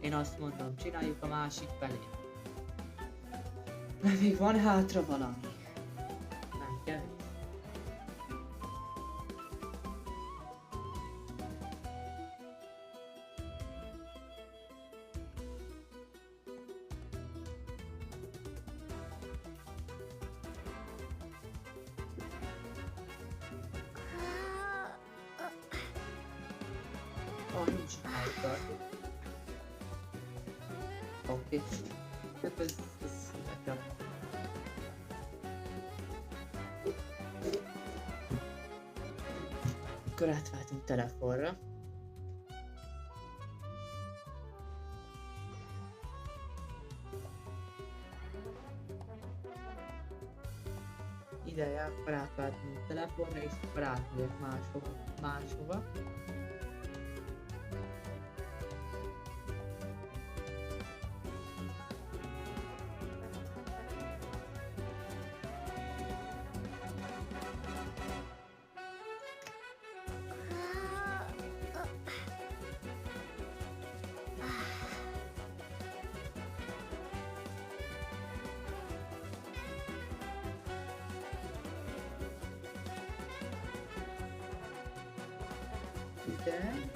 Én azt mondom, csináljuk a másik felét. Mert még van hátra valami. Nem kevés. Nincs helytart. Oké. Hát ez nekem. Akkor átváltunk telefonra. Ideje, akkor átváltunk telefonra, és akkor átmegyek máshova. Ide.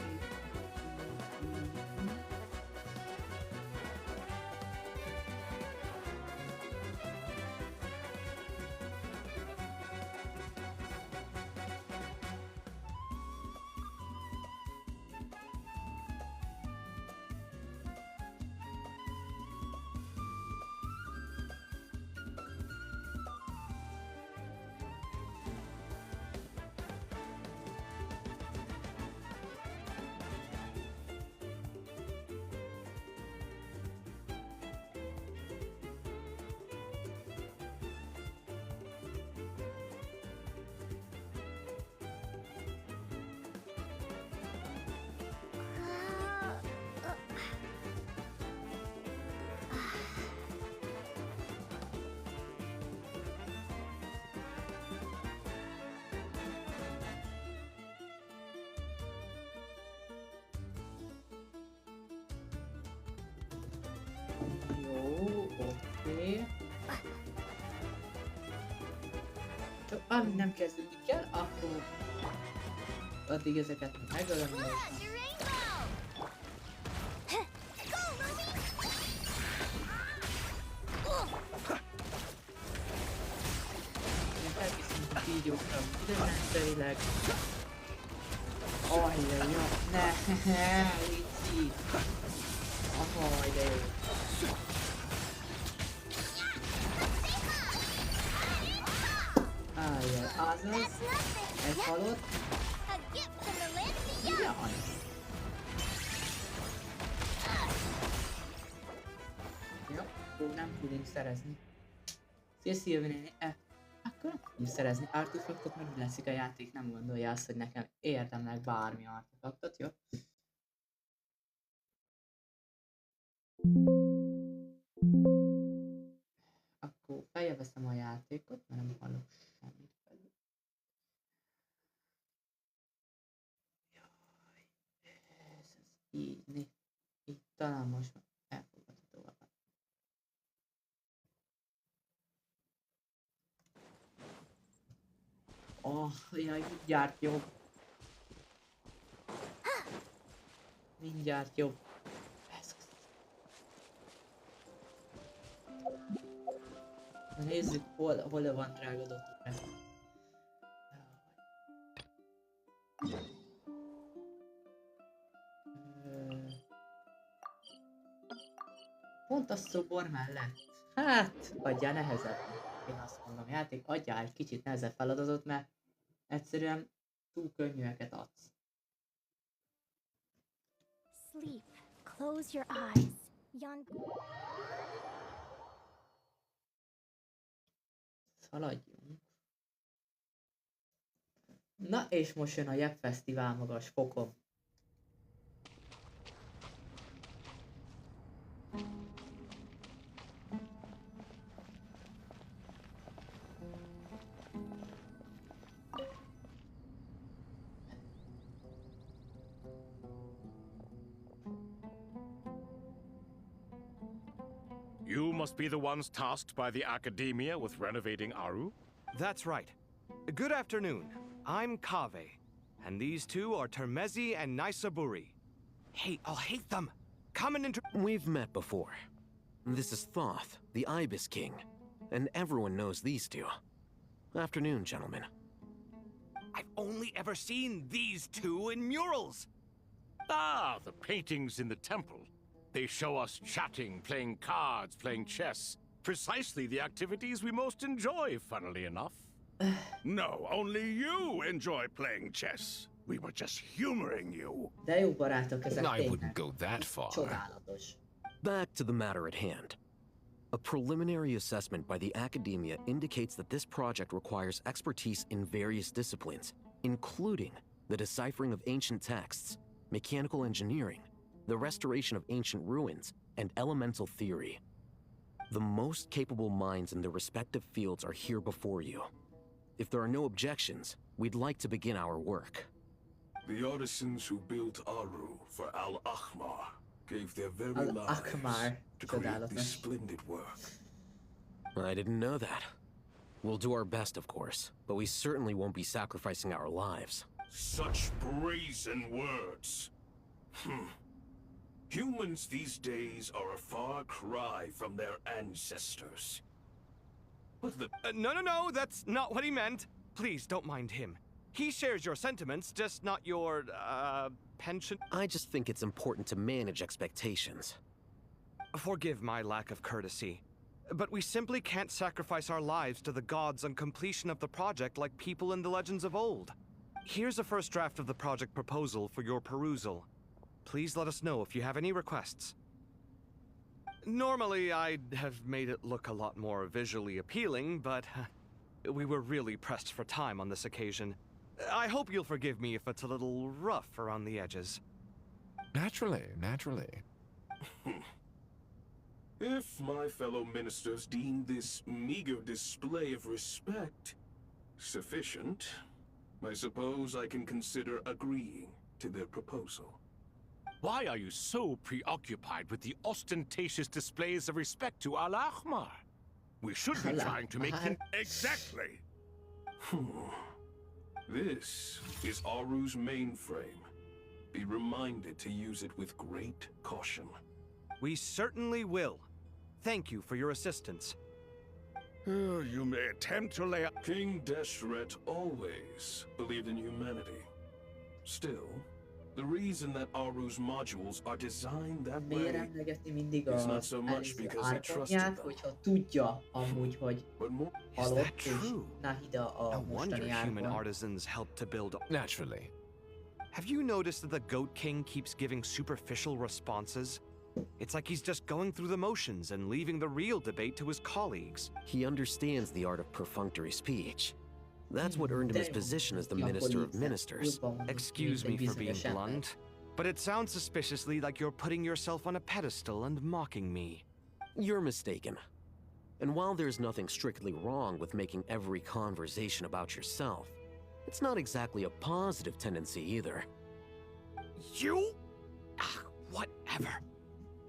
Csak amíg nem kezdődik el, akkor addig ezeket megölöm. Én felkészülünk a kígyókra idegrendszerileg. Ajjaj, jó, ne, Lici. Aha, de jó. Azaz, egy halott. Jaj. Ja, akkor nem tudunk szerezni. Szia, néni. Akkor nem tudunk szerezni artefaktot, mert úgy leszik a játék, nem gondolja azt, hogy nekem érdemleg bármi artefaktot, jó? Akkor feljeveszem a játékot, mert nem hallok semmit felül. Jaj, ez így, így talán most már elfogadható. Jaj, mindjárt jobb. Mindjárt jobb. Nézzük, hol van drága dotóra. Pont a szobor mellett. Hát, adjál nehezebb. Én azt mondom, játék, adjál egy kicsit nehezebb feladatot, mert egyszerűen túl könnyűeket adsz. Sleep. Close your eyes. Szaladjunk. Na, és most jön a Jeb Fesztivál magas fokon. You must be the ones tasked by the Academia with renovating Aru? That's right. Good afternoon. I'm Kave, and these two are Termezi and Naisaburi. Hey, I'll hate them. Come and We've met before. This is Thoth, the Ibis King, and everyone knows these two. Afternoon, gentlemen. I've only ever seen these two in murals. Ah, the paintings in the temple. They show us chatting, playing cards, playing chess. Precisely the activities we most enjoy, funnily enough. No, only you enjoy playing chess. We were just humoring you. De jó barátok ezek I tényleg. wouldn't go that far. Csodálatos. Back to the matter at hand. A preliminary assessment by the Academia indicates that this project requires expertise in various disciplines, including the deciphering of ancient texts, mechanical engineering, the restoration of ancient ruins, and elemental theory. The most capable minds in their respective fields are here before you. If there are no objections, we'd like to begin our work. The artisans who built Aru for Al-Ahmar gave their very Al-Ahmar. lives to create Csodálatos. this splendid work. I didn't know that. We'll do our best, of course, but we certainly won't be sacrificing our lives. Such brazen words. Humans these days are a far cry from their ancestors. But the No, that's not what he meant. Please, don't mind him. He shares your sentiments, just not your, penchant. I just think it's important to manage expectations. Forgive my lack of courtesy, but we simply can't sacrifice our lives to the gods on completion of the project like people in the legends of old. Here's a first draft of the project proposal for your perusal. Please let us know if you have any requests. Normally, I'd have made it look a lot more visually appealing, but we were really pressed for time on this occasion. I hope you'll forgive me if it's a little rough around the edges. Naturally, naturally. If my fellow ministers deem this meager display of respect sufficient, I suppose I can consider agreeing to their proposal. Why are you so preoccupied with the ostentatious displays of respect to Al-Ahmar? We should be trying to make him... Exactly. This is Aru's mainframe. Be reminded to use it with great caution. We certainly will. Thank you for your assistance. You may attempt to lay out... King Deshret always believed in humanity. Still, the reason that Aru's modules are designed that Miért way emlegetni mindig is not az so much előző because he trusted archonját, them, hogyha tudja amúgy, hogy but more Is that halott, és true? Nahida a No wonder mostani human árkon. artisans helped to build. Naturally. Have you noticed that the Goat King keeps giving superficial responses? It's like he's just going through the motions and leaving the real debate to his colleagues. He understands the art of perfunctory speech. That's what earned him his position as the Minister of Ministers. Excuse me for being blunt, but it sounds suspiciously like you're putting yourself on a pedestal and mocking me. You're mistaken. And while there's nothing strictly wrong with making every conversation about yourself, it's not exactly a positive tendency either. You? Ah, whatever.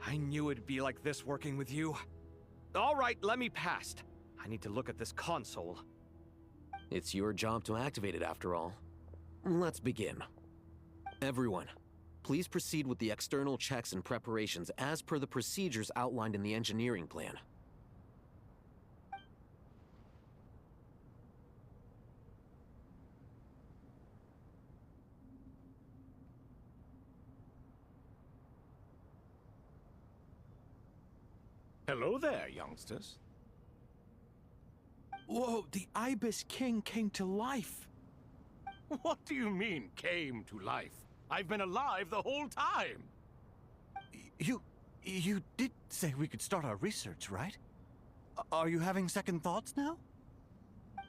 I knew it'd be like this working with you. All right, let me past. I need to look at this console. It's your job to activate it after all. Let's begin. Everyone, please proceed with the external checks and preparations as per the procedures outlined in the engineering plan. Hello there, youngsters. Whoa, the Ibis King came to life. What do you mean, came to life? I've been alive the whole time. You did say we could start our research, right? Are you having second thoughts now?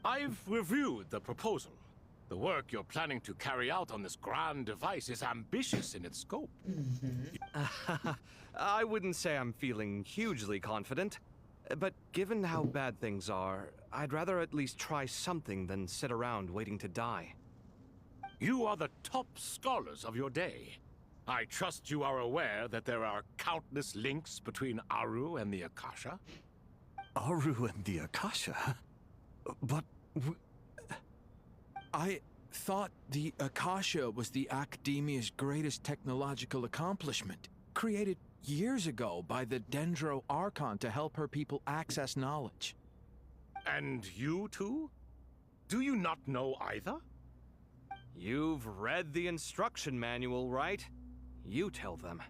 I've reviewed the proposal. The work you're planning to carry out on this grand device is ambitious in its scope. I wouldn't say I'm feeling hugely confident, but given how bad things are, I'd rather at least try something than sit around waiting to die. You are the top scholars of your day. I trust you are aware that there are countless links between Aru and the Akasha? Aru and the Akasha? But I thought the Akasha was the Academia's greatest technological accomplishment, created years ago by the Dendro Archon to help her people access knowledge. And you too? Do you not know either? You've read the instruction manual, right? You tell them.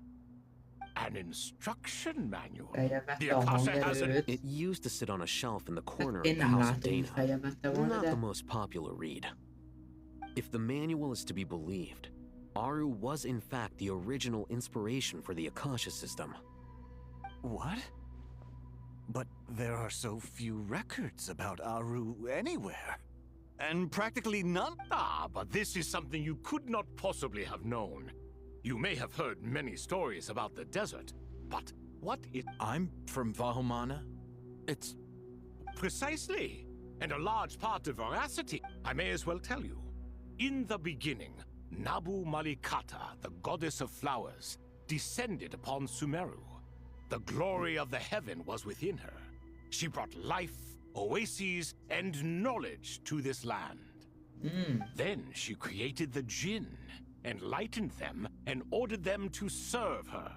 An instruction manual? Feljevette The a Akasha has an... hangerőt. It used to sit on a shelf in the corner of Én the nem House of látom, hogy Dana. feljevette volna, Not de... the most popular read. If the manual is to be believed, Aru was in fact the original inspiration for the Akasha system. what? But there are so few records about Aru anywhere. And practically none. Ah, but this is something you could not possibly have known. You may have heard many stories about the desert, but what is... I'm from Vahumana. It's... Precisely. And a large part of veracity, I may as well tell you. In the beginning, Nabu Malikata, the goddess of flowers, descended upon Sumeru. The glory of the heaven was within her. She brought life, oases, and knowledge to this land. Then she created the Jinn, enlightened them, and ordered them to serve her.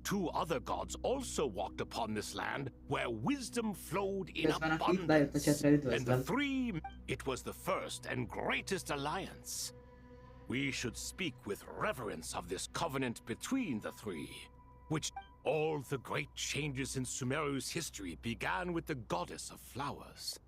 Two other gods also walked upon this land where wisdom flowed in Közben akik bejött a abundance. chatre, And the üdvözlöm. three, it was the first and greatest alliance. We should speak with reverence of this covenant between the three, which all the great changes in Sumeru's history began with the goddess of flowers.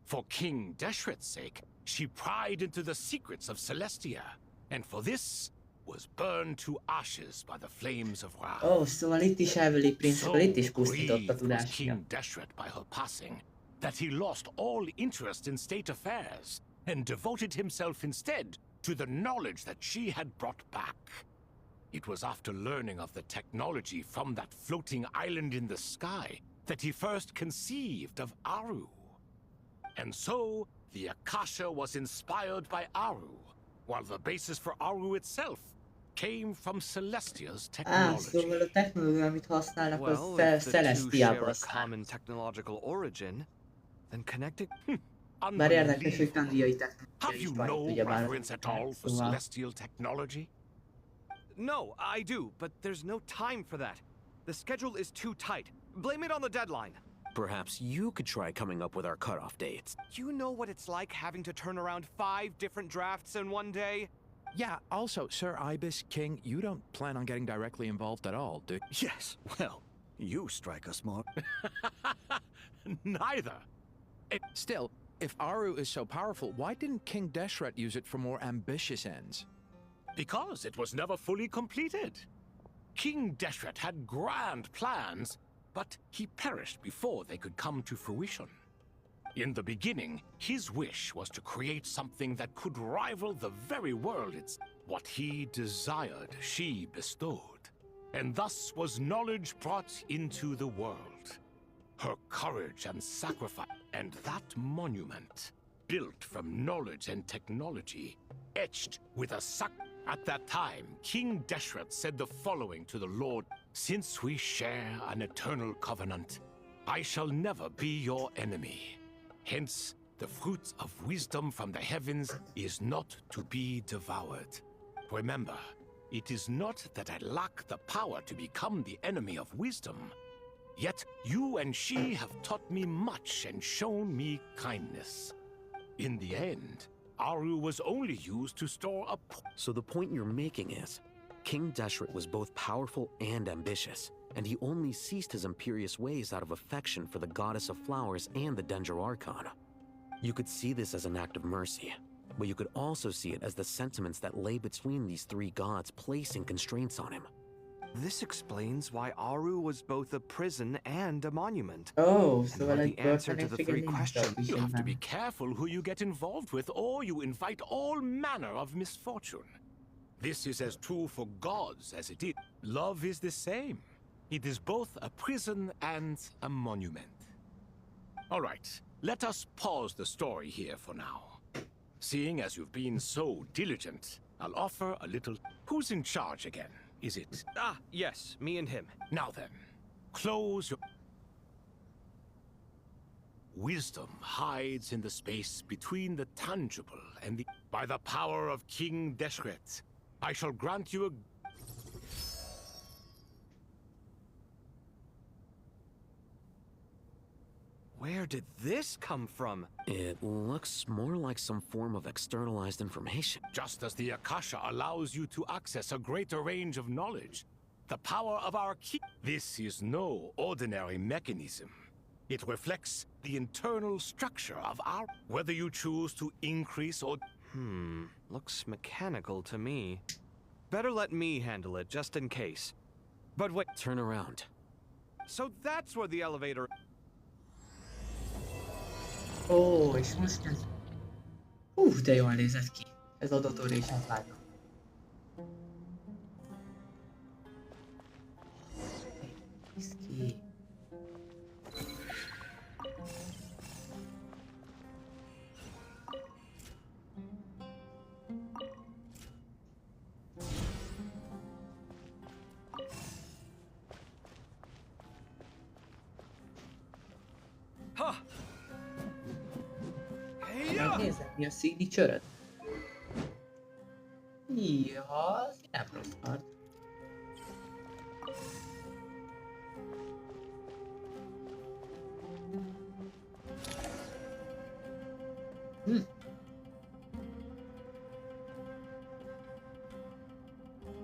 For King Deshret's sake, she pried into the secrets of Celestia, and for this was burned to ashes by the flames of Ra. Ó, szóval itt is Heavenly Prince, akkor itt is So pusztított a grieved was tudásja. King Deshret by her passing that he lost all interest in state affairs and devoted himself instead to the knowledge that she had brought back. It was after learning of the technology from that floating island in the sky that he first conceived of Aru. And so, the Akasha was inspired by Aru, while the basis for Aru itself came from Celestia's technology. Szóval a technológia, amit használnak, az Well, if the two share Celestiából a származik. common technological origin, then connecting... Bár érdekes, hogy tandiai technológia Have is you van, no ugyebár. reverence at all for Szóval... celestial technology? No, I do, but there's no time for that. The schedule is too tight. Blame it on the deadline. Perhaps you could try coming up with our cutoff dates. You know what it's like having to turn around 5 different drafts in one day? Yeah, also, Sir Ibis King, you don't plan on getting directly involved at all, do you? Yes, well, you strike us more. Neither. Still, if Aru is so powerful, why didn't King Deshret use it for more ambitious ends? Because it was never fully completed. King Deshret had grand plans, but he perished before they could come to fruition. In the beginning, his wish was to create something that could rival the very world what he desired, she bestowed. And thus was knowledge brought into the world. Her courage and sacrifice, and that monument, built from knowledge and technology, etched with a At that time, King Deshret said the following to the Lord: "Since we share an eternal covenant, I shall never be your enemy. Hence, the fruit of wisdom from the heavens is not to be devoured. Remember, it is not that I lack the power to become the enemy of wisdom. Yet you and she have taught me much and shown me kindness. In the end, Aru was only used to store a... So the point you're making is, King Deshret was both powerful and ambitious, and he only ceased his imperious ways out of affection for the goddess of flowers and the Dendro Archon. You could see this as an act of mercy, but you could also see it as the sentiments that lay between these three gods placing constraints on him. This explains why Aru was both a prison and a monument. Oh, And szóval what egy the answer to börtönén the three figyelni questions. You have to be careful who you get involved with, or you invite all manner of misfortune. This is as true for gods as it is. Love is the same. It is both a prison and a monument. All right, let us pause the story here for now. Seeing as you've been so diligent, I'll offer a little... Who's in charge again? is it? Ah, yes, me and him. Now then, close your... Wisdom hides in the space between the tangible and the... By the power of King Deshret, I shall grant you a... Where did this come from? It looks more like some form of externalized information. Just as the Akasha allows you to access a greater range of knowledge, the power of our key... This is no ordinary mechanism. It reflects the internal structure of our... Whether you choose to increase or... Looks mechanical to me. Better let me handle it, just in case. But wait... Turn around. So that's where the elevator... Ó, és most ez... De jól nézett ki. Ez a Dotoration látom. Nézd ki. Ha! Megnézem, mi a signature-öd? Ja, az nem rossz kard.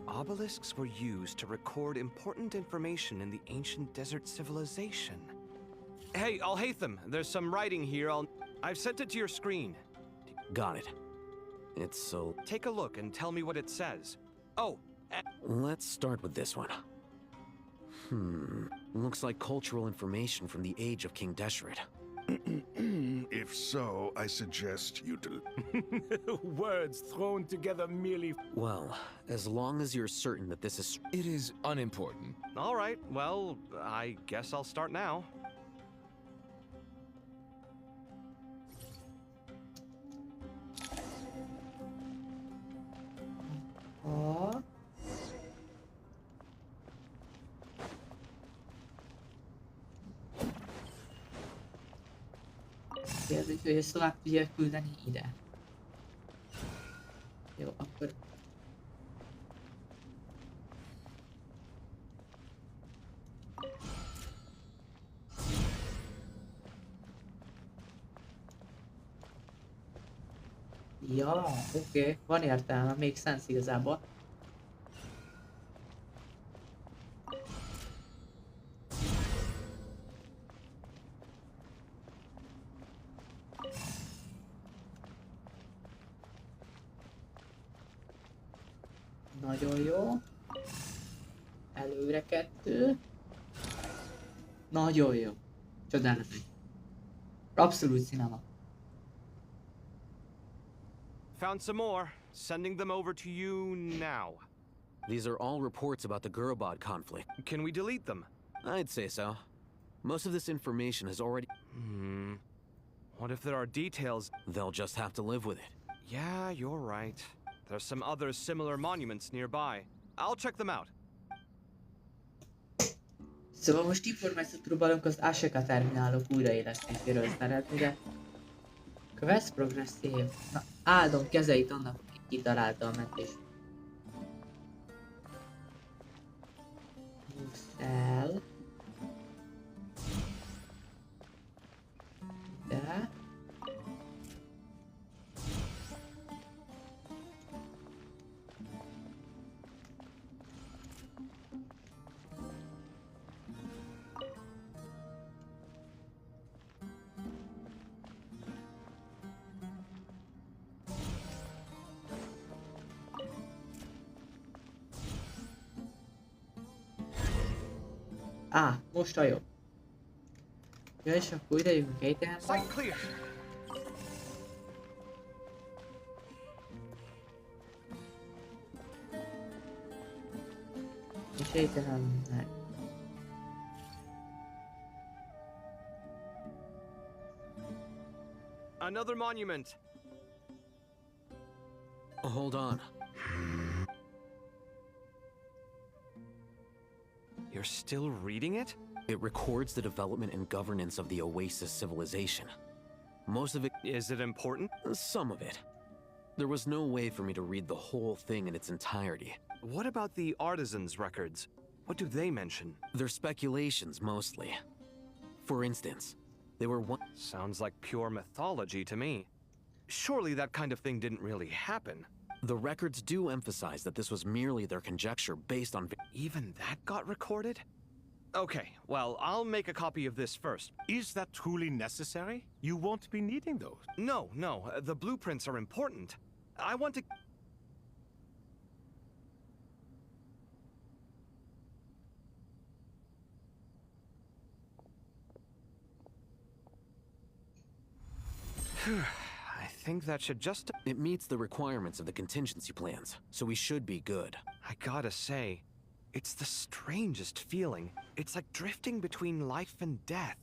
Obelisks were used to record important information in the ancient desert civilization. Hey, Alhaitham, there's some writing here. I've sent it to your screen. Got it. It's so... Take a look and tell me what it says. Oh, Let's start with this one. Looks like cultural information from the age of King Deshret. If so, I suggest you Words thrown together merely... Well, as long as you're certain that this is... It is unimportant. all right. Well, I guess I'll start now. Ha. Kérdés, hogy ezt tovább tudják küldeni ide. Jó, akkor... Ja, oké, van értelme, még sense igazából. Nagyon jó. Előre 2. Nagyon jó. Csodálatos. Abszolút cinema. Found some more. Sending them over to you now. These are all reports about the Gurubad conflict. Can we delete them? I'd say so. Most of this information has already... What if there are details? They'll just have to live with it. Yeah, you're right. There's some other similar monuments nearby. I'll check them out. Szóval most információt próbálunk az Ashika terminálok újraélesztéséről szerezni, de... Quest progresszív. Na, áldom kezeit annak, aki kitalálta a mentést. Muszel. De... most a jobb. Ja, és akkor ide jövünk egyáltalán. Sight clear. És egyáltalán nem. Another monument. Hold on. You're still reading it? It records the development and governance of the Oasis civilization. Most of it... Is it important? Some of it. There was no way for me to read the whole thing in its entirety. What about the artisans' records? What do they mention? They're speculations, mostly. For instance, they were one... Sounds like pure mythology to me. Surely that kind of thing didn't really happen. The records do emphasize that this was merely their conjecture based on... Even that got recorded? Okay, well, I'll make a copy of this first. Is that truly necessary? You won't be needing those. No, the blueprints are important. I want to... I think that should just... It meets the requirements of the contingency plans, so we should be good. I gotta say, it's the strangest feeling. It's like drifting between life and death.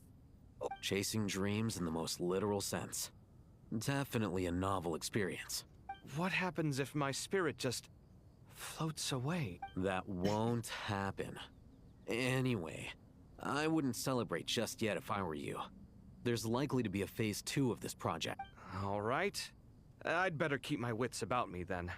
Chasing dreams in the most literal sense. Definitely a novel experience. What happens if my spirit just floats away? That won't happen. Anyway, I wouldn't celebrate just yet if I were you. There's likely to be a phase 2 of this project. All right. I'd better keep my wits about me then.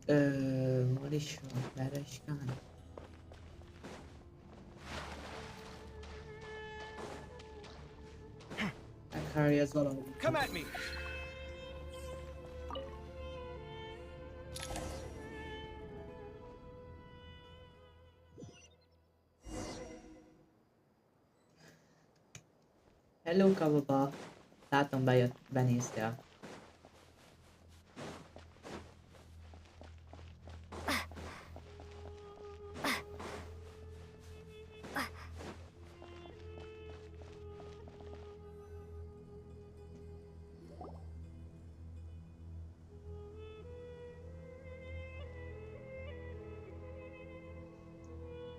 Hol is van? Merre is kell? Harry az valami. Come at me! Hello, Kavaba. Látom, benéztél.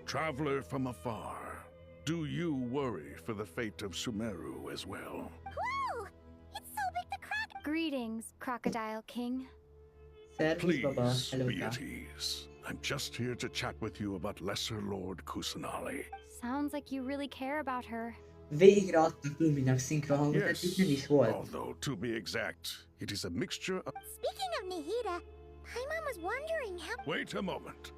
Traveler from afar, do you worry for the fate of Sumeru as well? Whoa! It's so big the croc. Greetings, Crocodile King. Servus, Baba. Please Hello, be Ka. at ease. I'm just here to chat with you about Lesser Lord Kusanali. Sounds like you really care about her. Végre adtak Luminak szinkrohangot, eddig nem is volt. although to be exact, it is a mixture of... Speaking of Nahida, Paimon was wondering how... Wait a moment.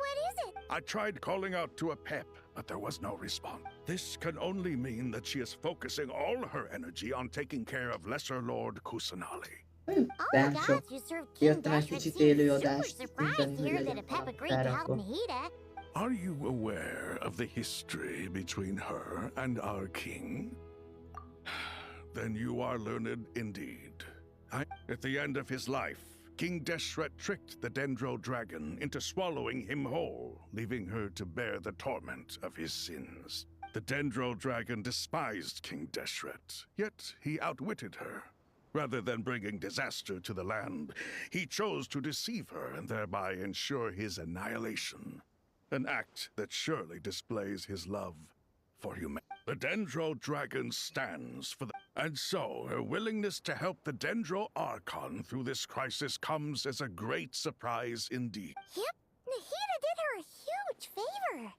What is it? I tried calling out to a pep, but there was no response. This can only mean that she is focusing all her energy on taking care of Lesser Lord Kusanali. All the Ben gods çok who serve King jöttem egy Dashwood kicsit seem élő super adást surprised tinteni, to hogy hear that a legyen Pep agreed to karakter, help akkor Nahida. Are you aware of the history between her and our king? Then you are learned indeed. At the end of his life, King Deshret tricked the Dendro Dragon into swallowing him whole, leaving her to bear the torment of his sins. The Dendro Dragon despised King Deshret, yet he outwitted her. Rather than bringing disaster to the land, he chose to deceive her and thereby ensure his annihilation. An act that surely displays his love for humanity. The Dendro Dragon stands for the... And so, her willingness to help the Dendro Archon through this crisis comes as a great surprise indeed. Yep, Nahida did her a huge favor.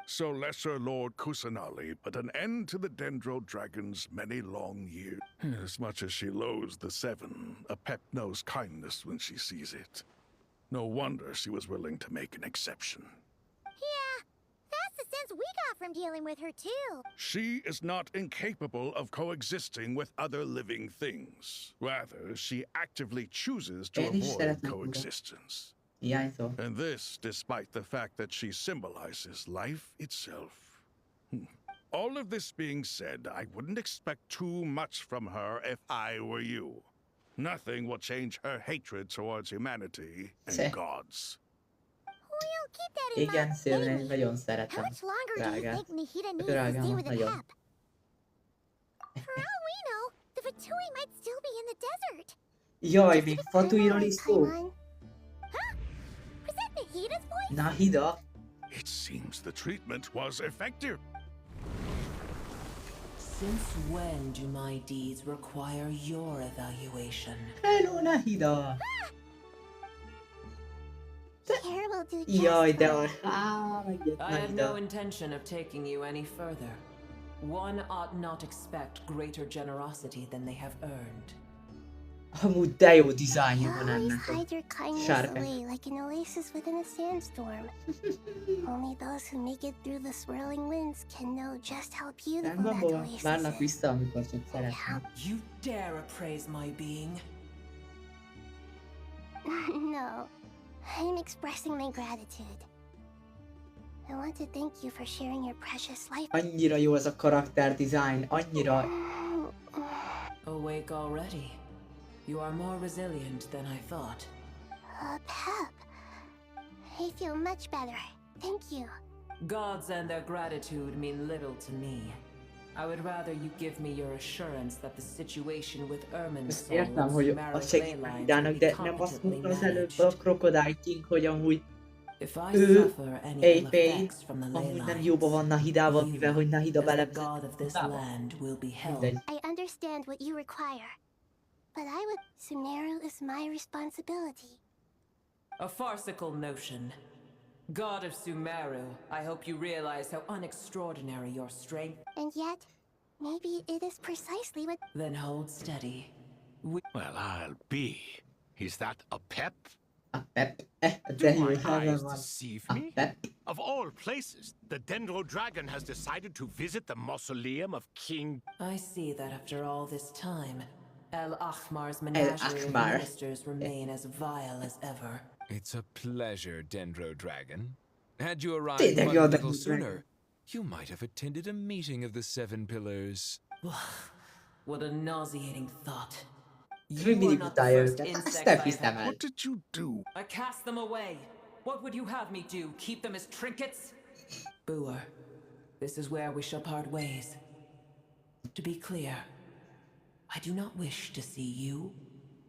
So Lesser Lord Kusanali put an end to the Dendro Dragon's many long years. As much as she loathes the Seven, a pep knows kindness when she sees it. No wonder she was willing to make an exception. Yeah, that's the sense we got from dealing with her too. She is not incapable of coexisting with other living things. Rather, she actively chooses to Én is avoid szeretném coexistence. Hiányzó. And this despite the fact that she symbolizes life itself. All of this being said, I wouldn't expect too much from her if I were you. Nothing will change her hatred towards humanity and gods. We'll keep that in Igen, mind. Szilvén, Anyway, nagyon how szeretem. much longer do you Drágát. think Nahida needs to Drágám, stay with the nagyon. Pep? For all we know, the Fatui might still be in the desert. Jaj, még Fatui-ról is szó? Paimon. Huh? Was that Nahida's voice? Nahida? It seems the treatment was effective. Since when do my deeds require your evaluation? Hello, Nahida! Care will do just Jaj, de fine. megjött I have no Nahida. intention of taking you any further. One ought not expect greater generosity than they have earned. Amúgy de jó dizájnja You van always ennek a hide your kindness sárkány. away like an oasis within a sandstorm. Only those who make it through the swirling winds can know just how beautiful Rendben that van, oasis várnak is. vissza, amikor csak szeretnék. You dare appraise my being? No, I'm expressing my gratitude. I want to thank you for sharing your precious life. Annyira jó az a karakter design, annyira... Awake already. You are more resilient than I thought. Pep. I feel much better. Thank you. Gods and their gratitude mean little to me. I would rather you give me your assurance that the situation with Ermin's Ezt soul értem, and hogy Sumaru's azt segít ley lines will Nahidának, be de nem azt competently mondta az előbb managed. a Crocodile King, hogy amúgy If I ő, suffer any ill AP, effects from the ley amúgy nem lines, jóban van Nahidával, mivel hogy Nahida as the belebzett god of this a land will be held. Mindegy. I understand what you require, but I would... Sumeru is my responsibility. A farcical notion. God of Sumeru, I hope you realize how unextraordinary your strength. And yet, maybe it is precisely what... Then hold steady. Well, I'll be. Is that a pep? A Pep. Do De jó, my helyen eyes van. deceive A me? Pep. Of all places, the Dendro Dragon has decided to visit the mausoleum of King... I see that after all this time, El Ahmar's menagerie of Ahmar. ministers remain as vile as ever. It's a pleasure, Dendro Dragon. Had you arrived Tényleg but jó, a de little Dragon. sooner, you might have attended a meeting of the Seven Pillars. What a nauseating thought. Még You are mindig not the utálja first őket. Azt insect nem I hiszem have... el. What did you do? I cast them away. What would you have me do? Keep them as trinkets? Booer, this is where we shall part ways. To be clear, I do not wish to see you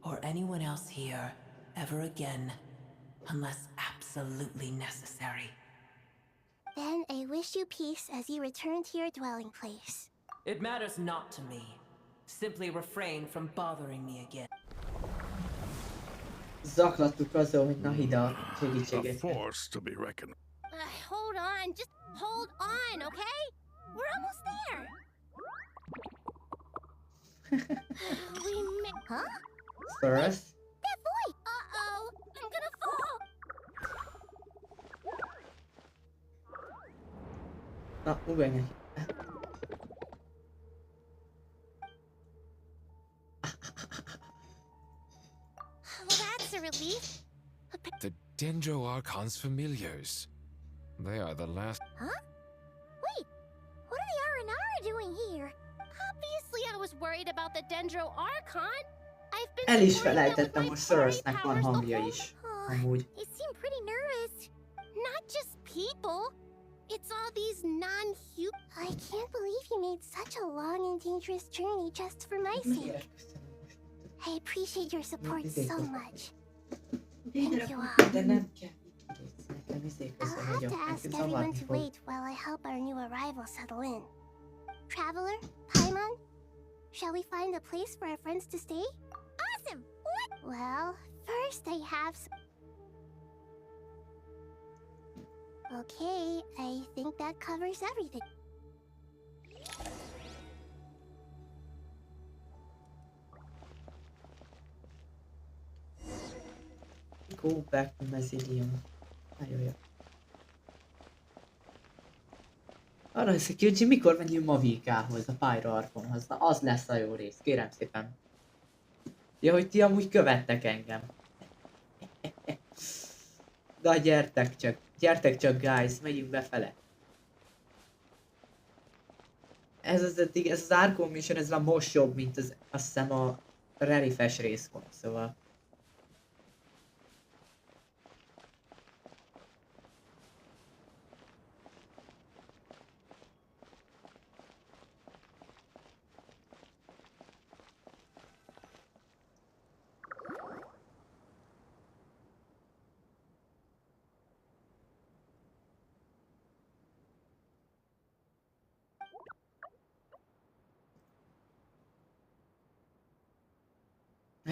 or anyone else here ever again, unless absolutely necessary. Then I wish you peace as you return to your dwelling place. It matters not to me. Simply refrain from bothering me again. Zaklattuk azzal, hogy Nahida A segítséget. force to be reckoned. Hold on, just hold on, okay? We're almost there. Huh? First. That boy! Uh-oh, I'm gonna fall. Na, ugrj neki. Well, that's a relief. The Dendro Archon's familiars. They are the last. Huh? Wait, what are the Aranara doing here? Obviously, I was worried about the Dendro Archon. I've been El is supporting them with felejtettem, my hogy Sorosnak van powers the hangja whole- is. Oh, Amúgy. They seem pretty nervous. Not just people. It's all these non-human... I can't believe you made such a long and dangerous journey just for my sake. Miért köszönöm most? I appreciate your support Izé so köszönöm. much. Végre you all. de nem kell. Kész, nekem izé I'll köszönöm, have hogy to nekem ask everyone zavarni to fog. wait while I help our new arrival settle in. Traveler, Paimon, shall we find a place for our friends to stay? Awesome! What? Well, first I have some... Okay, I think that covers everything. Go back to Mezilium. Nagyon jó. Arra hiszek kíváncsi, mikor menjünk Mavikához, a Pyro Archonhoz. Na, az lesz a jó rész, kérem szépen. Ja, hogy ti amúgy követtek engem. Na, gyertek csak guys, megyünk befele. Ez az Archon Mission, ez már most jobb, mint az, azt hiszem a Rarifes rész volt, szóval.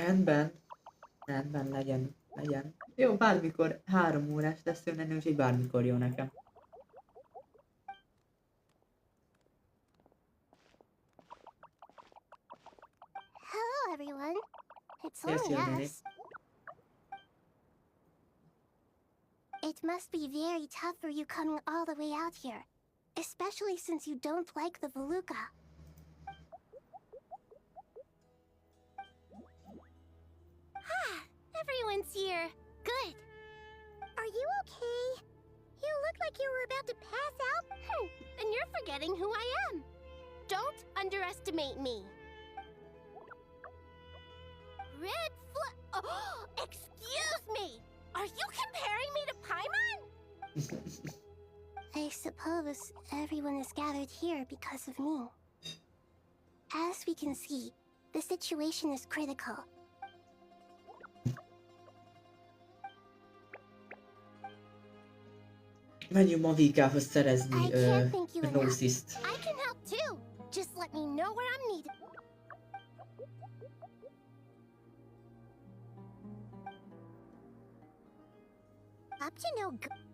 Rendben. Rendben, legyen. Legyen. Jó, bármikor 3 órás lesz jön, úgyhogy bármikor jó nekem. Hello, everyone. It's Yes, only you're us. It must be very tough for you coming all the way out here, especially since you don't like the Veluca. Ah, everyone's here. Good. Are you okay? You look like you were about to pass out. And you're forgetting who I am. Don't underestimate me. Red Oh, excuse me! Are you comparing me to Paimon? I suppose everyone is gathered here because of me. As we can see, the situation is critical. Menjünk ma Vikához szerezni I can't thank you enough. Gnosis-t. I can help too. Just let me know where I'm needed. Up to no good.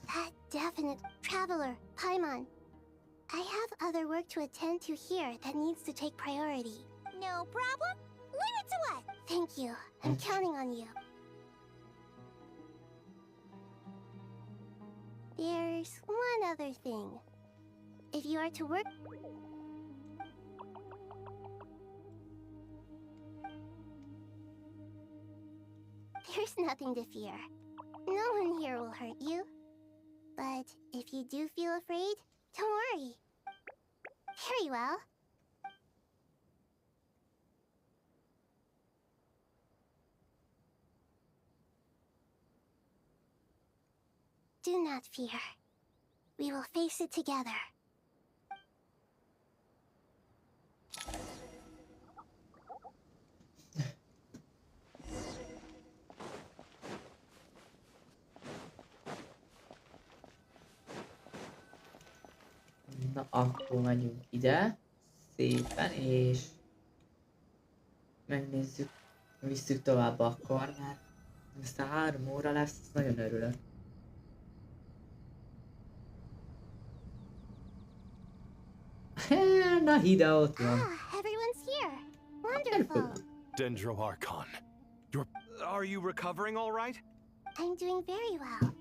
That definite traveler, Paimon. I have other work to attend to here that needs to take priority. No problem. Leave it to us. Thank you. I'm counting on you. There's one other thing. If you are to work... There's nothing to fear. No one here will hurt you. But if you do feel afraid, don't worry. Very well. Do not fear. We will face it together. Na, akkor megyünk ide. Szépen, és... megnézzük. Visszük tovább akkor, mert... aztán 3 óra lesz, nagyon örülök. Na, Hida ott van. Everyone's here. Wonderful. Dendro Archon. Are you recovering all right? I'm doing very well.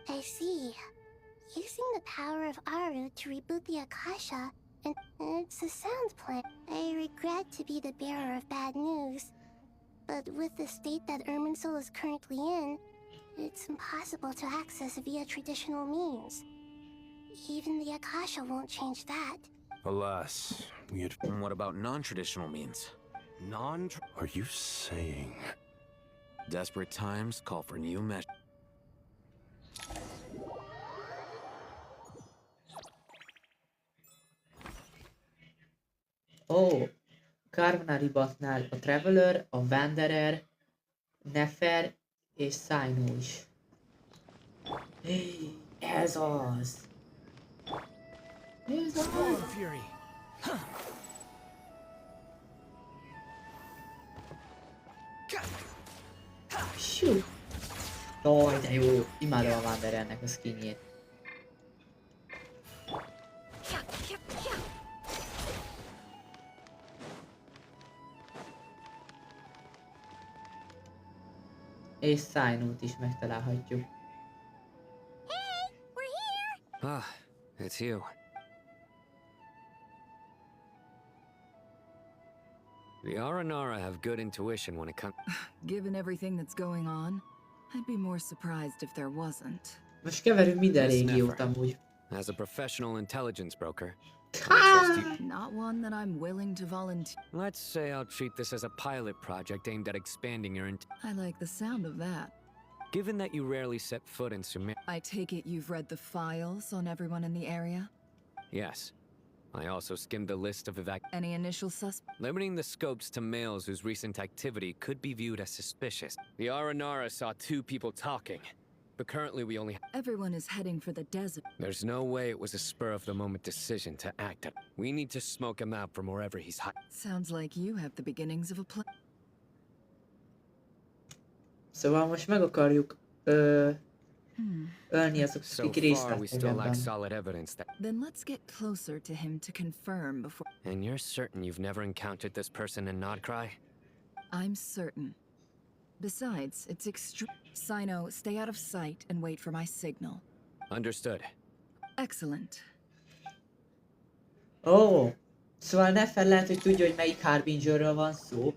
I see. Using the power of Aru to reboot the Akasha, and it's a sound plan. I regret to be the bearer of bad news, but with the state that Irminsul is currently in, it's impossible to access via traditional means. Even the Akasha won't change that. Alas, And what about non-traditional means? Are you saying... Desperate times call for new measures. Ó, Karvana-Ribatnál a Traveler, a Wanderer, Nefer és Sainu is. Ez az! Ez az! Shoot! Jaj, de jó! Imádom a Wanderernek a skinjét. És Sainut is megtalálhatjuk. Hey, we're here! Ah, it's you. The Aranara have good intuition when it comes... Given everything that's going on, I'd be more surprised if there wasn't. Most keverünk minden Miss régiót Nefer, amúgy. as a professional intelligence broker, I trust you. Not one that I'm willing to volunteer. Let's say I'll treat this as a pilot project aimed at expanding your I like the sound of that. Given that you rarely set foot in Sumer... I take it you've read the files on everyone in the area? Yes. I also skimmed the list of Any initial suspects? Limiting the scopes to males whose recent activity could be viewed as suspicious. The Aranara saw 2 people talking. but currently we only... Everyone is heading for the desert. There's no way it was a spur-of-the-moment decision to act. We need to smoke him out from wherever he's hiding. Sounds like you have the beginnings of a plan. Szóval most meg akarjuk ölni azokat, akik részt vettek ebben. Then let's get closer to him to confirm before... And you're certain you've never encountered this person in Nodcry? I'm certain. Besides, it's extreme. Sino, stay out of sight and wait for my signal. Understood. Excellent. Ó, szóval Nefer lehet, hogy tudja, hogy melyik Harbingerről van szó.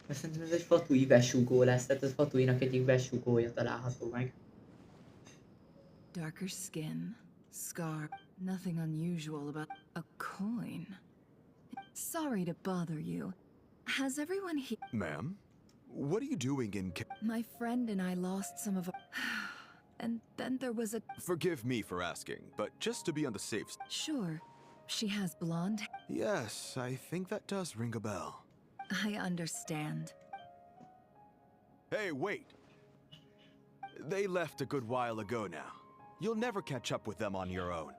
Szerintem ez egy fatui besugó lesz, tehát ez fatuinak egyik besugója található meg. Darker skin, scar, nothing unusual about a coin. Sorry to bother you. Has everyone here... Ma'am? What are you doing in... My friend and I lost some of our... And then there was a... Forgive me for asking, but just to be on the safe side. Sure. She has blonde... Yes, I think that does ring a bell. I understand. Hey, wait! They left a good while ago now. You'll never catch up with them on your own.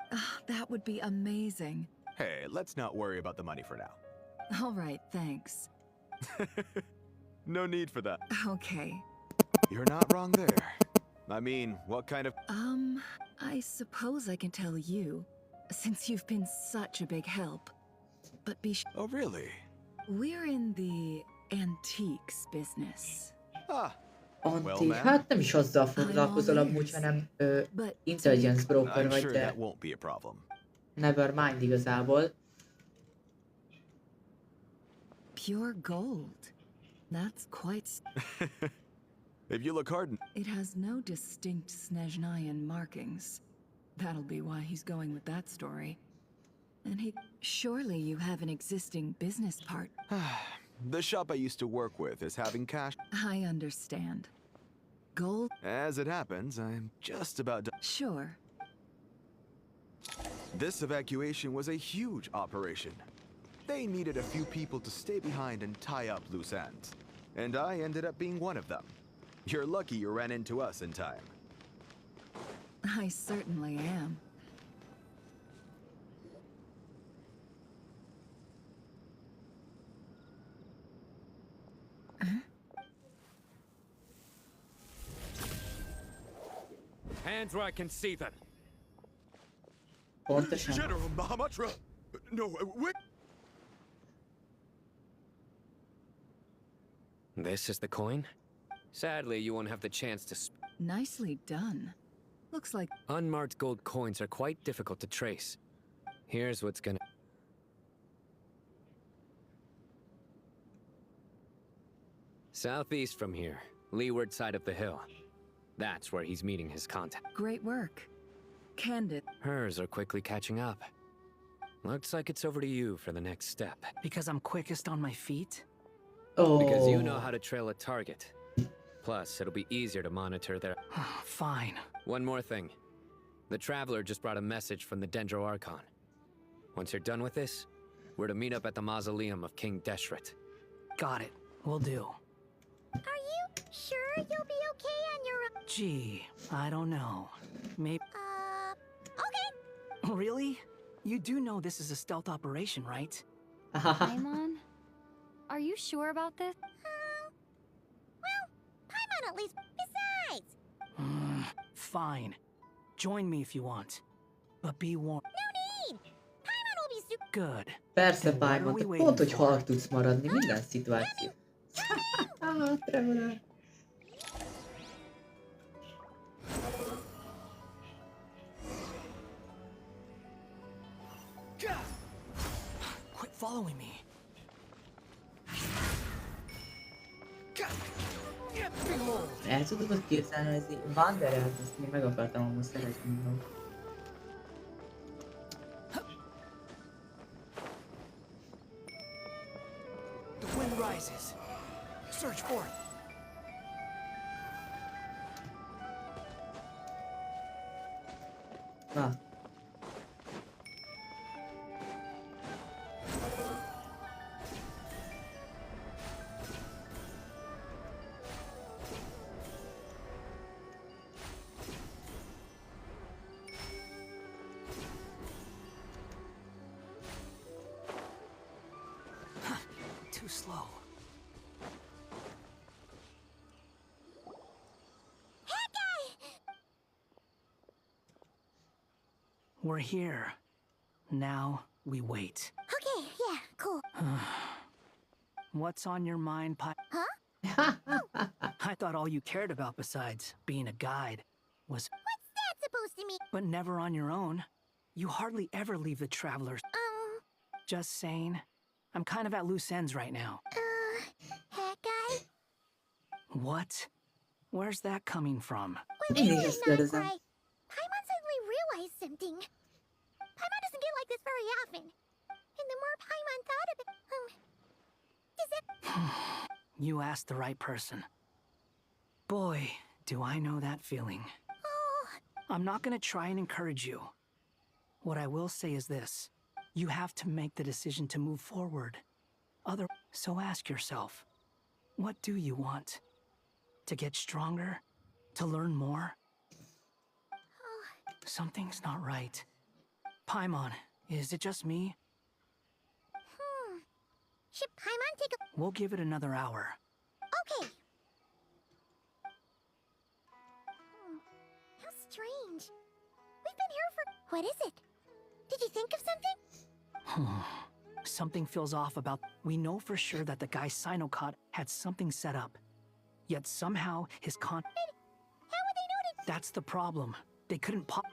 That would be amazing. Hey, let's not worry about the money for now. All right, thanks. No need for that. Okay. You're not wrong there. I mean, what kind of... I suppose I can tell you, since you've been such a big help. But be sure... Oh, really? We're in the antiques business. Antik, hát nem is azzal foglalkozol amúgy, hanem intelligence broker vagy, de... Never mind igazából. Pure gold. That's quite... If you look hard... It has no distinct Snezhnayan markings. That'll be why he's going with that story. And he... Surely you have an existing business part. The shop I used to work with is having cash... I understand. Gold... As it happens, I'm just about to... Sure. This evacuation was a huge operation. They needed a few people to stay behind and tie up loose ends. And I ended up being one of them. You're lucky you ran into us in time. I certainly am. Hands where I can see them. General Mahamatra! No, wait! This is the coin? Sadly, you won't have the chance to... Nicely done. Looks like... Unmarked gold coins are quite difficult to trace. Here's what's gonna... Southeast from here, leeward side of the hill. That's where he's meeting his contact. Great work. Candid. Hers are quickly catching up. Looks like it's over to you for the next step. Because I'm quickest on my feet? Oh. Because you know how to trail a target. Plus, it'll be easier to monitor their... Fine. One more thing. The Traveler just brought a message from the Dendro Archon. Once you're done with this, we're to meet up at the mausoleum of King Deshret. Got it. Will do. Are you sure you'll be okay on your own? Gee, I don't know. Maybe... Okay. Really? You do know this is a stealth operation, right? Paimon? Are you sure about this? Well, Paimon at least. Besides! Fine. Join me if you want. But be warned. No need! Paimon will be super... Good. Persze, Paimon, te pont, hogy hal tudsz maradni minden szituáció. Traveler. Quit following me. El tudod képzelni, hogy ez Wanderert, ezt még meg akartam amúgy szeretni. The wind rises. Search for it. Na. We're here. Now we wait. Okay, yeah, cool. What's on your mind, Huh? I thought all you cared about besides being a guide was... What's that supposed to mean? But never on your own. You hardly ever leave the travelers. Just saying. I'm kind of at loose ends right now. Hat guy? What? Where's that coming from? Wait, not quite. Paimon suddenly realized something. Paimon doesn't get like this very often. And the more Paimon thought of it, does it... You asked the right person. Boy, do I know that feeling. Oh. I'm not gonna try and encourage you. What I will say is this. You have to make the decision to move forward. So ask yourself, what do you want? To get stronger? To learn more? Something's not right. Paimon, is it just me? Should Paimon take a... We'll give it another hour. Okay. How strange. We've been here for... What is it? Did you think of something? Something feels off about... We know for sure that the guy Sinocot had something set up. Yet somehow his How would they know to... That's the problem. They couldn't pop...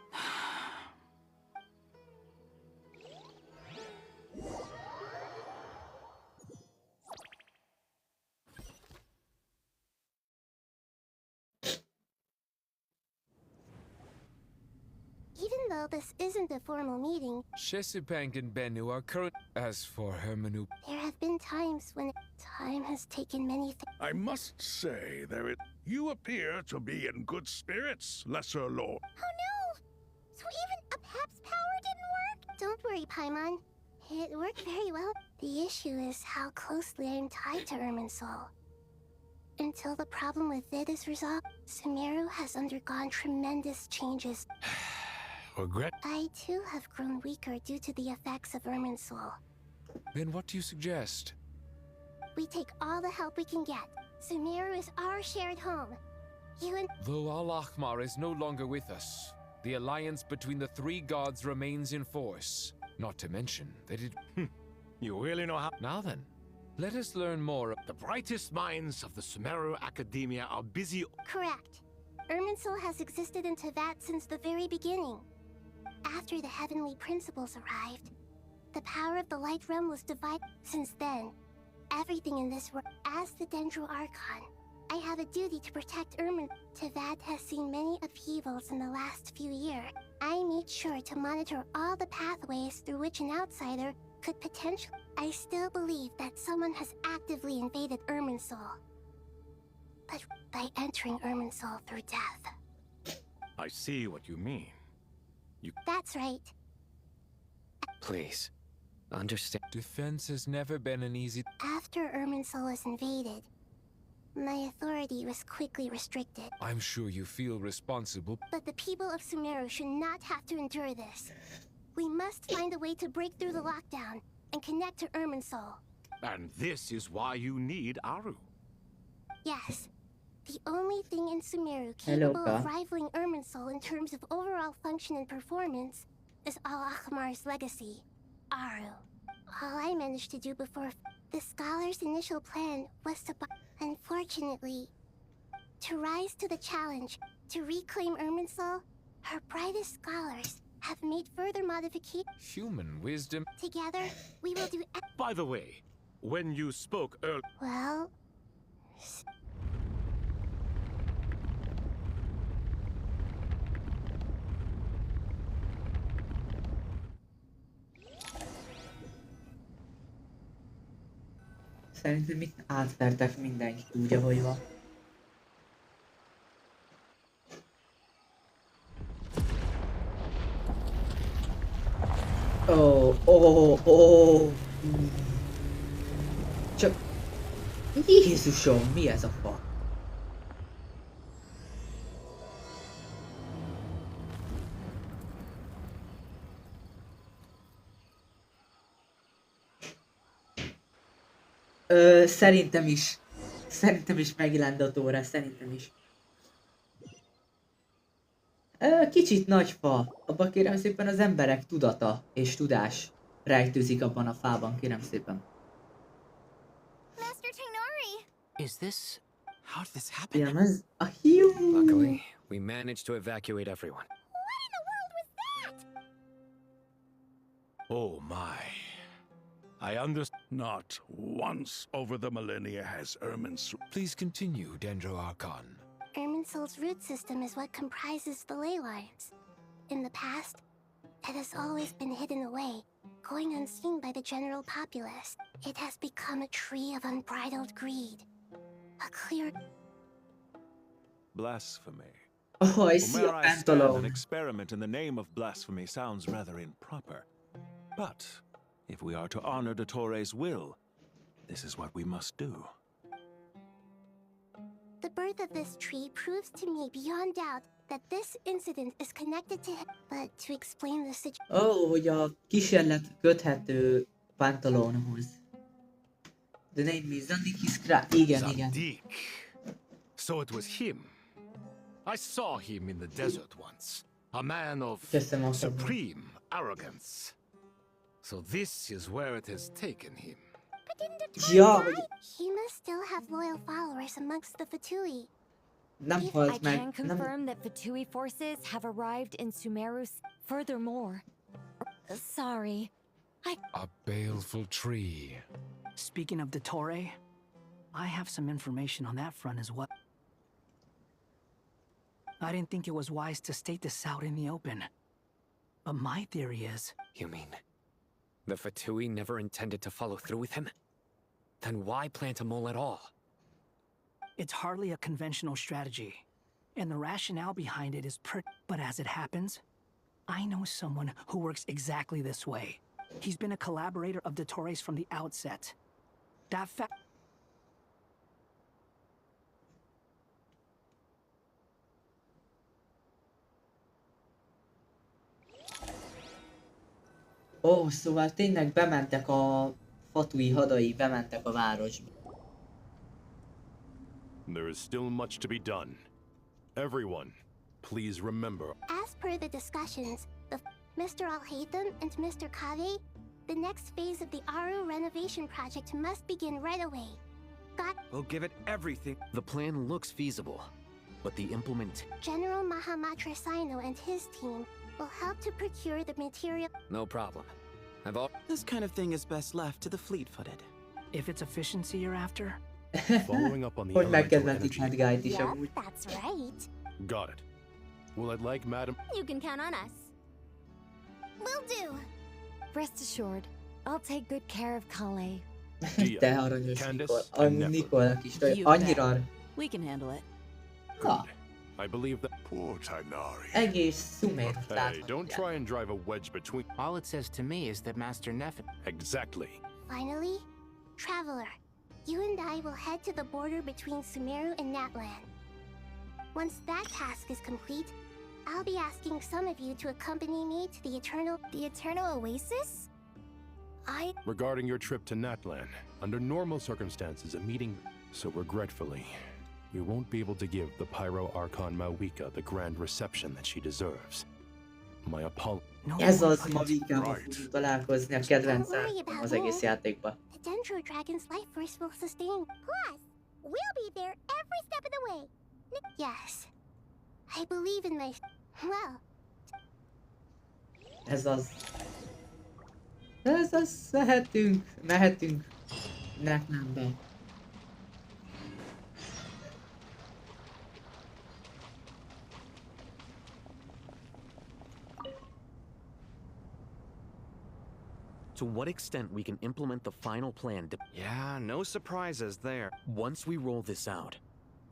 Even though this isn't a formal meeting, Shesipank and Bennu are current. As for Hermanu, there have been times when time has taken many things. I must say, you appear to be in good spirits, Lesser Lord. Oh no! So even a Pep's power didn't work? Don't worry, Paimon. It worked very well. The issue is how closely I'm tied to Irminsul. Until the problem with it is resolved, Sumeru has undergone tremendous changes. Regret? I too have grown weaker due to the effects of Irminsul. then what do you suggest? We take all the help we can get. Sumeru is our shared home. You and... Though Al-Ahmar is no longer with us, the alliance between the three gods remains in force. Not to mention that it... You really know how... Now then, let us learn more. The brightest minds of the Sumeru Academia are busy... Correct. Irminsul has existed in Teyvat since the very beginning. After the heavenly principles arrived, the power of the Light Realm was divided. Since then, everything in this world, as the Dendro Archon, I have a duty to protect Irmin. Teyvat has seen many upheavals in the last few years. I made sure to monitor all the pathways through which an outsider could potentially... I still believe that someone has actively invaded Irminsul. But by entering Irminsul through death. I see what you mean. That's right. Please, understand. Defense has never been an easy... After Irminsul was invaded, my authority was quickly restricted. I'm sure you feel responsible. But the people of Sumeru should not have to endure this. We must find a way to break through the lockdown and connect to Irminsul. And this is why you need Aru. Yes. The only thing in Sumeru capable of rivaling Irminsul in terms of overall function and performance is Al-Ahmar's legacy, Aru. All I managed to do before the scholar's initial plan was to... Unfortunately, to rise to the challenge to reclaim Irminsul, her brightest scholars have made further modifications. Human wisdom. Together, we will do... By the way, when you spoke earlier... Well... Szerintem itt átvertek mindenkit úgy, ahogy van. Csak... Jézusom, mi ez a fa? Szerintem is. Szerintem is megjelent a tóra, szerintem is. Kicsit nagy fa. Abban kérem szépen az emberek tudata és tudás rejtőzik abban a fában, kérem szépen. Master Tainari! Is this... How did this happen? Igen, ez a hiú. Luckily, we managed to evacuate everyone. What in the world was that? Oh my. I understand. Not once over the millennia has Irminsul. Please continue, Dendro Archon. Irminsul's root system is what comprises the ley lines. In the past, it has always been hidden away, going unseen by the general populace. It has become a tree of unbridled greed. A clear... Blasphemy. Oh, I see a Where I stand, an pantaloon. experiment in the name of blasphemy sounds rather improper. But if we are to honor Dottores' will, this is what we must do. The birth of this tree proves to me beyond doubt that this incident is connected to him. But to explain the situation... Oh, hogy a kísérlet köthető pantalonhoz. The name is Zandik Iskra. Igen, igen. Zandik. So it was him. I saw him in the desert once. A man of supreme arrogance. So this is where it has taken him. But didn't Dottore Ja, die? He must still have loyal followers amongst the Fatui. Nem I halt can meg. confirm that Fatui forces have arrived in Sumerus. Furthermore, sorry, A baleful tree. Speaking of Dottore, I have some information on that front as well. I didn't think it was wise to state this out in the open. But my theory is... You mean the Fatui never intended to follow through with him? Then why plant a mole at all? It's hardly a conventional strategy, and the rationale behind it is But as it happens, I know someone who works exactly this way. He's been a collaborator of Dottore's from the outset. That fact... Ó, szóval tényleg bementek a fatui hadai, bementek a városba. There is still much to be done. Everyone, please remember. As per the discussions, Mr. Alhaitham and Mr. Kave, the next phase of the Aru renovation project must begin right away. We'll give it everything. The plan looks feasible, but the General Mahamatra Sino and his team will help to procure the material. No problem. This kind of thing is best left to the fleet-footed. If it's efficiency you're after... Following up on the Hogy elemental megkedventik energy. Medgályt is Yep, amúgy. that's right. Got it. Well, I'd like Madam... You can count on us. Will do. rest assured, I'll take good care of Kale. Te aranyos Nikol. A Nikolnak is annyira... We can handle it. Na, I believe that... Poor Tainari. egész Sumer. Hey, don't try and drive a wedge between... All it says to me is that Master Neff... Exactly. Finally, Traveler, you and I will head to the border between Sumeru and Natlan. Once that task is complete, I'll be asking some of you to accompany me to the Eternal... The Eternal Oasis? Regarding your trip to Natlan, under normal circumstances, a meeting... So regretfully, we won't be able to give the Pyro Archon Mawika the grand reception that she deserves. My apologies. Ez az, Mavikával fogunk találkozni, a kedvencem az egész játékban. The Dendro Dragon's life force will sustain. Plus, we'll be there every step of the way. Yes. I believe in my... Well... Ez az. Mehetünk. Natlanbe. To what extent we can implement the final plan Yeah, no surprises there. Once we roll this out,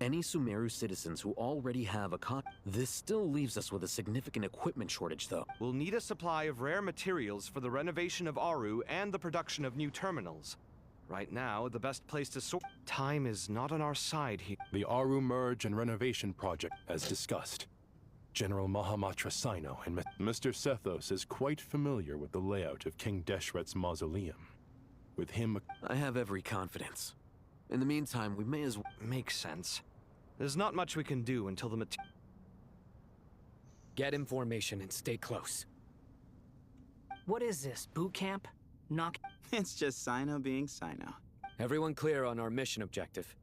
any Sumeru citizens who already have a this still leaves us with a significant equipment shortage, though. We'll need a supply of rare materials for the renovation of Aru and the production of new terminals. Right now, the best place to sort... Time is not on our side here. The Aru Merge and Renovation Project, as discussed. General Mahamatra Sino and Mr. Sethos is quite familiar with the layout of King Deshret's mausoleum. With him... I have every confidence. In the meantime, we may as well... Makes sense. There's not much we can do until the Get information and stay close. What is this, boot camp? Knock. It's just Sino being Sino. Everyone clear on our mission objective.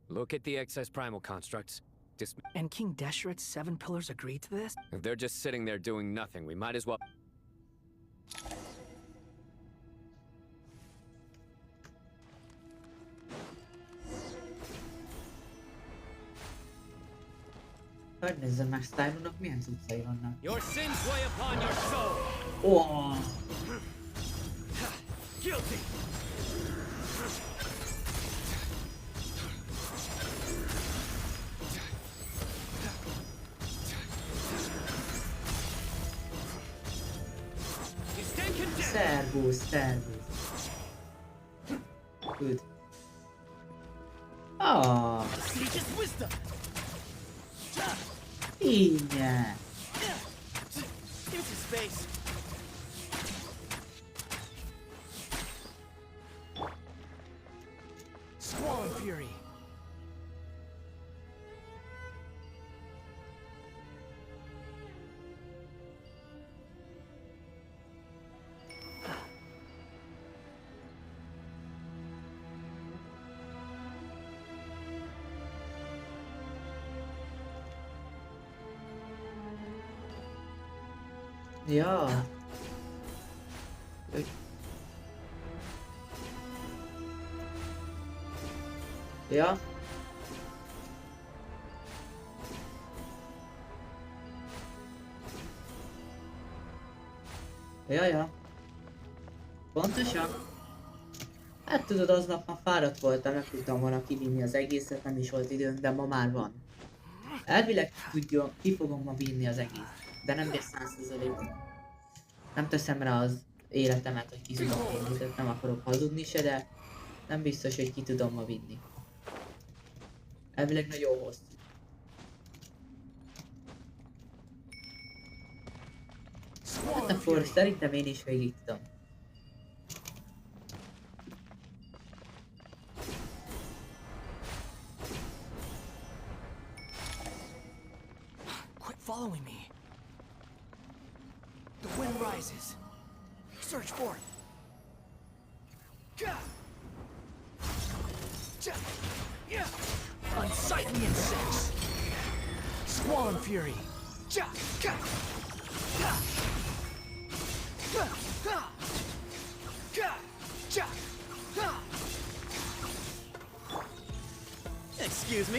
Look at the excess primal constructs. And King Deshret's 7 pillars agreed to this? If they're just sitting there doing nothing, we might as well... Hogy nézzem meg, Stylonak milyen cuccai vannak? Your sins weigh upon your soul. Oh. Guilty. Szervusz, szervusz. Good. Ah. Igen. Squall and Fury. Ja. Ja. Ja. Pontosan? Hát tudod, aznap már fáradt voltam, nem tudtam volna kivinni az egészet, nem is volt időm, de ma már van. Elvileg ki fogom ma vinni az egész, de nem lesz 100%. Nem teszem rá az életemet, hogy ki tudom vinni, tehát nem akarok hazudni se, de nem biztos, hogy ki tudom ma vinni. Elvileg nagyon hosszú. Hát akkor szerintem én is végig tudom. Quit following me. The wind rises. Search for it. Unsightly insects. Squall and Fury. Excuse me?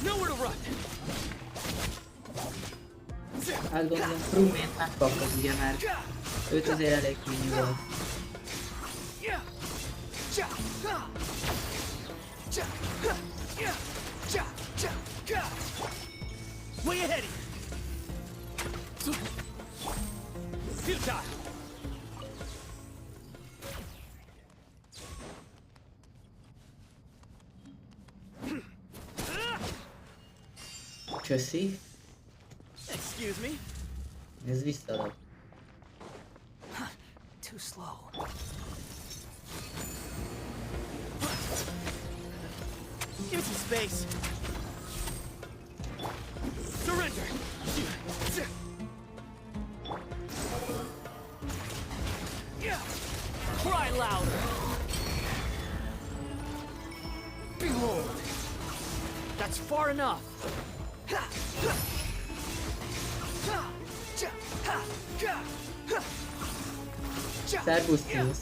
Nowhere to run. Hát gondolom Crewmate megkapod ugye, mert őt azért elég könnyű volt. Way ahead! Futile! Köszi. Excuse me? Ez visszadok. Too slow. Give some space. Surrender. Cry louder. Behold. That's far enough. Szervusz, Krisz.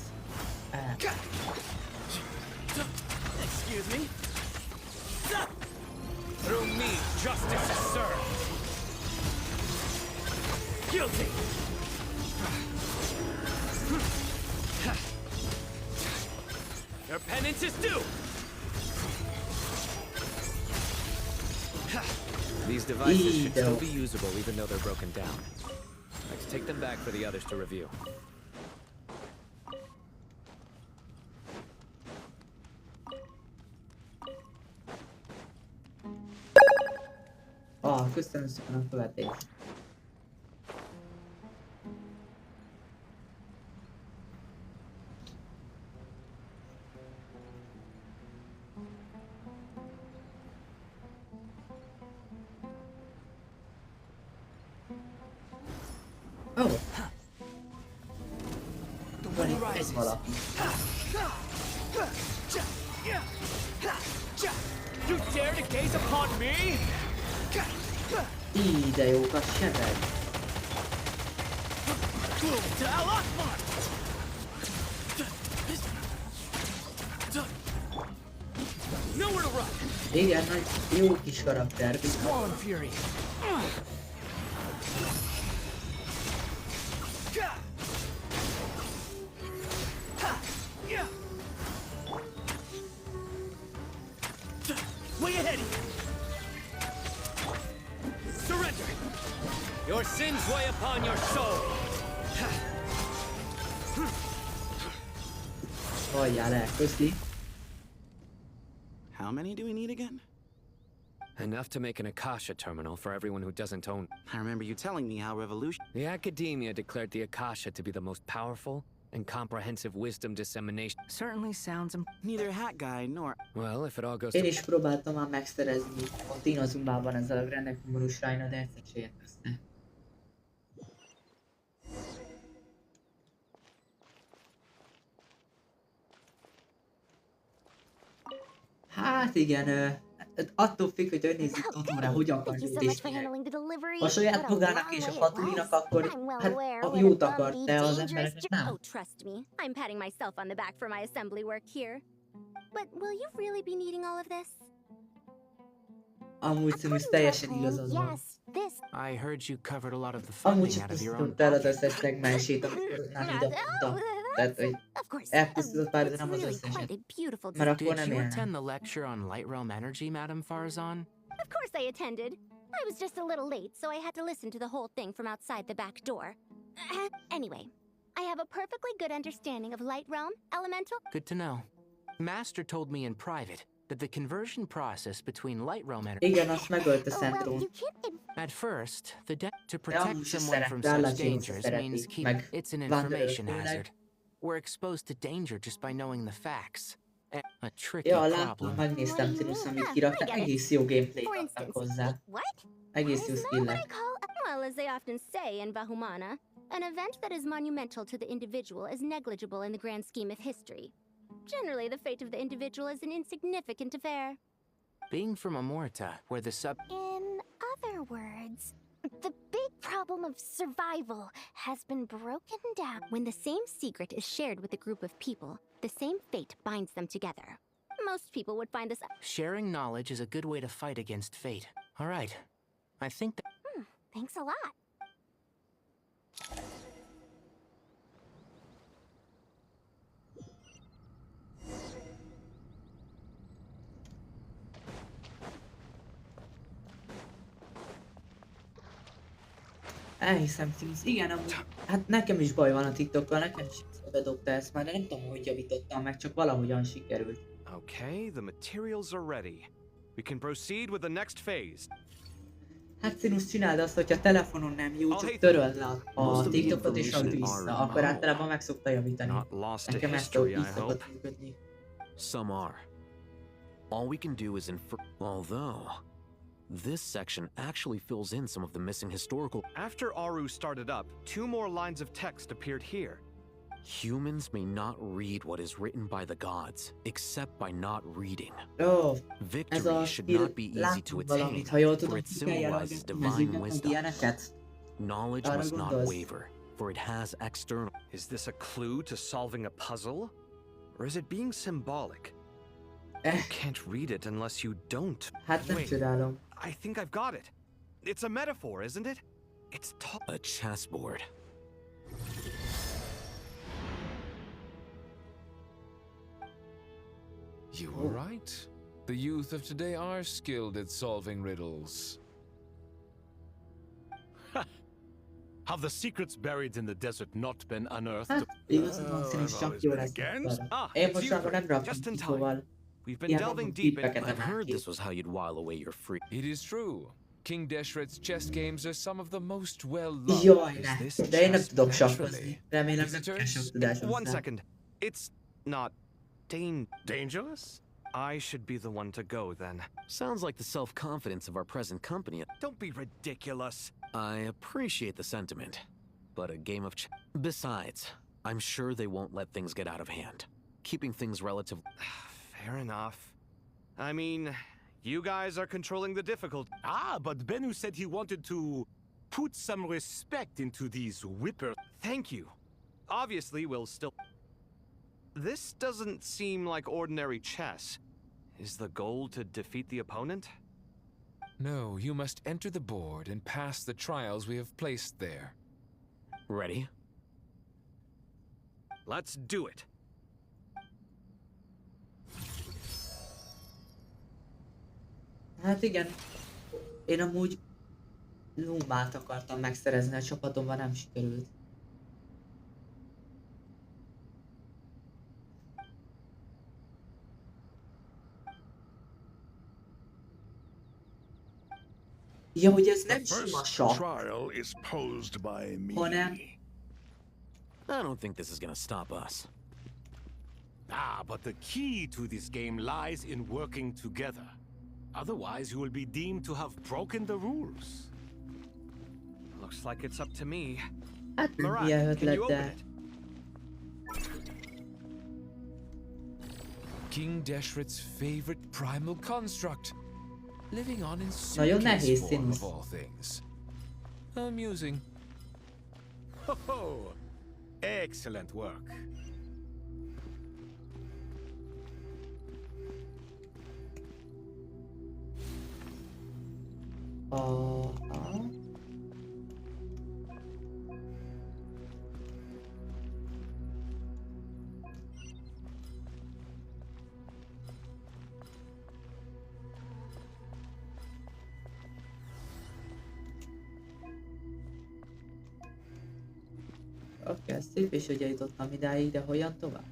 Excuse me? Through me, justice is served. Guilty. Your penance is due. These devices should still be usable even though they're broken down. Let's take them back for the others to review. Köszönöm szépen a követést. Oh. Van itt egy valaki. You dare to gaze upon me? Így, de jók a sebed. Nowhere to run. Igen, nagy jó kis karakter. Swollen fury. Way ahead of you. Surrender. Your sins weigh upon your soul. Halljál el, köszi. How many do we need again? Enough to make an Akasha terminal for everyone who doesn't own. I remember you telling me how revolution. The Academia declared the Akasha to be the most powerful and comprehensive wisdom dissemination. Certainly sounds neither hat guy nor. Well, if it all goes Én is próbáltam már megszerezni ott Inazumbában ezzel a grendek humorus rájna, de egyszer se jött össze. Hát igen, attól függ, hogy önnézzük Totóra, hogy akar döntésnek. A saját magának és a Fatulinak akkor, hát a jót akart, de az embereknek nem. Oh, trust me. I'm patting myself on the back for my assembly work here. But will you really be needing all of this? Amúgy Szimusz teljesen igazad van. I heard you covered a lot of the Amúgy funding csak out of your own pusztított el az összes szegmensét, amikor nem ide mondta. Tehát, hogy elpusztított pár, de nem az összeset. Mert akkor Did nem you élne. attend the lecture on Light Realm Energy, Madame Farazan? Of course I attended. I was just a little late, so I had to listen to the whole thing from outside the back door. Anyway, I have a perfectly good understanding of Light Realm, Elemental. Good to know. Master told me in private that the conversion process between Light Realm Energy. Igen, azt megölte Szentón. At first, to De protect amúgy se someone from szerette, such Állatjén se dangers means szeretik, meg it's an Wanderer information főleg. hazard. We're exposed to danger just by knowing the facts. A tricky Ja, láttam, problem. megnéztem Szimusz, amit kirakta, egész jó gameplayt adtak hozzá. Egész jó skillek. Well, as they often say in Bahumana, an event that is monumental to the individual is negligible in the grand scheme of history. Generally, the fate of the individual is an insignificant affair. Being from Amorta, where the sub... In other words, the big problem of survival has been broken down. When the same secret is shared with a group of people, the same fate binds them together. Most people would find this... Sharing knowledge is a good way to fight against fate. All right. I think that... Thanks a lot. Elhiszem, Szimusz. Igen, amúgy, hát nekem is baj van a TikTokkal, nekem is bedobta ezt már, de nem tudom, hogy javítottam meg, csak valahogyan sikerült. Okay, the materials are ready. We can proceed with the next phase. Hát Szimusz, csináld azt, hogyha telefonon nem jó, csak töröld le a TikTokot és rakd vissza, akkor általában meg szokta javítani. Nekem ezt így szokott működni. Some are. All we can do is infer. Although, this section actually fills in some of the missing historical. After Aru started up, 2 more lines of text appeared here. Humans may not read what is written by the gods, except by not reading. Oh, Victory should not be easy to attain, for it symbolizes divine wisdom. Knowledge must not waver, for it has external. Is this a clue to solving a puzzle? Or is it being symbolic? You can't read it unless you don't. Wait, I think I've got it. It's a metaphor, isn't it? It's a chessboard. You were right. The youth of today are skilled at solving riddles. Have the secrets buried in the desert not been unearthed? Igazán Szimusz, csak jó lesz. Én most akkor nem raktam ki, szóval... We've been delving deep into I've heard this was how you'd while away your free. It is true. King Deshret's chess games are some of the most well-loved. Jaj, ne. De én nem tudok sakkozni. Remélem nem kell sok tudás hozzá. 1 second. It's not dangerous? I should be the one to go then. Sounds like the self-confidence of our present company. Don't be ridiculous. I appreciate the sentiment, but a game of Besides, I'm sure they won't let things get out of hand. Keeping things relative. Fair enough. I mean, you guys are controlling the difficulty. Ah, but Bennu said he wanted to put some respect into these whipper. Thank you. Obviously, we'll still... This doesn't seem like ordinary chess. Is the goal to defeat the opponent? No, you must enter the board and pass the trials we have placed there. Ready? Let's do it. Hát igen. Én amúgy Lumát akartam megszerezni, a csapatomban nem sikerült. Ja, hogy ez nem sima sakk, hanem... I don't think this is gonna stop us. Ah, but the key to this game lies in working together. Otherwise, you will be deemed to have broken the rules. Looks like it's up to me. Hát Marat, ilyen can ötlet, you open de... it? King Deshret's favorite primal construct. Living on in Nagyon suitcase nehéz form színusz. of all things. Amusing. Oh, excellent work. Aha. Oké, szép és hogy eljutottam idáig, de hogyan tovább?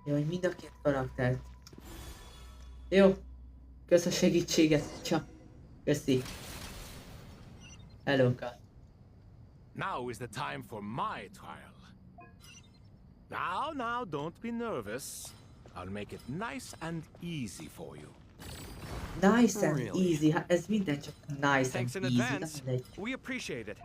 Jaj, mind a két karaktert. Jó. Kösz a segítséget, csak. Köszi. Hello, Kat. Now is the time for my trial. Now, don't be nervous. I'll make it nice and easy for you. Nice and easy. Hát ez minden csak nice Thanks and in easy. advance. Nem mindegy. We appreciate it.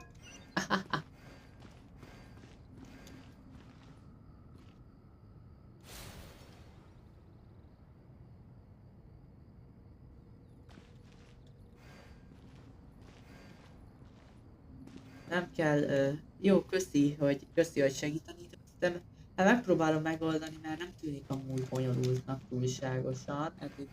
Nem kell, jó, köszi, hogy segíteni tettem. Hát megpróbálom megoldani, mert nem tűnik amúgy bonyolultnak túlságosan. Eddig.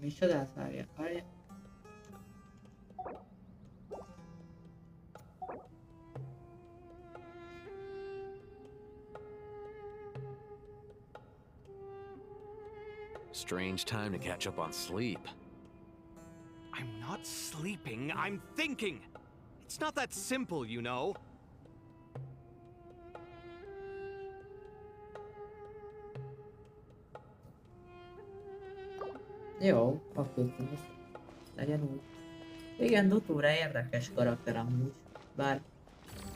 Micsodát várja? Strange time to catch up on sleep. I'm not sleeping, I'm thinking! It's not that simple, you know. Jó, akkor legyen úgy. Igen, Dotóra érdekes karakter amúgy. Bár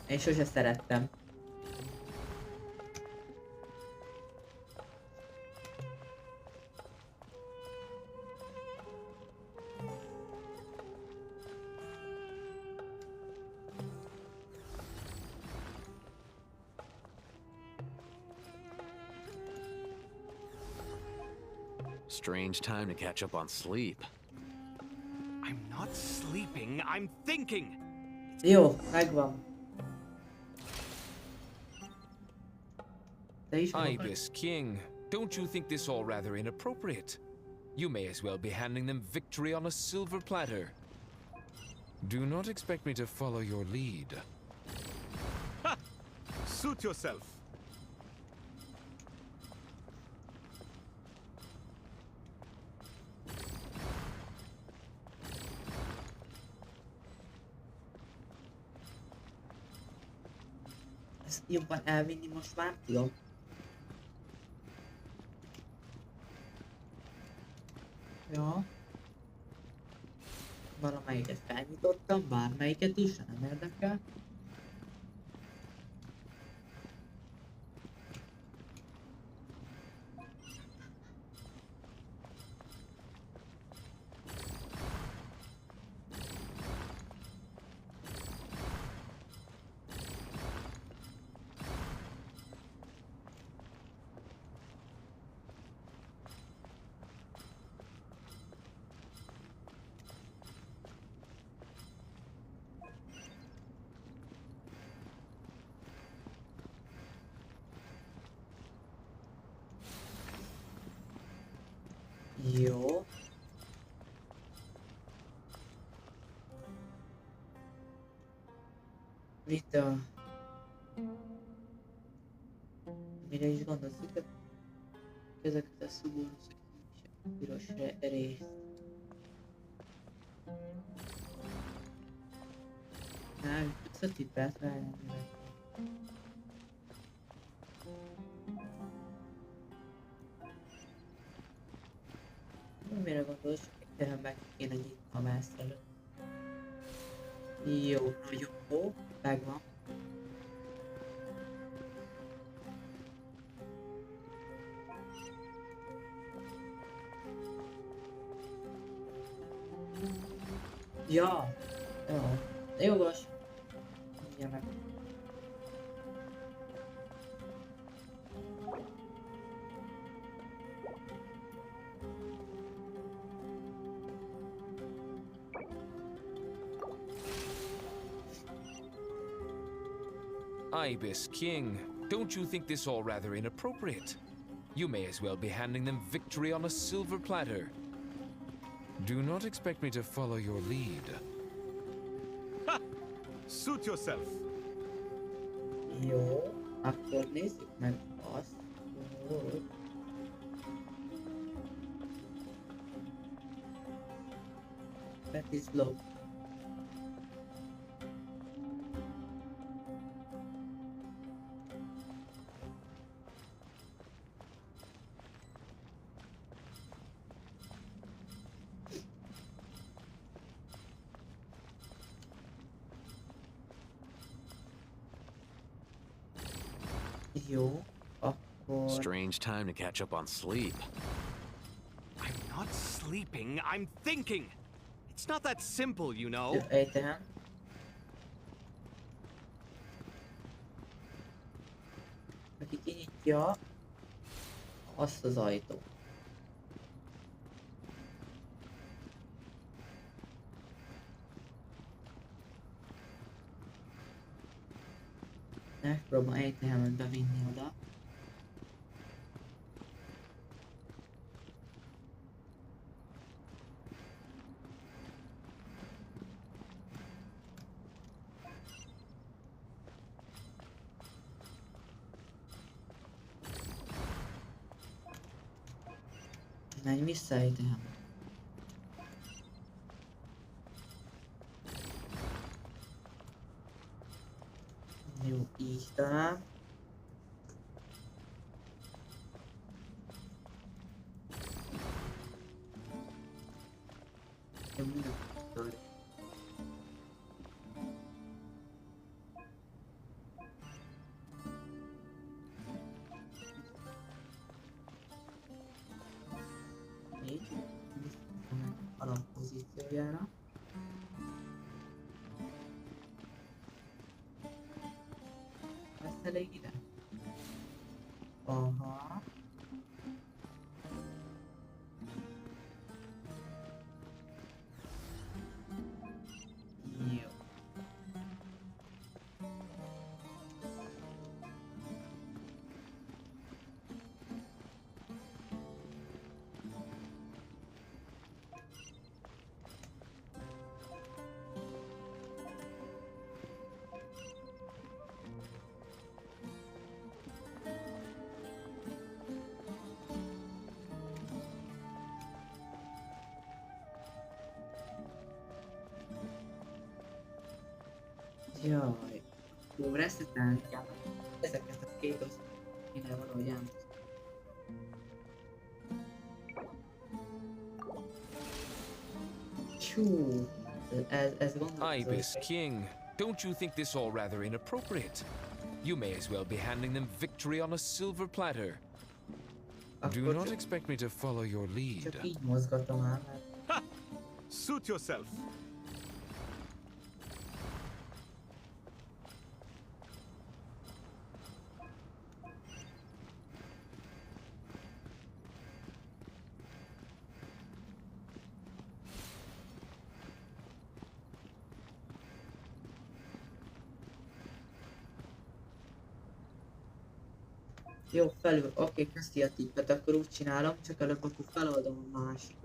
én sose szerettem. Strange time to catch up on sleep. I'm not sleeping. sleeping, I'm thinking. Jó, megvan. Ibis King, don't you think this all rather inappropriate? You may as well be handing them victory on a silver platter. Do not expect me to follow your lead. Ha! Suit yourself. Ezt jobban elvinni most már tudom. Ja. Valamelyiket felnyitottam, bármelyiket is, nem érdekel. Jó. Itt a... Mire is gondolsz itt? Ezeket a szubónuszok és a piros részt. Nem, összetippelt rá lenni. Mire gondolsz, hogy meg kéne nyitnom ezt előtt. Jó, nagyon jó, megvan. Ja, jó, jogos. Mindjárt meg. Ibis King, don't you think this all rather inappropriate? You may as well be handing them victory on a silver platter. Do not expect me to follow your lead. Ha! Suit yourself. Jó, akkor nézzük meg azt, hogy... That is low. Jó, akkor... Strange time to catch up on sleep. I'm not sleeping, I'm thinking. It's not that simple, you know. Ejtem. Aki kinyitja azt az ajtót. Megpróbálom ejtemet bevinni oda. Menj vissza, ejtem. Jó, így talán. Jó, minden. Így. Alappozíciójára. Elég ide? Aha. Jaj. Jó, reszetelni kell. Ezeket a két osztályt kéne valahogy elmozdítani. Csú. Ez gondolom. Ibis King, don't you think this all rather inappropriate? You may as well be handing them victory on a silver platter. Do not expect me to follow your lead. Csak így mozgatom el, mert... Suit yourself. Jó, felül. Oké, köszi a tippet, akkor úgy csinálom, csak előbb akkor feloldom a másik.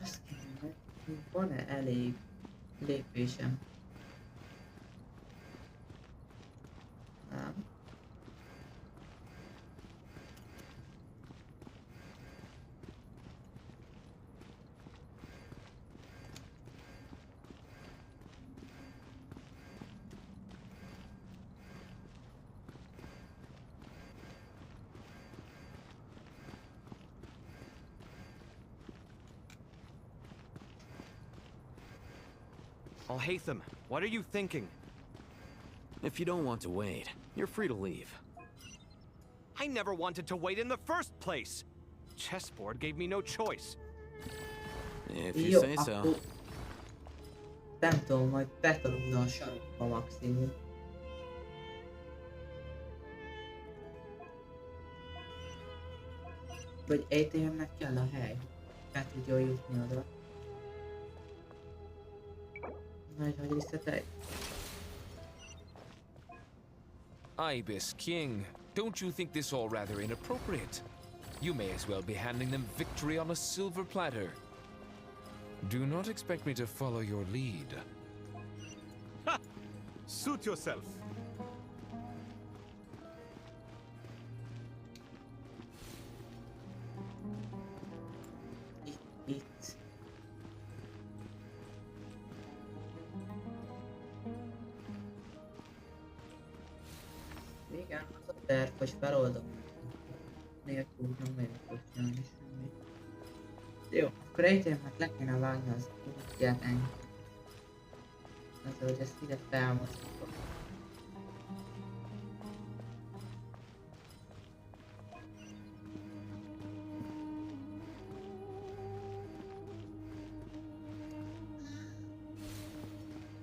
Azt kéne, van-e elég lépésem? Nem. Alhaitham, what are you thinking? If you don't want to wait, you're free to leave. I never wanted to wait in the first place. Chessboard gave me no choice. If you say so. Akkor... Nem tudom, majd betolom oda a sarokba maximum. Vagy ATM-nek kell a hely. Be tudjon jutni oda. Majd hogy visszategy. Ibis King, don't you think this all rather inappropriate? You may as well be handing them victory on a silver platter. Do not expect me to follow your lead. Ha! Suit yourself. Itt. Igen, az a terv, hogy feloldom. Nélkül nem megyek csinálni semmit. Jó, akkor ATM-et le kéne vágni az útját ennyi. Azzal, hogy ezt ide felmozdítom.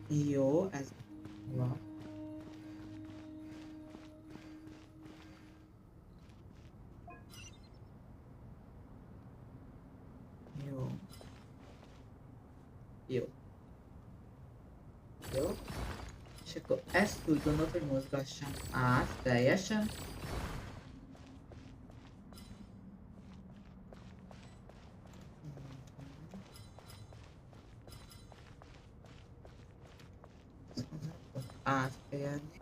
Jó, ez van. Jó. Jó. Jó. És akkor ezt úgy gondolod, hogy mozgassam át teljesen. Átférni.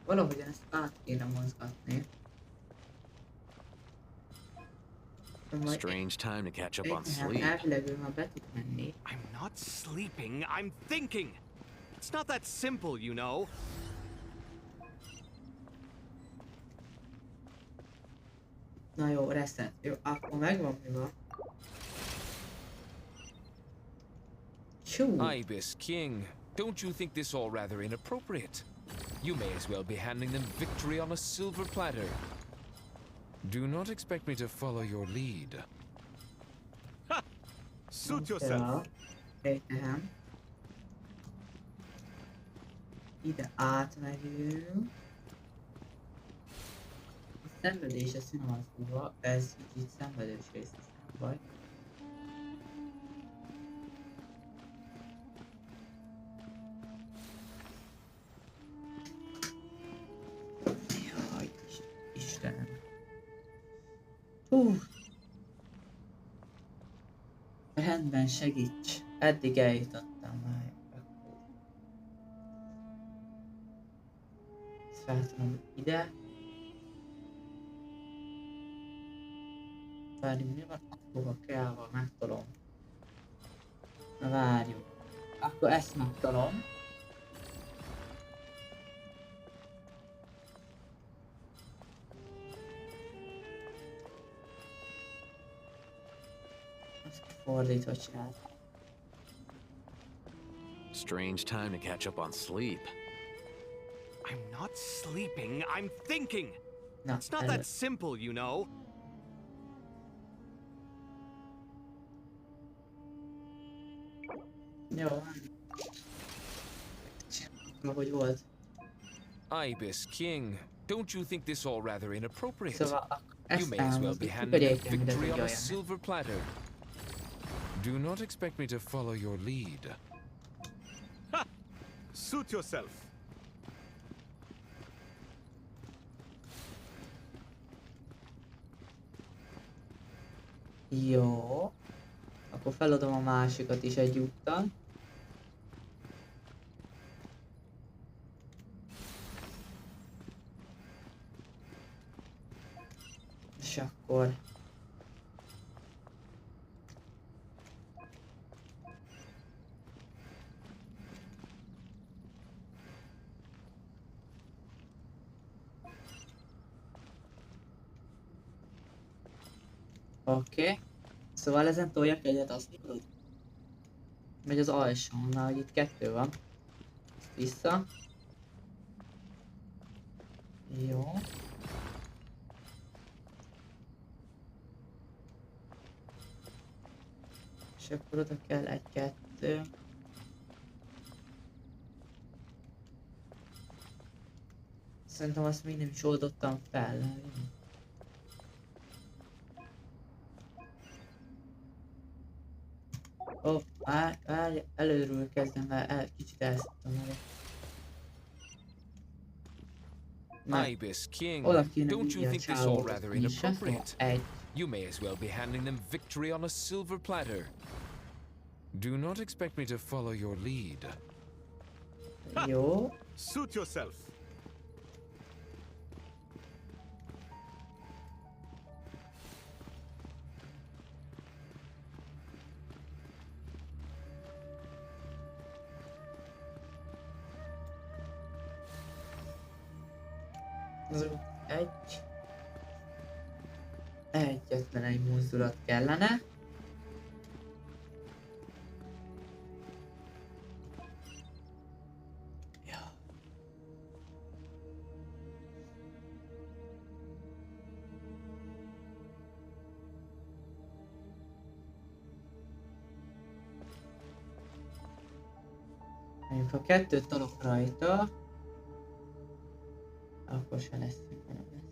Valahogyan ezt át kéne mozgatni. Strange time to catch up on sleep. Elvileg ő már be tud menni. I'm not sleeping, I'm thinking. It's not that simple, you know. Na jó, reset. Jó, akkor megvan mi van. Ibis King, don't you think this all rather inappropriate? You may as well be handing them victory on a silver platter. Do not expect me to follow your lead. Ha! Suit yourself. Értem. Ide átmegyünk. A szenvedés, ez finoman szólva, ez így szenvedős rész, ez nem baj. Jaj, Istenem. Rendben, segíts. Eddig eljutottam már. Ezt feltolom ide. Várjunk, mi van? Hova kell, megtolom. Na várjuk. Akkor ezt megtolom. Ezt fordítva csináltam. Strange time to catch up on sleep. I'm not sleeping, I'm thinking! No, it's not that simple, you know. Jó. Ahogy volt. Ibis King, don't you think this all rather inappropriate? Szóval You may as well be handing them victory on a silver platter. Do not expect me to follow your lead. Ha! Suit yourself. Jó. Akkor feladom a másikat is egyúttal. És akkor... Oké. Szóval ezen toljak egyet, azt tudod? Megy az alsónál, hogy itt kettő van. Ezt vissza. Jó. És akkor oda kell egy-kettő. Szerintem azt még nem is oldottam fel. Ó, előről kezdem, mert kicsit elszoktam meg. Ibis King, don't you think this all rather inappropriate? You may as well be handing them victory on a silver platter. Do not expect me to follow your lead. Jó. Suit yourself. Egyetlen egy mozdulat kellene. Ja. Ha kettőt tolok rajta, akkor se lesz szinkronabb lesz.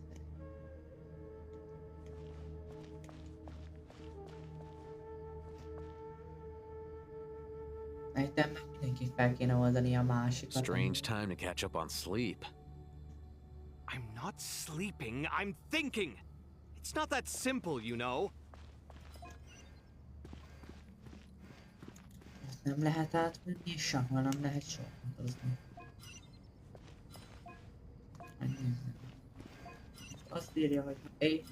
Szerintem meg mindenki fel kéne oldani a másikat. Strange time to catch up on sleep. I'm not sleeping, I'm thinking! It's not that simple, you know. Ezt nem lehet átmenni, és sehol nem lehet sormondozni. Azt írja, hogy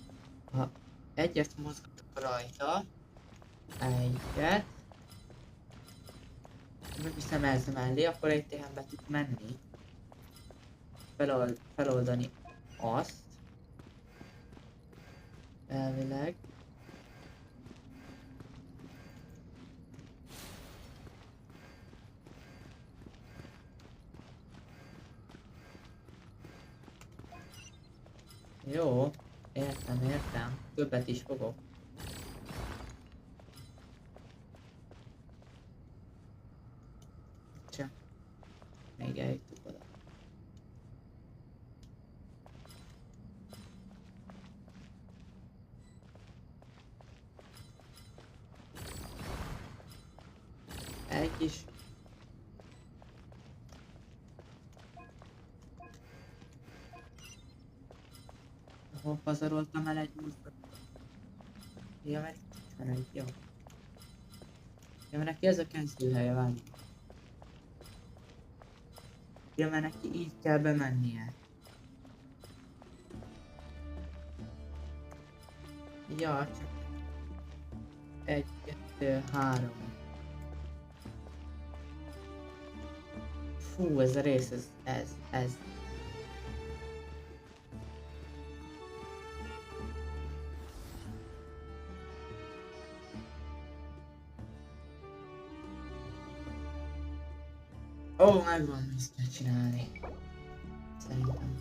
ha egyet mozgatok rajta, egyet, megviszem ez mellé, akkor egy TH-be tud menni. Feloldani azt. Elvileg. Jó, értem. Többet is fogok. Csak még eljutottuk oda. Egy is. Hol pazaroltam el egy múltkor? Ja, meg itt van egy, jó. Ja, mert neki ez a kezdőhelye, várj. Ja, mert neki így kell bemennie. Ja, csak 1, 2, 3. Fú, ez a rész, ez. Ó, megvan, ezt kell csinálni. Szerintem.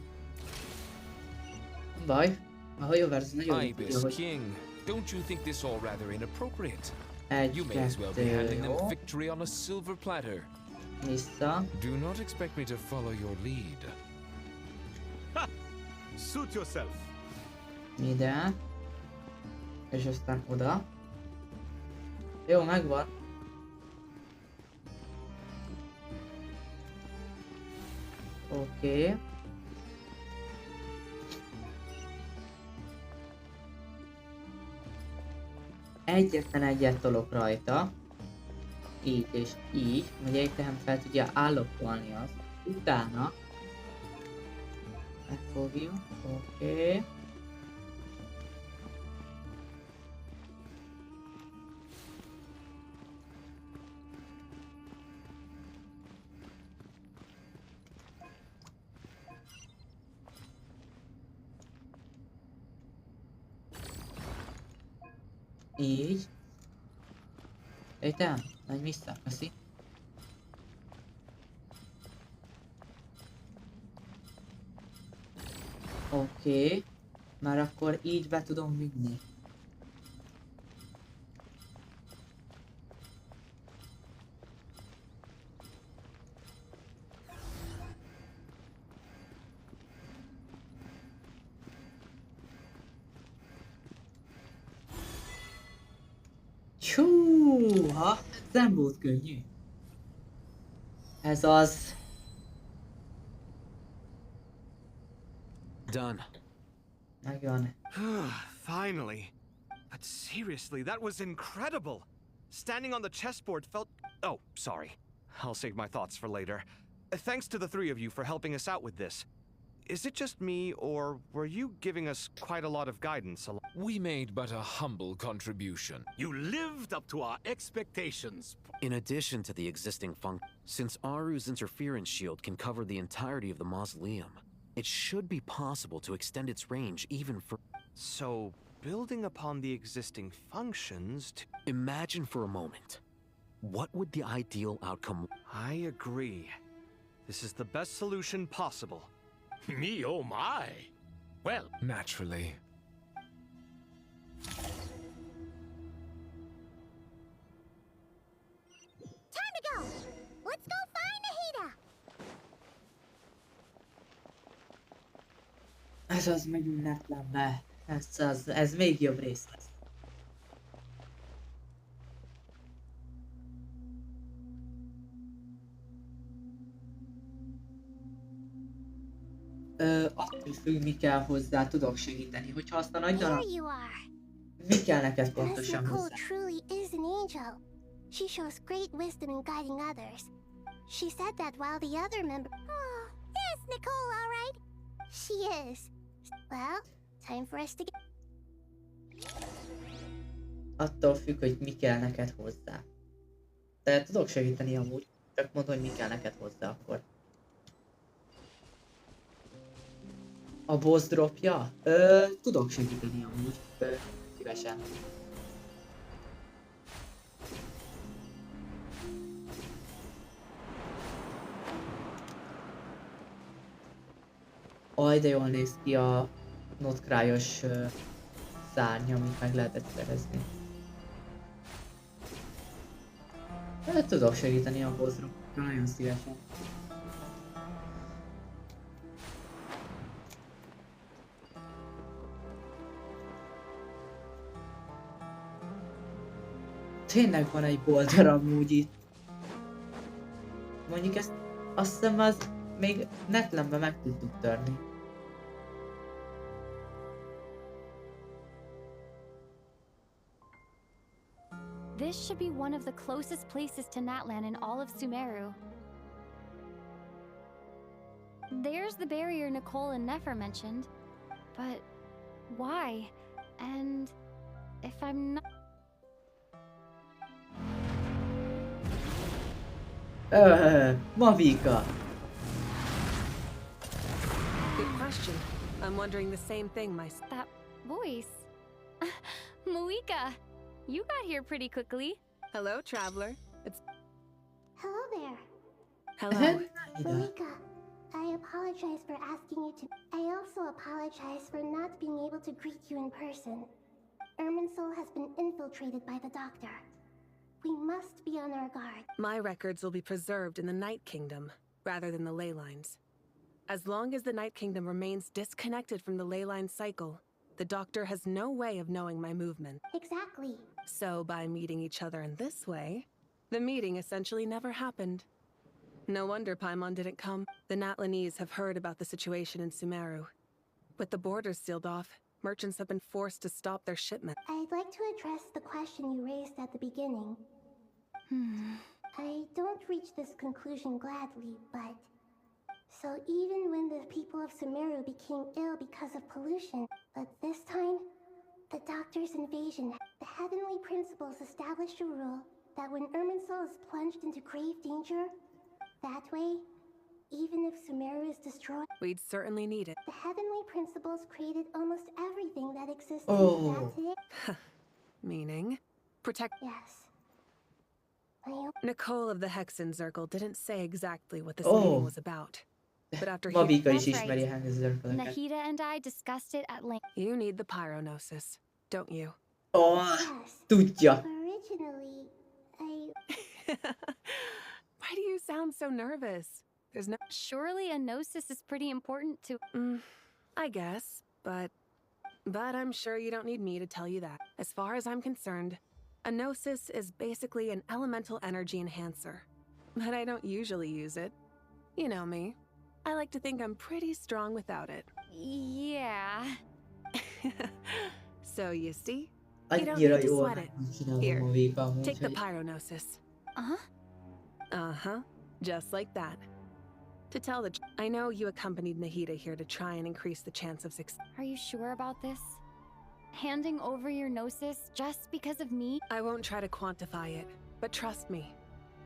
Baj, a hajóverz nagyon úgy tudja, hogy... King, don't you think this all rather inappropriate? 1, You may as well be 2, handing them jó. victory on a silver platter. Vissza. Do not expect me to follow your lead. Suit yourself. Ide. És aztán oda. Jó, megvan. Oké. Egyetlen egyet tolok rajta. Így és így. Ugye itt tehát fel tudja állapolni azt. Utána megfogjuk. Oké. Így. Értem? Menj vissza, köszi. Oké. Már akkor így be tudom vinni. Húha, ez nem volt könnyű. Ez az. Done. Megvan. Finally. But seriously, that was incredible. Standing on the chessboard felt... Oh, sorry. I'll save my thoughts for later. Thanks to the three of you for helping us out with this. Is it just me, or were you giving us quite a lot of guidance? We made but a humble contribution. You lived up to our expectations. In addition to the existing since Aru's interference shield can cover the entirety of the mausoleum, it should be possible to extend its range even for... So, building upon the existing functions to... Imagine for a moment. What would the ideal outcome... I agree. This is the best solution possible. Me, oh my. Well, naturally. Time to go! Let's go find Nahida! Ez az meg ünneplen be. Ez még jobb rész lesz. Attól függ, mi kell hozzá, tudok segíteni. Hogyha azt a nagy darab... Mi kell neked pontosan Nicole hozzá? truly is an angel. She shows great wisdom in guiding others. She said that while the other member... Oh, is Nicole all right? She is. Well, time for us to get... Attól függ, hogy mi kell neked hozzá. De tudok segíteni amúgy. Csak mondd, hogy mi kell neked hozzá akkor. A boss dropja? Tudok segíteni amúgy. Szívesen. Aj, de jól néz ki a notcry-os szárny, amit meg lehetett szerezni. Tudok segíteni a boss dropja, nagyon szívesen. Tényleg van egy boulder amúgy itt. Mondjuk ezt azt hiszem az még netlenben meg tudtuk törni. This should be one of the closest places to Natlan in all of Sumeru. There's the barrier Nicole and Nefer mentioned, but why? And if I'm not... Mavika. Good question. I'm wondering the same thing myself. That voice. Malika, you got here pretty quickly. Hello, traveler. It's... Hello there. Hello. Malika, I apologize for asking you to... I also apologize for not being able to greet you in person. Irminsul has been infiltrated by the Doctor. We must be on our guard. My records will be preserved in the Night Kingdom, rather than the ley lines. As long as the Night Kingdom remains disconnected from the ley line cycle, the Doctor has no way of knowing my movement. Exactly. So by meeting each other in this way, the meeting essentially never happened. No wonder Paimon didn't come. The Natlanese have heard about the situation in Sumeru. With the borders sealed off, merchants have been forced to stop their shipment. I'd like to address the question you raised at the beginning. I don't reach this conclusion gladly, but... So even when the people of Sumeru became ill because of pollution, but this time, the Doctor's invasion, the Heavenly Principles established a rule that when Irminsul is plunged into grave danger, that way, even if Sumeru is destroyed, we'd certainly need it. The Heavenly Principles created almost everything that exists Oh. today. Meaning? Protect... Yes. Nicole of the Hexen Circle didn't say exactly what this Oh. meeting was about. But after Mavika is That's ismeri right. a zörköket. Nahida and I discussed it at length. You need the pyronosis, don't you? Tudja. Originally, I... Why do you sound so nervous? There's no... Surely a gnosis is pretty important to... I guess, but I'm sure you don't need me to tell you that. As far as I'm concerned, a gnosis is basically an elemental energy enhancer. But I don't usually use it. You know me. I like to think I'm pretty strong without it. Yeah. So you see? You don't Annyira need to jól sweat it. megcsinálom Here, Mavika amúgy, take the hogy- pyronosis. Uh-huh. Uh-huh. Just like that. To tell the I know you accompanied Nahida here to try and increase the chance of success. Are you sure about this? Handing over your gnosis just because of me? I won't try to quantify it, but trust me.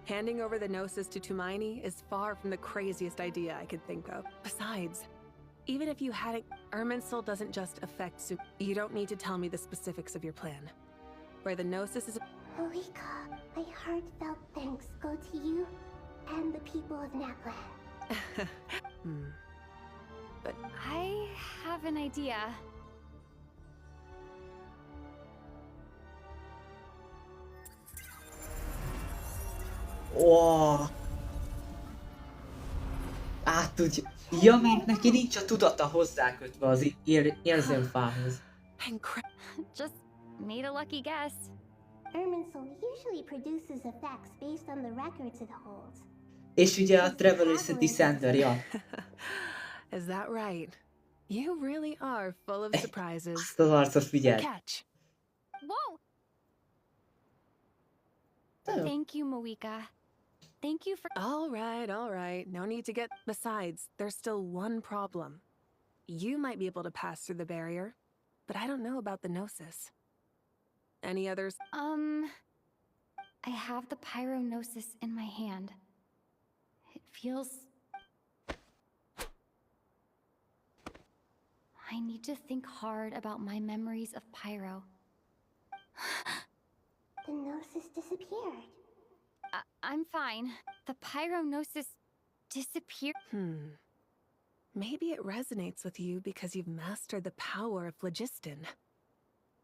Handing over the gnosis to Tumaini is far from the craziest idea I could think of. Besides, even if you hadn't, Irminsul doesn't just affect You don't need to tell me the specifics of your plan. Where the gnosis is... Malika, my heartfelt thanks go to you and the people of Natlan. But I have an idea. Ó. Tudja. Ja, mert neki nincs a tudata hozzákötve az érzőfához. Just made a lucky guess. Irminsul usually produces effects based on the records it holds. És ugye a Traveler's Descender, ja. Is that right? You really are full of surprises. Azt az arcot figyeld. Catch. Whoa! Thank you, Mawika. Thank you for... All right. No need to get... Besides, there's still one problem. You might be able to pass through the barrier, but I don't know about the gnosis. Any others? I have the pyronosis in my hand. It feels... I need to think hard about my memories of pyro. The gnosis disappeared. I'm fine. The pyronosis disappeared. Maybe it resonates with you because you've mastered the power of phlogiston.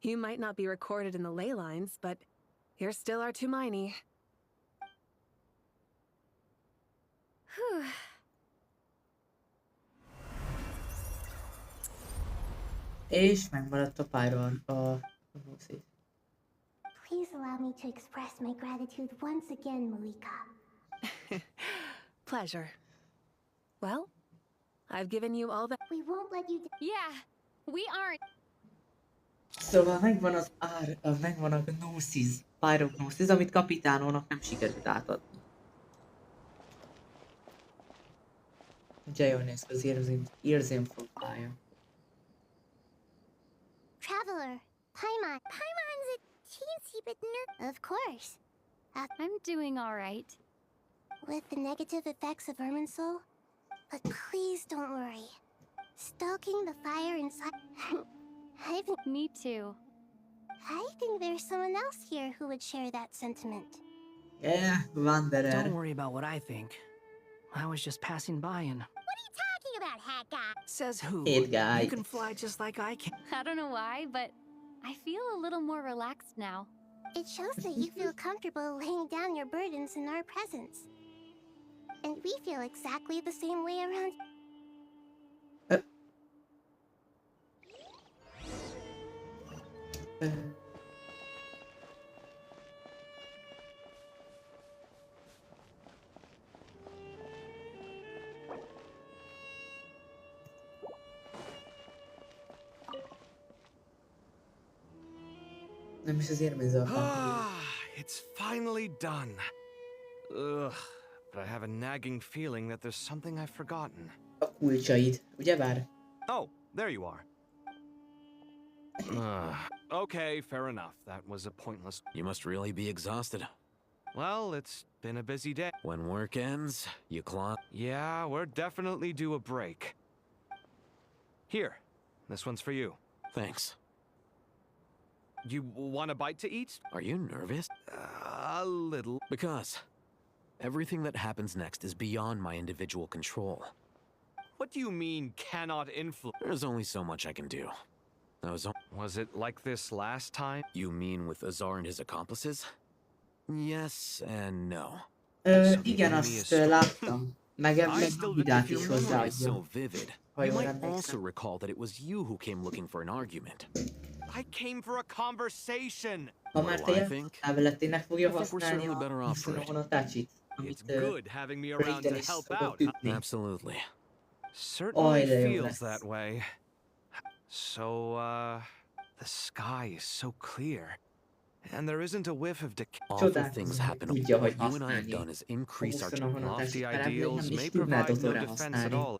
You might not be recorded in the ley lines, but you're still our Tumaini. Whew. És megmaradt a Pyron szép. Please allow me to express my gratitude once again, Malika. Pleasure. Well, I've given you all that. We won't let you... Yeah, we aren't. Szóval megvan a Gnosis, Pyrognosis, amit kapitánónak nem sikerült átadni. Ugye jól néz ki az érzémfotlája. Traveler, Paimon. Paimon's a teensy bit Of course. I'm doing all right. With the negative effects of Irminsul? But please don't worry. Stoking the fire inside... Me too. I think there's someone else here who would share that sentiment. Yeah, Wanderer. Don't worry about what I think. I was just passing by and... What are you talking about, hat guy? Says who? Head guy. You can fly just like I can. I don't know why, but I feel a little more relaxed now. It shows that you feel comfortable laying down your burdens in our presence. And we feel exactly the same way around... Nem is az érménze a fantália. It's finally done. Ugh, but I have a nagging feeling that there's something I've forgotten. A kulcsaid, ugyebár? Oh, there you are. Okay, fair enough. That was a pointless... You must really be exhausted. Well, it's been a busy day. When work ends, you clock. Yeah, we're definitely due a break. Here, this one's for you. Thanks. You want a bite to eat? Are you nervous? A little. Because everything that happens next is beyond my individual control. What do you mean, cannot influence? There's only so much I can do. Was it like this last time? You mean with Azar and his accomplices? Yes and no. Igen, azt láttam. Meg videót is hozzá, hogy so vivid. You might also recall that it was you who came looking for an argument. I came for a conversation. Ha már tényleg fogja használni a Honotácsit, It's good having me around to help out. Absolutely. Certainly feels that way. So, the sky is so clear. And there isn't a whiff of decay. Awful things happen. What you and I have done is increase our lofty ideals may provide no defense at all.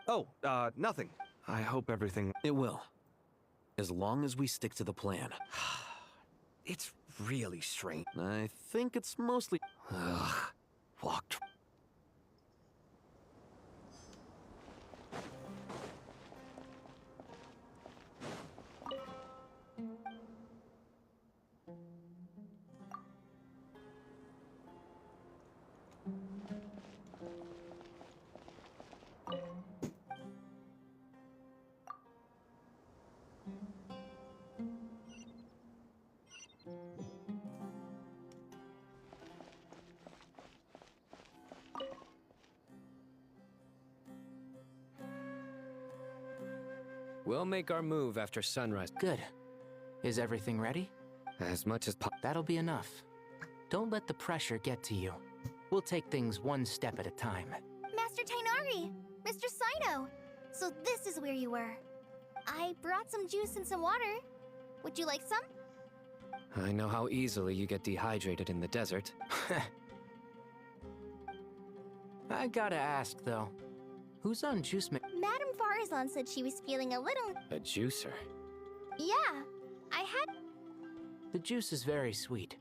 Oh, nothing. I hope everything... It will. As long as we stick to the plan. It's really strange. I think it's mostly... Walked... We'll make our move after sunrise. Good. Is everything ready? As much as possible. That'll be enough. Don't let the pressure get to you. We'll take things one step at a time. Master Tainari! Mr. Sino! So this is where you were. I brought some juice and some water. Would you like some? I know how easily you get dehydrated in the desert. I gotta ask, though. Who's on juice Madame Farazan said she was feeling a little... A juicer? Yeah, I had... The juice is very sweet.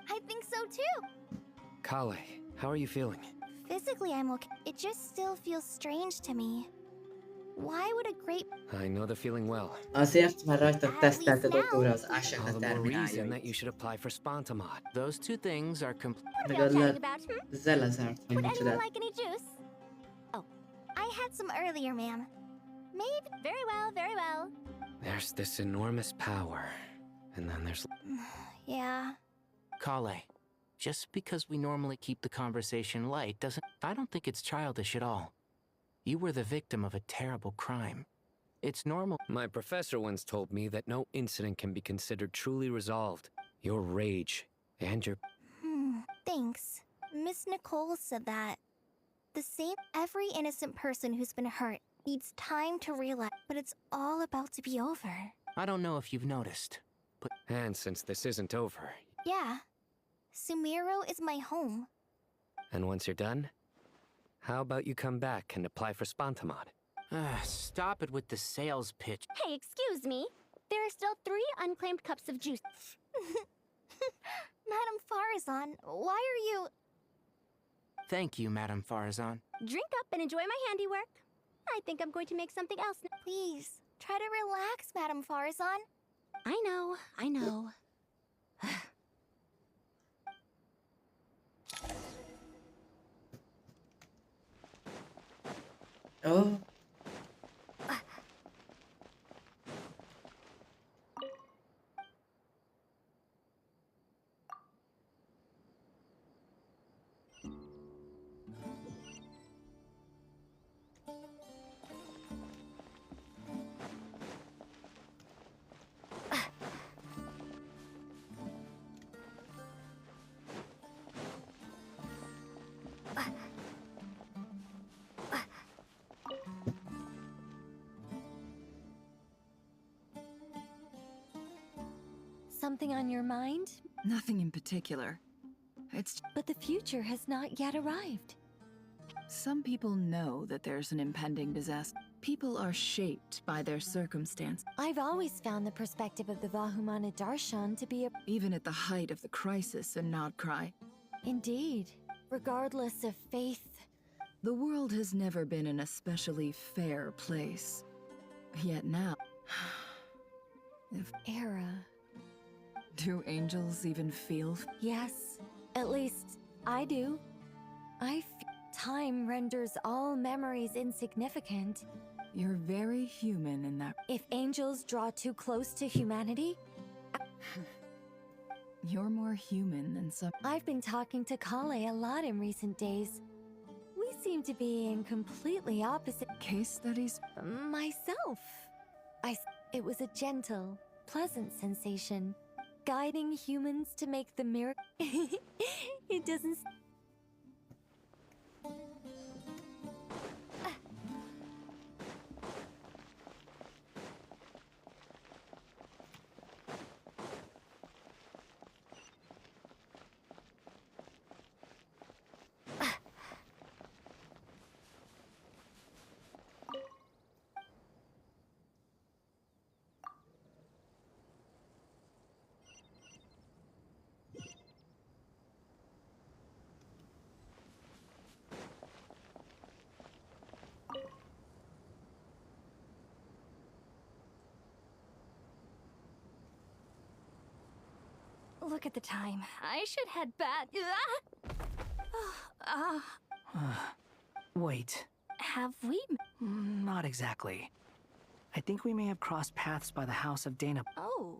I think so too. Kale, how are you feeling? Physically, I'm okay. It just still feels strange to me. Why would a grape... I know the feeling well. Azért, mert rajta tesztelte doktora az Ashen All the more reason termináljait. that you should apply for Spantamod. Those two things are Meg a Zelazart, vagy Would anyone micsodát. like any juice? Oh, I had some earlier, ma'am. Maybe. Very well, very well. There's this enormous power. And then there's... Yeah. Kale, just because we normally keep the conversation light doesn't... I don't think it's childish at all. You were the victim of a terrible crime. It's normal. My professor once told me that no incident can be considered truly resolved. Your rage and your... Thanks. Miss Nicole said that. The same... Every innocent person who's been hurt needs time to realize, but it's all about to be over. I don't know if you've noticed, but... And since this isn't over, Yeah. Sumeru is my home. and once you're done, how about you come back and apply for Spontamod? Stop it with the sales pitch. Hey, excuse me. There are still 3 unclaimed cups of juice. Madame Farazan, why are you... Thank you, Madame Farazan. Drink up and enjoy my handiwork. I think I'm going to make something else. Please, try to relax, Madame Farazan. I know, I know. Oh. Something on your mind? Nothing in particular. It's... But the future has not yet arrived. Some people know that there's an impending disaster. People are shaped by their circumstance. I've always found the perspective of the Vahumana Darshan to be a... Even at the height of the crisis in Nodcry. Indeed. Regardless of faith. The world has never been an especially fair place. Yet now... if... Era... Do angels even feel? Yes. At least, I do. Time renders all memories insignificant. You're very human in that... If angels draw too close to humanity... You're more human than some... I've been talking to Kale a lot in recent days. We seem to be in completely opposite... Case studies? Myself. It was a gentle, pleasant sensation. Guiding humans to make the miracle. It doesn't... Look at the time. I should head back. Wait. Have we? Not exactly. I think we may have crossed paths by the house of Dana. Oh.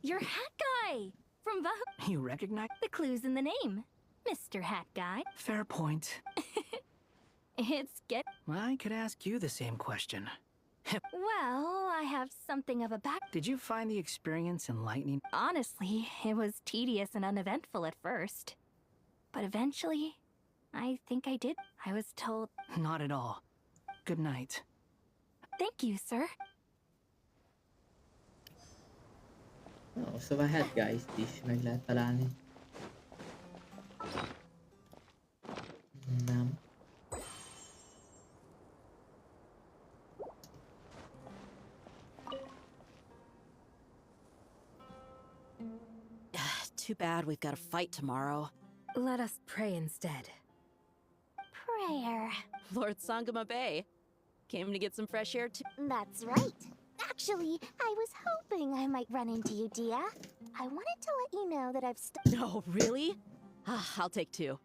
You're Hat Guy! From Vahu. You recognize? The clue's in the name. Mr. Hat Guy. Fair point. It's get... I could ask you the same question. Well, I have something of a back... Did you find the experience enlightening? Honestly, it was tedious and uneventful at first. But eventually, I think I did. I was told... Not at all. Good night. Thank you, sir. Oh, szóval Head Guys-t is meg lehet találni. Nem. Too bad we've got a fight tomorrow. Let us pray instead. Prayer. Lord Sangama Bay came to get some fresh air too. That's right. Actually, I was hoping I might run into you, Dia. I wanted to let you know that I've No, really? I'll take 2.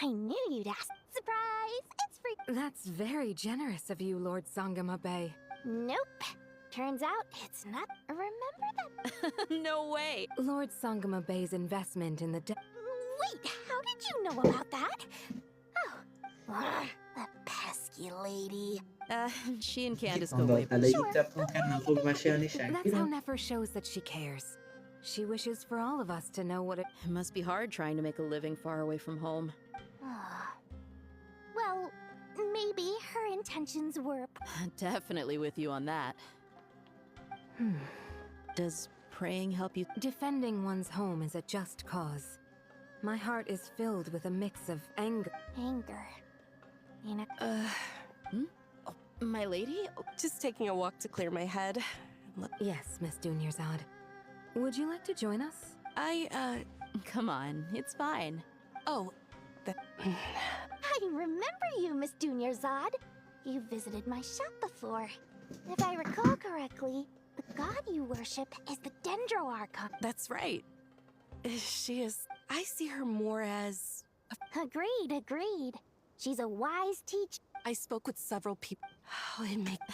I knew you'd ask. Surprise! It's free. That's very generous of you, Lord Sangama Bay. Nope. Turns out it's not. Remember that? No way. Lord Sangama Bay's investment in the... Wait, how did you know about that? Oh, the pesky lady. She and Candace go Gondolt way elejét back. akkor nem fog mesélni That's how senkinek. Nefer shows that she cares. She wishes for all of us to know what it... It must be hard trying to make a living far away from home. Well, maybe her intentions were... Definitely with you on that. Does praying help you? Defending one's home is a just cause. My heart is filled with a mix of anger. Anger. You know. Oh, my lady? Just taking a walk to clear my head. Yes, Miss Dunyarzad. Would you like to join us? Come on, it's fine. Oh, I remember you, Miss Dunyarzad. You visited my shop before. If I recall correctly, the god you worship is the Dendro Archon. That's right. She is... I see her more as... Agreed. She's a wise teacher. I spoke with several people. Oh, it makes...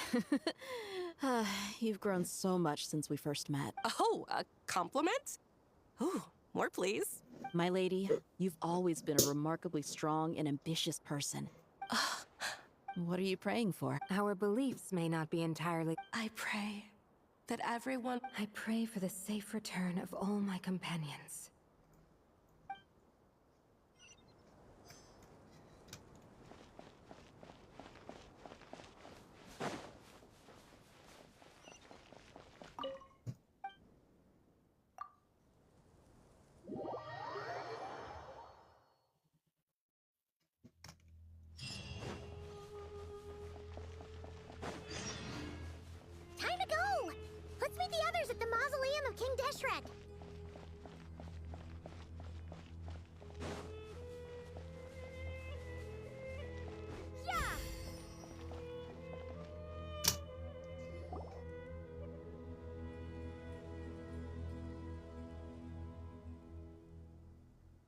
You've grown so much since we first met. Oh, a compliment? Ooh, more please. My lady, you've always been a remarkably strong and ambitious person. What are you praying for? Our beliefs may not be entirely... I pray that everyone... I pray for the safe return of all my companions. Time to go! Let's meet the others at the mausoleum of King Deshret. Yeah!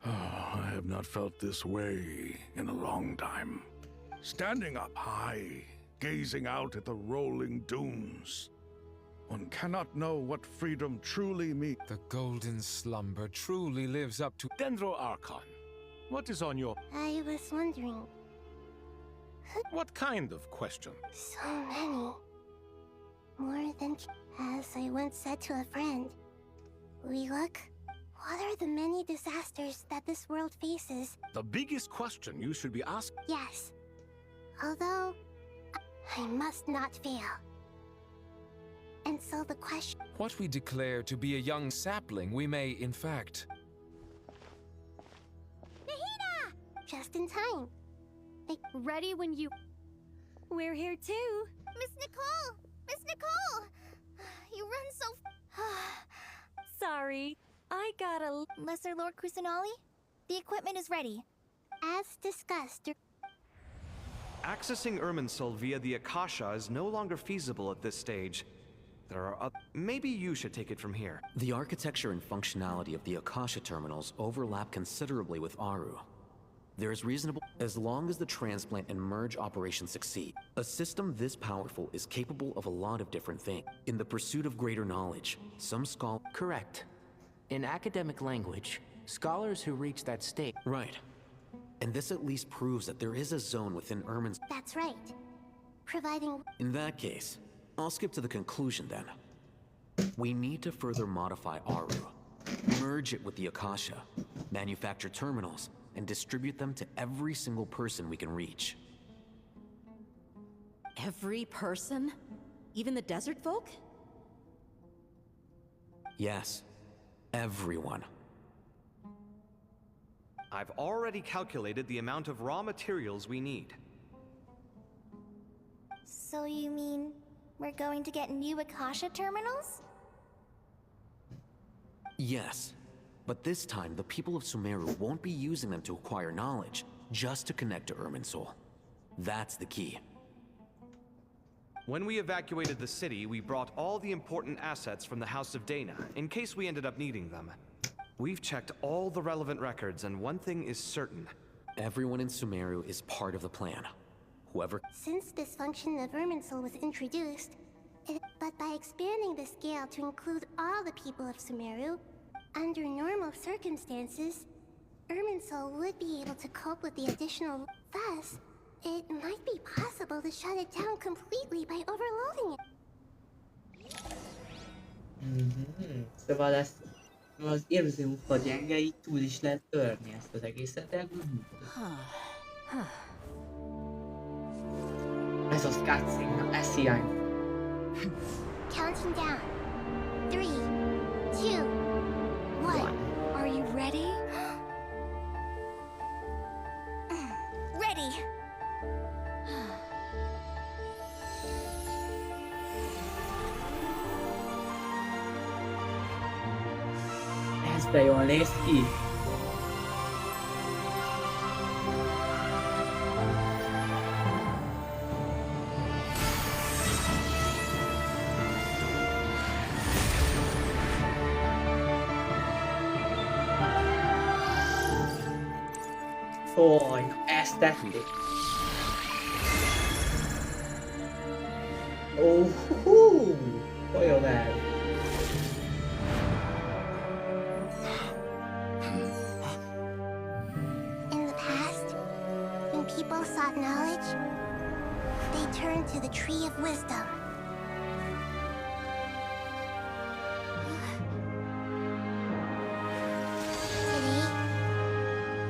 I have not felt this way in a long time. Standing up high, gazing out at the rolling dunes. One cannot know what freedom truly means. The golden slumber truly lives up to... Dendro Archon, what is on your... I was wondering. What kind of question? So many. More than... As I once said to a friend, what are the many disasters that this world faces? The biggest question you should be asking. Yes. Although, I must not fail. And so the question... What we declare to be a young sapling, we may, in fact... Nahida! Just in time. Ready when you... We're here too. Miss Nicole! Miss Nicole! You run so... Sorry, I got a... Lesser Lord Kusanali? The equipment is ready. As discussed... Accessing Irminsul via the Akasha is no longer feasible at this stage. There are maybe you should take it from here. The architecture and functionality of the Akasha terminals overlap considerably with Aru. There is reasonable... as long as the transplant and merge operations succeed. A system this powerful is capable of a lot of different things. In the pursuit of greater knowledge, some scholars... Correct. In academic language, scholars who reach that state... Right. And this at least proves that there is a zone within Irmin's... That's right. Providing... In that case, I'll skip to the conclusion then. We need to further modify Aru, merge it with the Akasha, manufacture terminals, and distribute them to every single person we can reach. Every person? Even the desert folk? Yes. Everyone. I've already calculated the amount of raw materials we need. So you mean we're going to get new Akasha terminals? Yes. But this time, the people of Sumeru won't be using them to acquire knowledge, just to connect to Irminsul. That's the key. When we evacuated the city, we brought all the important assets from the House of Dana, in case we ended up needing them. We've checked all the relevant records, and one thing is certain. Everyone in Sumeru is part of the plan. Whoever... Since this function of Irminsul was introduced, but by expanding the scale to include all the people of Sumeru, under normal circumstances, Irminsul would be able to cope with the additional... Thus, it might be possible to shut it down completely by overloading it. Szóval ezt az érzőmunka gyengei túl is lehet törni ezt az egészet, de ez az cutscene, na ez hiány. Counting down. 3, 2, 1. Are you ready? Ready. Ez de jól néz ki. Ó, ezt tették. Ó, olyan el. In the past, when people sought knowledge, they turned to the Tree of Wisdom. Today,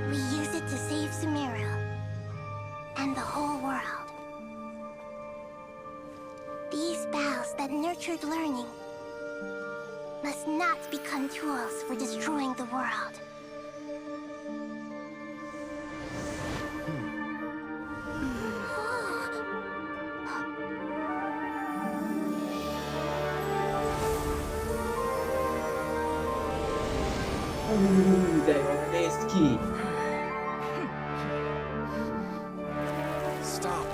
we use it to save Sumeru and the whole world. These boughs that nurtured learning must not become tools for destroying the world. De jól néz ki. Stop.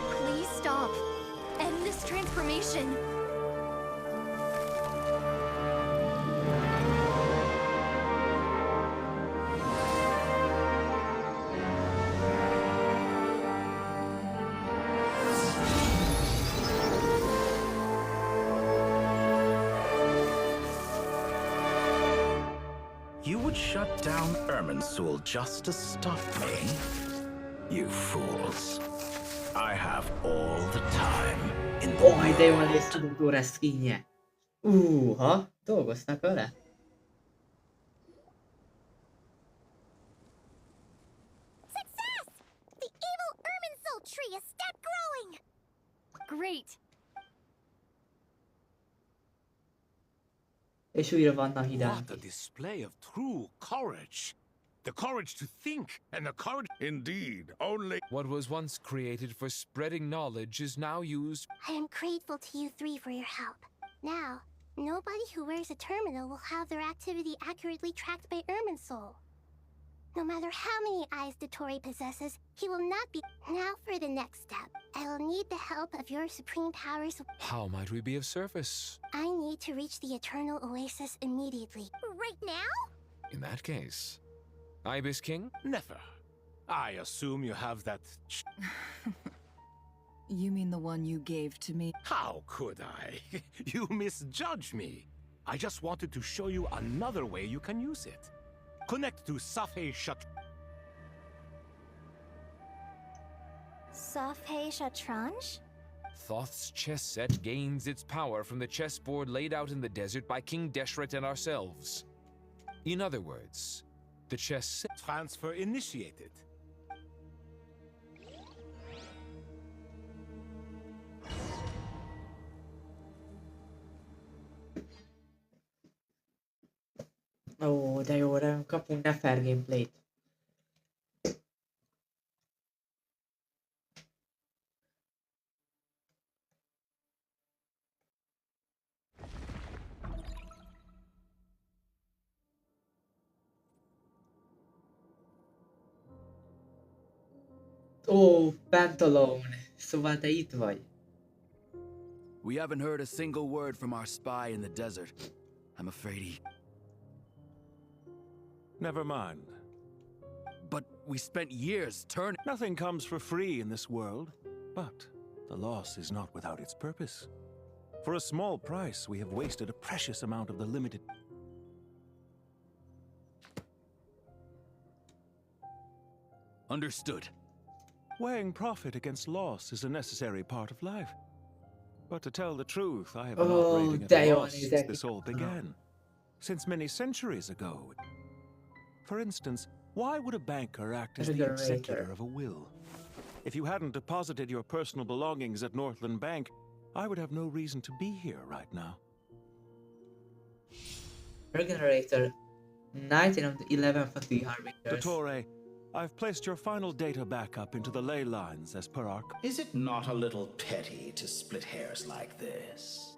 Please stop. End this transformation. You would shut down Irminsul just to stop me? You fools. I have all the time in the Ó, de jól néz ki a Dora skinje. Ha, dolgoztak vele. Success! The evil Irminsul tree has stopped growing! Great. És újra vannak What hidák. a display of true courage! The courage to think and the courage. Indeed, only. What was once created for spreading knowledge is now used. I am grateful to you three for your help. Now, nobody who wears a terminal will have their activity accurately tracked by Irminsul. No matter how many eyes Dotori possesses, he will not be. Now for the next step. I will need the help of your supreme powers. How might we be of service? I need to reach the Eternal Oasis immediately. Right now? In that case, Ibis King? Never. I assume you have that. You mean the one you gave to me? How could I? You misjudge me. I just wanted to show you another way you can use it. Connect to Safei Shat. Safei Shatranj? Thoth's chess set gains its power from the chessboard laid out in the desert by King Deshret and ourselves. In other words, the chess set Transfer initiated. Ó, de jó, kapunk Nefer gameplayt. Ó, Pantalone. Szóval te itt vagy. We haven't heard a single word from our spy in the desert. I'm afraid he... Never mind. But we spent years turning... Nothing comes for free in this world, but the loss is not without its purpose. For a small price, we have wasted a precious amount of the limited... Understood. Weighing profit against loss is a necessary part of life. But to tell the truth, I have been operating at a loss since this all began. Since many centuries ago. For instance, why would a banker act as the executor of a will? If you hadn't deposited your personal belongings at Northland Bank, I would have no reason to be here right now. Regenerator 19 of the 11 fatigue harbingers. Dottore, I've placed your final data backup into the ley lines as per our... Is it not a little petty to split hairs like this?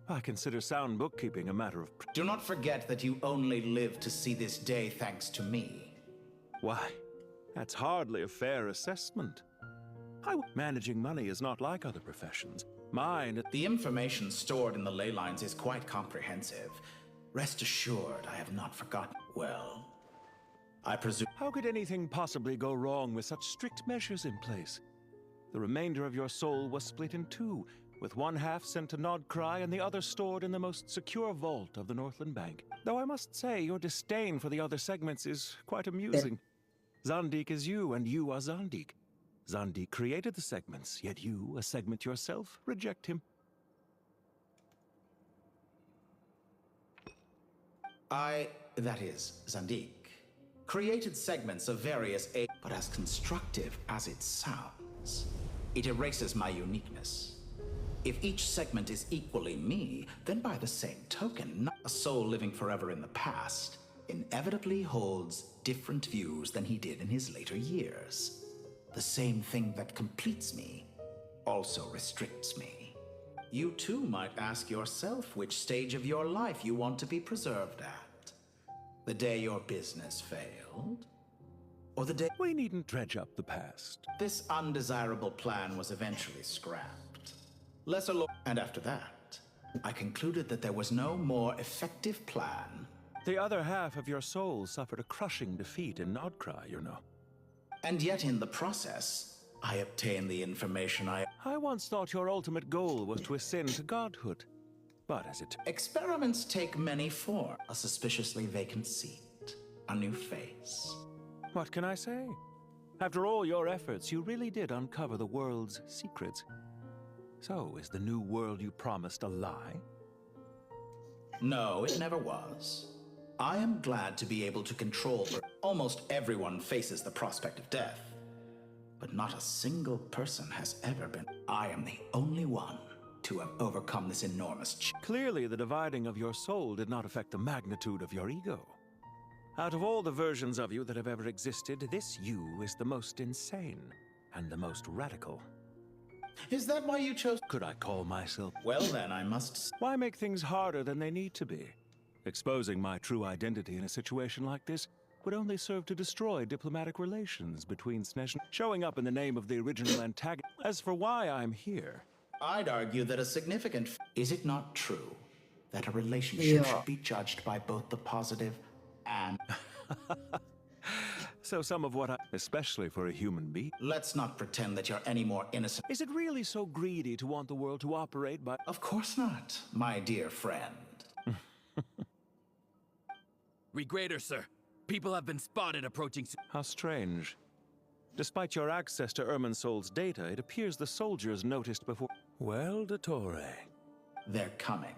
I consider sound bookkeeping a matter of... Do not forget that you only live to see this day thanks to me. Why, that's hardly a fair assessment. Managing money is not like other professions. Mine... The information stored in the ley lines is quite comprehensive. Rest assured, I have not forgotten. Well, I presume... How could anything possibly go wrong with such strict measures in place? The remainder of your soul was split in two, with one half sent to Nodcry and the other stored in the most secure vault of the Northland Bank. Though I must say, your disdain for the other segments is quite amusing. Zandik is you, and you are Zandik. Zandik created the segments, yet you, a segment yourself, reject him. That is, Zandik, created segments of various but as constructive as it sounds, it erases my uniqueness. If each segment is equally me, then by the same token, a soul living forever in the past inevitably holds different views than he did in his later years. The same thing that completes me also restricts me. You too might ask yourself which stage of your life you want to be preserved at. The day your business failed? Or the day... We needn't dredge up the past. This undesirable plan was eventually scrapped. Lesser lo... And after that, I concluded that there was no more effective plan. The other half of your soul suffered a crushing defeat in Nodcry, you know. And yet in the process, I obtained the information I once thought your ultimate goal was to ascend to godhood. But as it... Experiments take many forms. A suspiciously vacant seat. A new face. What can I say? After all your efforts, you really did uncover the world's secrets. So, is the new world you promised a lie? No, it never was. I am glad to be able to control... Almost everyone faces the prospect of death. But not a single person has ever been... I am the only one to have overcome this enormous... Clearly, the dividing of your soul did not affect the magnitude of your ego. Out of all the versions of you that have ever existed, this you is the most insane and the most radical. Is that why you chose... Could I call myself... Well then, I must... Why make things harder than they need to be? Exposing my true identity in a situation like this would only serve to destroy diplomatic relations between Snezh... Showing up in the name of the original antagonist. As for why I'm here... I'd argue that a significant... Is it not true that a relationship should be judged by both the positive and... So some of what I... Especially for a human being... Let's not pretend that you're any more innocent... Is it really so greedy to want the world to operate by... Of course not, my dear friend. Regrader, sir. People have been spotted approaching... How strange. Despite your access to Irminsol's data, it appears the soldiers noticed before... Well, Dottore. They're coming.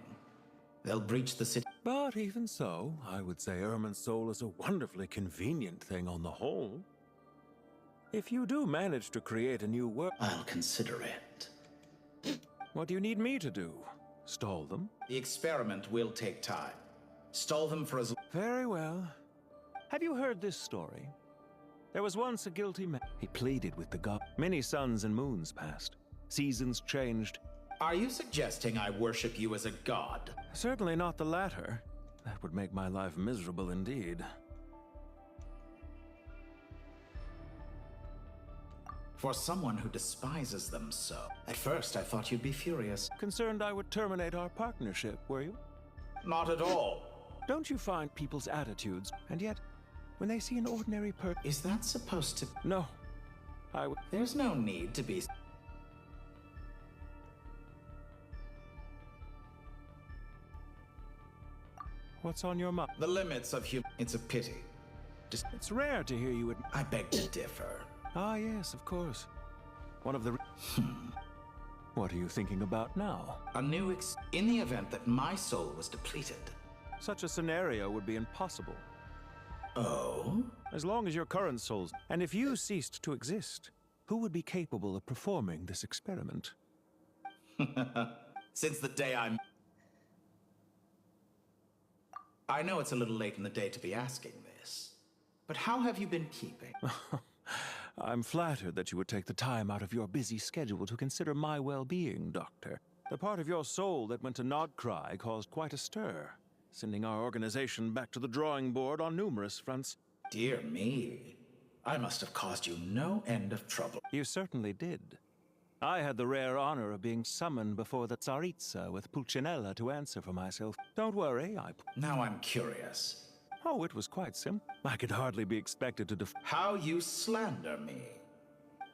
They'll breach the city... But even so, I would say Irminsol is a wonderfully convenient thing on the whole. If you do manage to create a new world... I'll consider it. What do you need me to do? Stall them? The experiment will take time. Stall them for as... Very well. Have you heard this story? There was once a guilty man. He pleaded with the god. Many suns and moons passed. Seasons changed. Are you suggesting I worship you as a god? Certainly not the latter. That would make my life miserable indeed. For someone who despises them so. At first, I thought you'd be furious. Concerned I would terminate our partnership, were you? Not at all. Don't you find people's attitudes, and yet, when they see an ordinary person... Is that supposed to... No. I would... There's no need to be... What's on your mind? The limits of human... It's a pity. It's rare to hear you... I beg to differ. Ah, yes, of course. One of the... What are you thinking about now? A new In the event that my soul was depleted... Such a scenario would be impossible. Oh? As long as your current souls... And if you ceased to exist, who would be capable of performing this experiment? Since the day I'm... I know it's a little late in the day to be asking this, but how have you been keeping? I'm flattered that you would take the time out of your busy schedule to consider my well-being, Doctor. The part of your soul that went to Nodcry caused quite a stir, sending our organization back to the drawing board on numerous fronts. Dear me, I must have caused you no end of trouble. You certainly did. I had the rare honor of being summoned before the Tsaritsa with Pulcinella to answer for myself. Don't worry, Now I'm curious. Oh, it was quite simple. I could hardly be expected to How you slander me.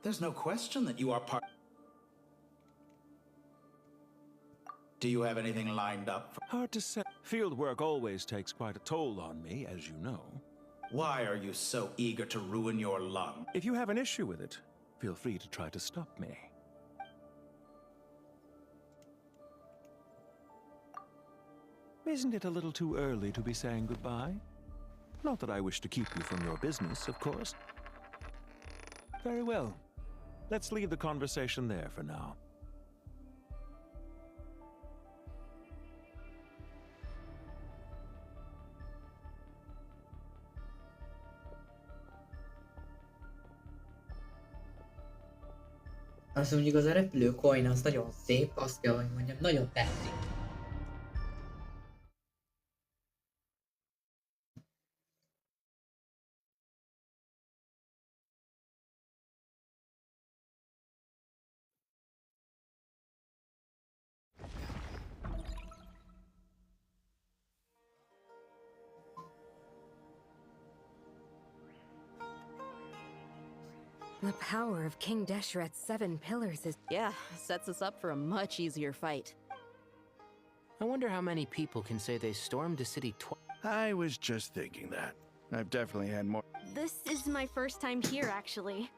There's no question that you are part... Do you have anything lined up for... Hard to say. Field work always takes quite a toll on me, as you know. Why are you so eager to ruin your lung? If you have an issue with it, feel free to try to stop me. Isn't it a little too early to be saying goodbye? Not that I wish to keep you from your business, of course. Very well. Let's leave the conversation there for now. Azt mondjuk az a repülő coin az nagyon szép, azt kell, hogy mondjam, nagyon tetszik. The power of King Deshret's 7 pillars is... Yeah, sets us up for a much easier fight. I wonder how many people can say they stormed a city twice. I was just thinking that. I've definitely had more. This is my first time here, actually.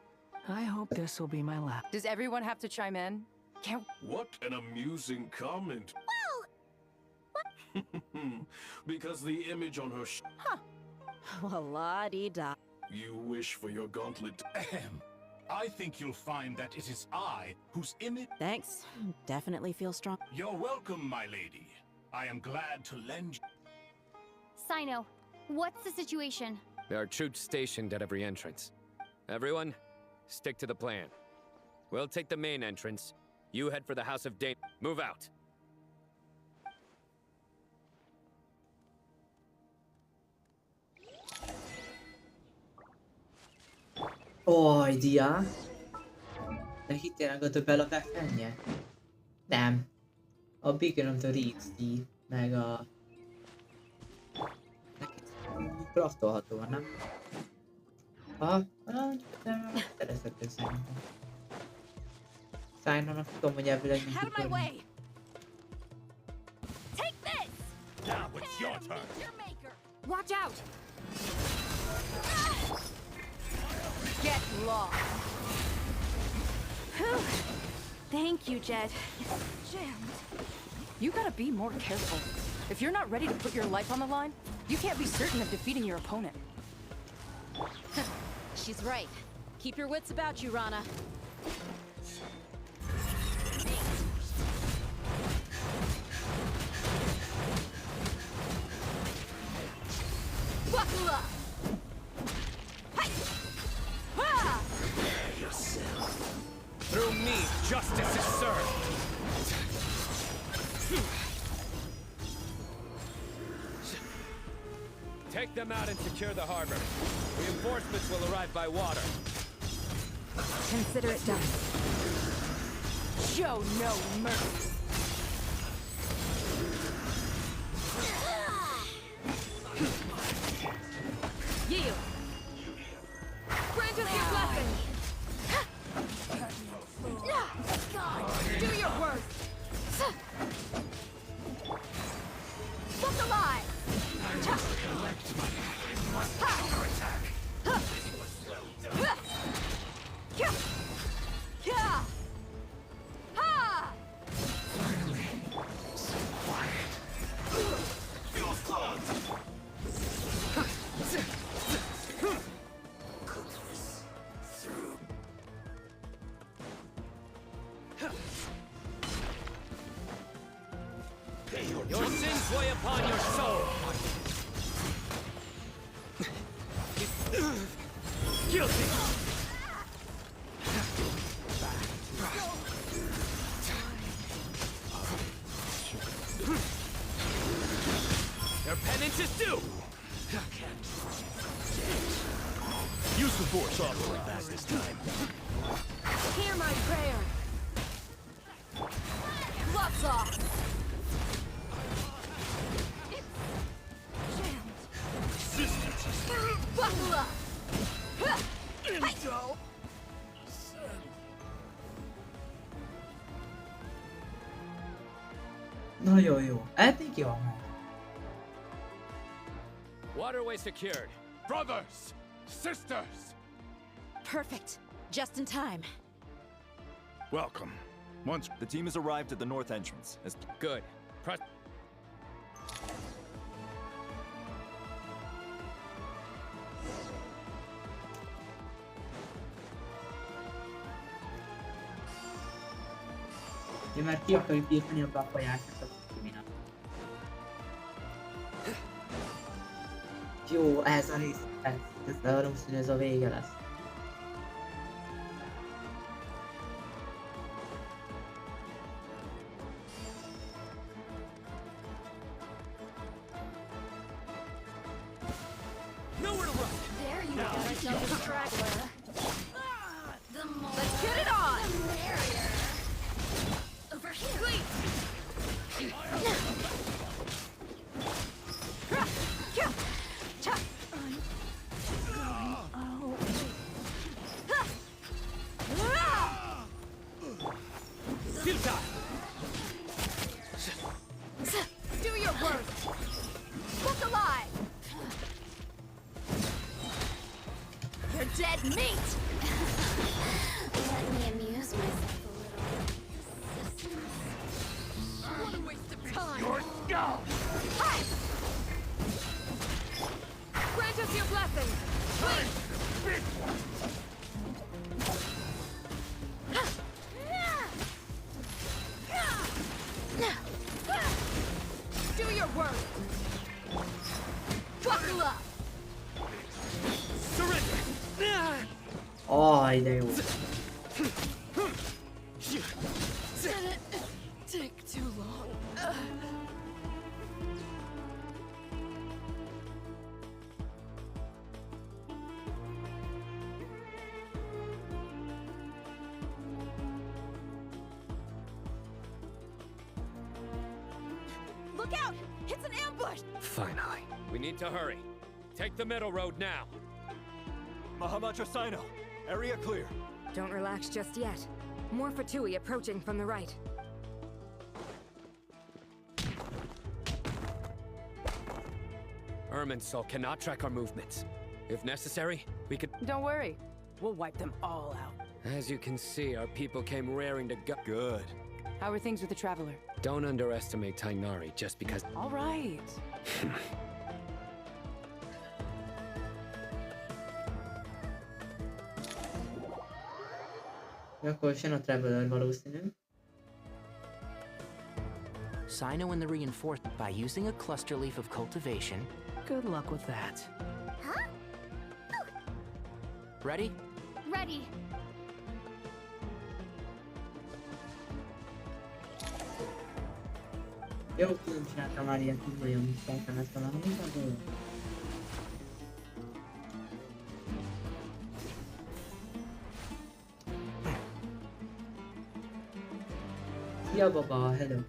I hope this will be my last. Does everyone have to chime in? Can't... What an amusing comment. Well, Because the image on her Huh. Well, la-dee-da. You wish for your gauntlet. Ahem. I think you'll find that it is I whose image... Thanks. Definitely feel strong. You're welcome, my lady. I am glad to lend you... Sino, what's the situation? There are troops stationed at every entrance. Everyone, stick to the plan. We'll take the main entrance. You head for the House of Dane. Move out. Oj, dia. De hittél a többelapák ennyi? Nem. A Beacon of the Reeds meg a... Craftolható van, nem? Aha, szeretető szerintem. Szájnának tudom, hogy ebből egy Out of my way! Take this! Now it's your turn! Your maker! Watch out! Get lost! Thank you, Jed. Jammed. You gotta be more careful. If you're not ready to put your life on the line, you can't be certain of defeating your opponent. She's right. Keep your wits about you, Rana. Buckle up! Through me, justice is served. Take them out and secure the harbor. Reinforcements will arrive by water. Consider it done. Show no mercy. Yield! Grant us your blessing! Do your worst! Look alive! Your sins weigh upon your soul. Guilty! Their penance is due! Use the force all back this time. Hear my prayer. Gloves off. Buckle up. Nagyon jó. Eddig jól megy. Waterway secured. Brothers! Sisters! Perfect. Just in time. Welcome. Once the team has arrived at the north entrance. Good. Press. Ja, mert ki akarjuk írtani a befolyását a minak. Jó, ez a rész. Ez valószínű ez a vége lesz. Nowhere to run. There you go. Young straggler. Let's get it on. Over here. Please. Do your worst. Look alive. You're dead meat. Let me amuse myself What a waste of time. Your skull. Hi. Grant us your blessing. Please. Do your worst. Buckle up. Surrender. Aj, de jó. Did it take too long? Look out! It's an ambush! Finally. We need to hurry. Take the middle road now. Mahamacho Sino, area clear. Don't relax just yet. More Fatui approaching from the right. Irminsul cannot track our movements. If necessary, we could... Don't worry. We'll wipe them all out. As you can see, our people came raring to go. Good. How are things with the Traveler? Don't underestimate Tainari just because... All right. Akkor jön a Traveler valószínű. Sino and the reinforced by using a cluster leaf of cultivation. Good luck with that. Huh? Ready? Ready. Jó, tudom, csináltam már ilyet, hogy nagyon szeretem ezt valami, de jó. Szia baba, hello.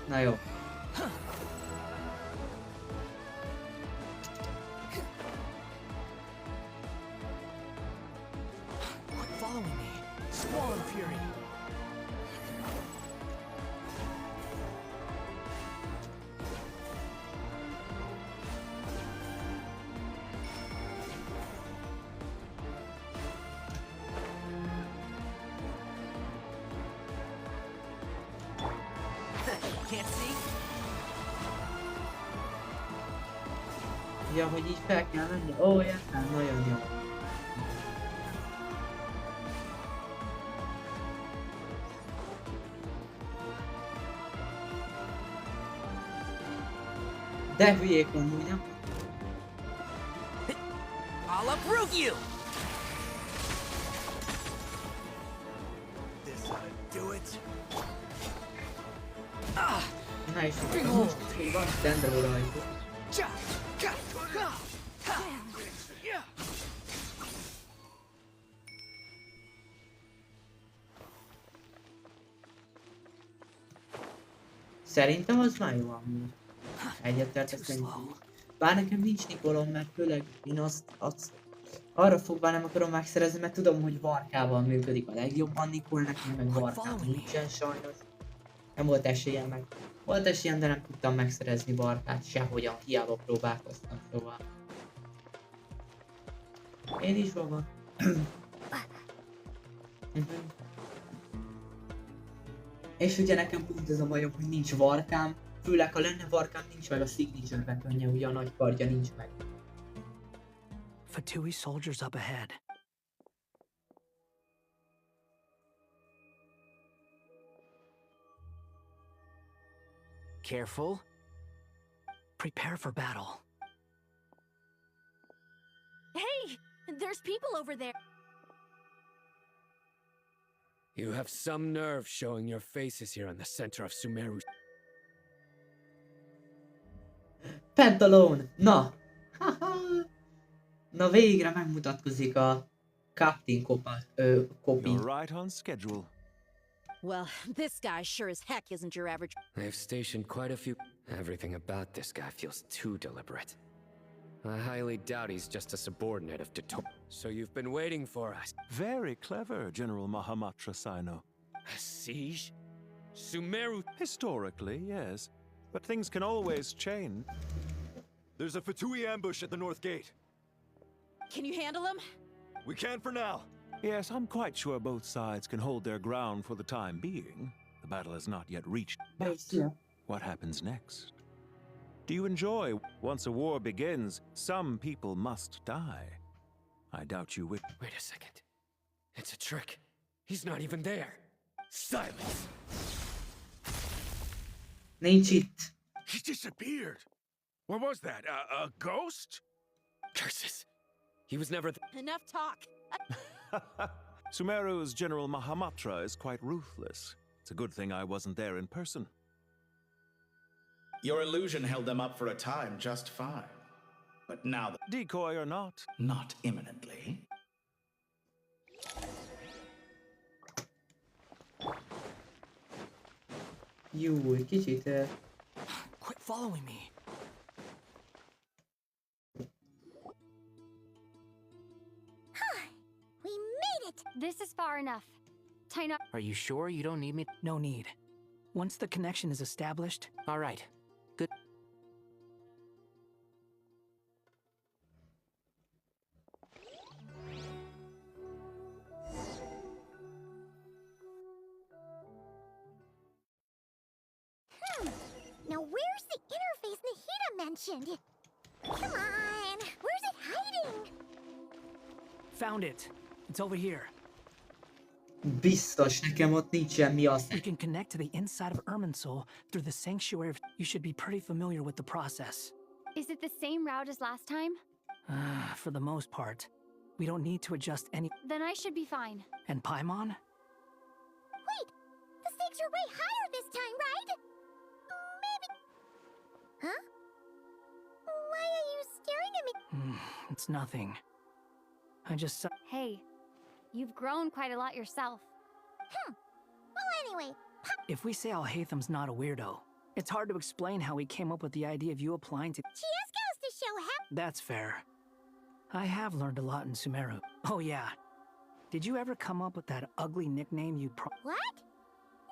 Na jó. Quit following me. Squall and fury. Can't see? Ja, hogy így fel kell menni? Ó, értem, nagyon jó. De hülyék amúgy, nem? I'll uproot you! This ought to do it. Na és most van Dendro rajta. Szerintem az már jó amúgy. Egyetértek szerintem. Bár nekem nincs Nikolom, mert főleg én azt arra fogva nem akarom megszerezni, mert tudom, hogy Varkával működik a legjobban Nikol, nekem meg Varkával nincsen sajnos. Nem volt esélyem meg. Volt esélyem, de nem tudtam megszerezni Varkát sehogyan, hiába próbálkoztam, szóval. Én is van. És ugye nekem pont ez a bajom, hogy nincs Varkám. Főleg ha lenne Varkám, nincs meg a signature weaponje, ugye a nagy kardja nincs meg. Fatui soldiers up ahead. Careful. Prepare for battle. Hey! There's people over there! You have some nerve showing your faces here in the center of Sumeru. Pantalone! Na! Na végre megmutatkozik a Captain Copy. You're right on schedule. Well, this guy sure as heck isn't your average. They've stationed quite a few. Everything about this guy feels too deliberate. I highly doubt he's just a subordinate of Dator. So you've been waiting for us. Very clever, General Mahamatra Sino. A siege? Sumeru? Historically, yes. But things can always change. There's a Fatui ambush at the north gate. Can you handle him? We can for now. Yes, I'm quite sure both sides can hold their ground for the time being. The battle has not yet reached. What happens next? Do you enjoy? Once a war begins, some people must die. I doubt you will. Wait a second. It's a trick. He's not even there. Silence! Nincs itt. He disappeared. What was that? A ghost? Curses! He was never Enough talk! Sumeru's General Mahamatra is quite ruthless. It's a good thing I wasn't there in person. Your illusion held them up for a time just fine. But now... Decoy or not? Not imminently. Jó, egy kicsit... Quit following me. We made it! This is far enough. Taina. Are you sure you don't need me? No need. Once the connection is established... All right. Good. Now where's the interface Nahida mentioned? Come on! Where's it hiding? Found it. It's over here. Biztos, nekem ott nincs semmi az. You can connect to the inside of Irminsul through the sanctuary. You should be pretty familiar with the process. Is it the same route as last time? For the most part. We don't need to adjust any... Then I should be fine. And Paimon? Wait! The stakes are way higher this time, right? Maybe... Huh? Why are you staring at me? It's nothing. I just... Hey, you've grown quite a lot yourself. Well, anyway... If we say Alhatham's not a weirdo, it's hard to explain how he came up with the idea of you applying to... She just goes to show how... That's fair. I have learned a lot in Sumeru. Oh yeah. Did you ever come up with that ugly nickname you What?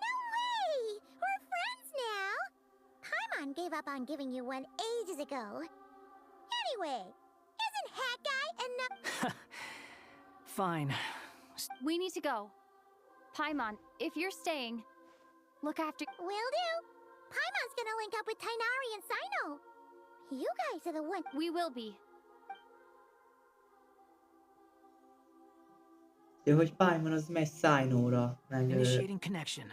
No way! We're friends now! Paimon gave up on giving you one ages ago. Anyway, isn't Hat Guy enough? Fine. We need to go. Paimon, if you're staying, look after... Will do. Paimon's gonna link up with Tainari and Sino. You guys are the one... We will be. Ja, hogy Paimon az megy Sino-ra, meg... Initiating connection.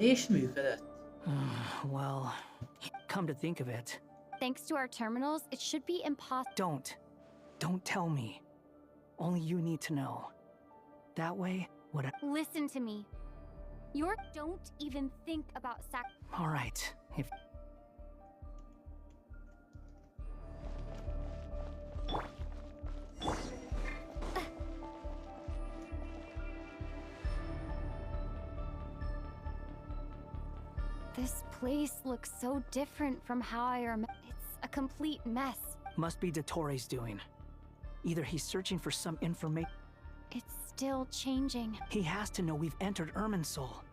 És működött. Well, come to think of it. Thanks to our terminals, it should be impossible. Don't tell me. Only you need to know. That way, Listen to me. Don't even think about All right. If This place looks so different from how I remember. It's a complete mess. must be Dottore doing. Either he's searching for some information. It's still changing. He has to know we've entered Irminsul.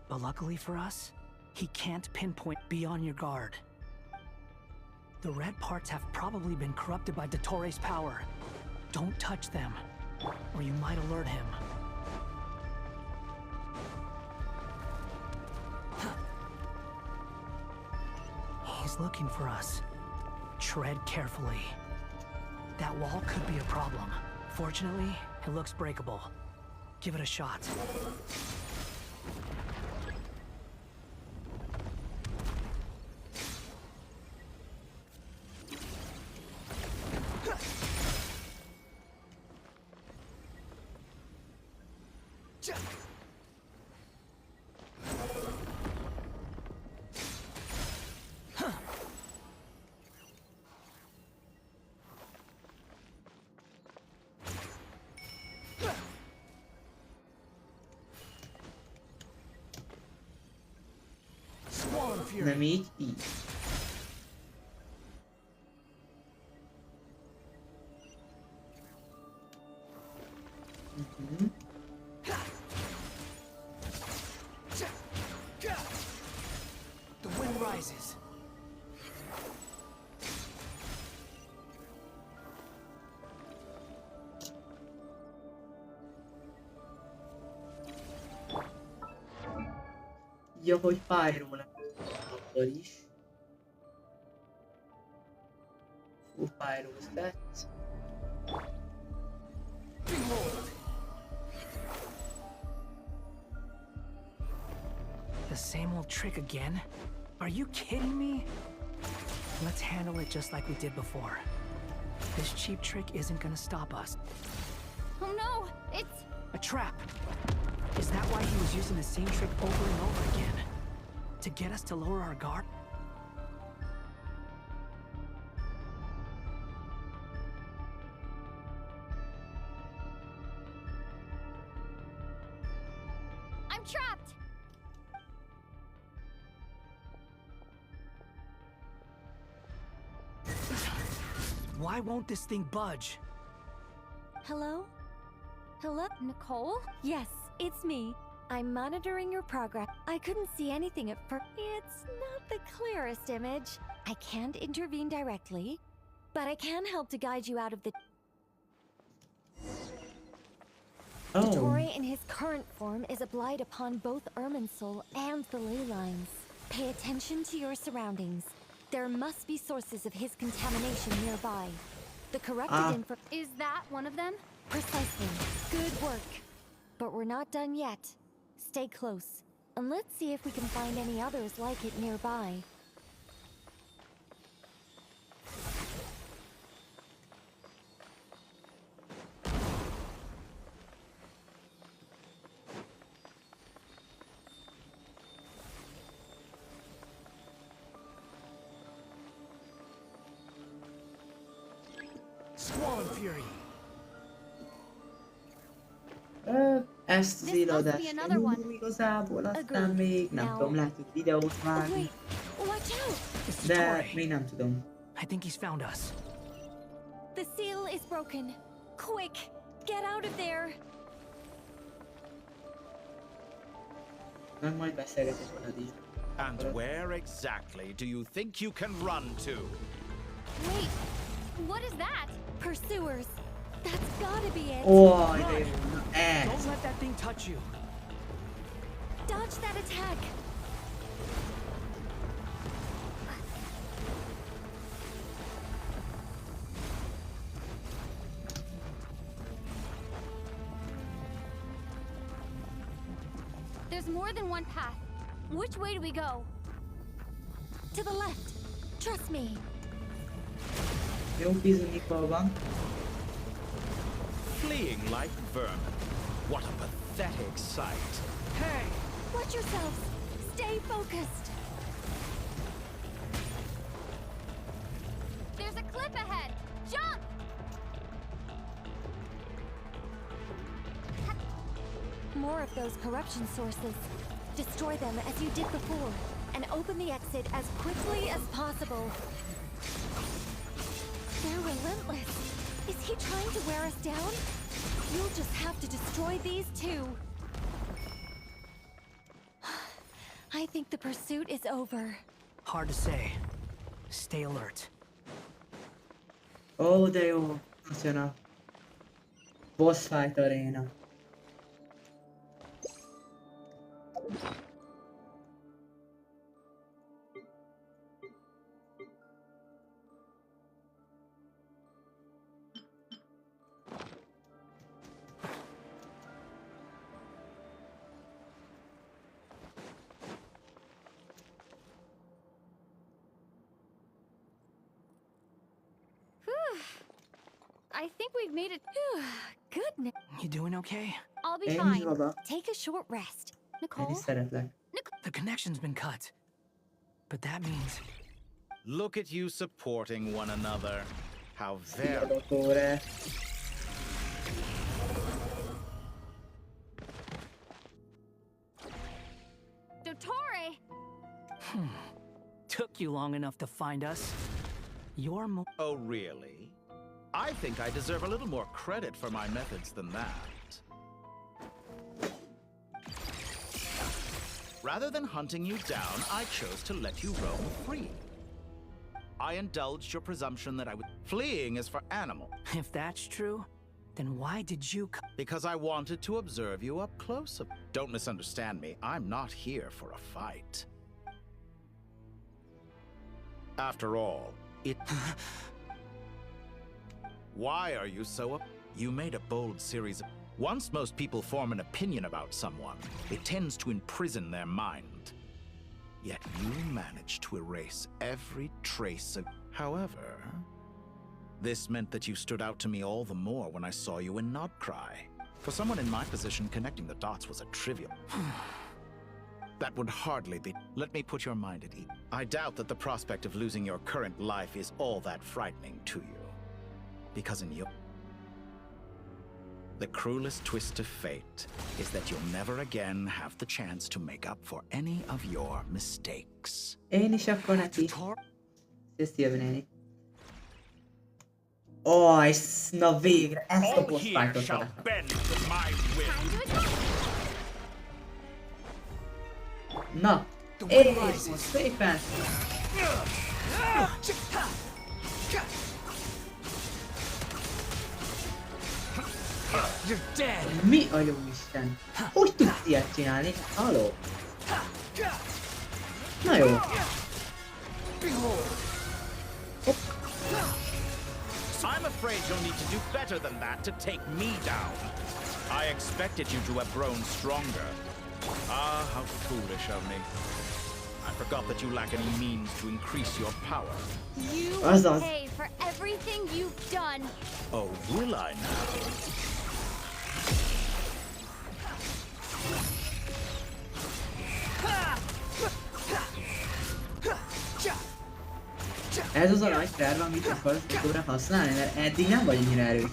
But luckily for us, he can't pinpoint. Be on your guard. The red parts have probably been corrupted by Dottore's power. Don't touch them, or you might alert him. He's looking for us. Tread carefully. That wall could be a problem. Fortunately, it looks breakable. Give it a shot. Nem így, így. The wind rises. Ja, hogy Pyro-nak akkor is. Pyro's lett. The same old trick again? Are you kidding me? Let's handle it just like we did before. This cheap trick isn't gonna stop us. Oh no! It's a trap! Is that why he was using the same trick over and over again? To get us to lower our guard? I'm trapped! Why won't this thing budge? Hello? Hello? Nicole? Yes, it's me. I'm monitoring your progress. I couldn't see anything at first. It's not the clearest image. I can't intervene directly, but I can help to guide you out of the... Dottore in his current form is a blight upon both Irminsul and the ley lines. Pay attention to your surroundings. There must be sources of his contamination nearby. The corrupted info... Is that one of them? Precisely. Good work. But we're not done yet. Stay close, and let's see if we can find any others like it nearby. Squall Fury. Ezt az irodást nyújtom igazából, aztán még nem tudom, lehet, hogy videót vágni. De még nem tudom. I think he's found us. The seal is broken. Quick, get out of there. Meg majd beszélgetés veled is. And where exactly do you think you can run to? Wait, what is that? Pursuers. That's gotta be it. Oh, don't let that thing touch you. Dodge that attack. There's more than one path. Which way do we go? To the left. Trust me. Jó bizonyítva van. Fleeing like vermin. What a pathetic sight. Hey! Watch yourselves. Stay focused. There's a cliff ahead. Jump! More of those corruption sources. Destroy them as you did before, and open the exit as quickly as possible. They're relentless. Is he trying to wear us down? You'll just have to destroy these too. I think the pursuit is over. Hard to say. Stay alert. Ó, de jó. Most jön a boss fight arena. I think we've made it. Goodness. You doing okay? I'll be Én is, fine. baba. Take a short rest. Én Nicole? is szeretlek. The connection's been cut. But that means... Look at you supporting one another. How very... Dottore. Dottore! Took you long enough to find us. You're more... Oh, really? I think I deserve a little more credit for my methods than that. Rather than hunting you down, I chose to let you roam free. I indulged your presumption that I would... Fleeing is for animals. If that's true, then why did you... Because I wanted to observe you up close. Don't misunderstand me. I'm not here for a fight. After all, it... Why are you so... You made a bold series of... Once most people form an opinion about someone, it tends to imprison their mind. Yet you managed to erase every trace of... However, this meant that you stood out to me all the more when I saw you in Nodcry. For someone in my position, connecting the dots was a trivial... That would hardly be... Let me put your mind at ease. I doubt that the prospect of losing your current life is all that frightening to you. Because in your... The cruelest twist of fate is that you'll never again have the chance to make up for any of your mistakes. Én is akkor neki. Sziasztok, néni. Oj, na végre, ezt a boss fightot szeretem. Na, és szépen! Mi a jó Isten? Hogy tudsz ilyet csinálni? Halló? Na jó. I'm afraid you'll need to do better than that to take me down. I expected you to have grown stronger. Ah, how foolish of me. I forgot that you lack any means to increase your power. You pay for everything you've done. Oh, will I now? Ez az a nagy terv, amit akarsz utóra használni, mert eddig nem vagy annyira erős.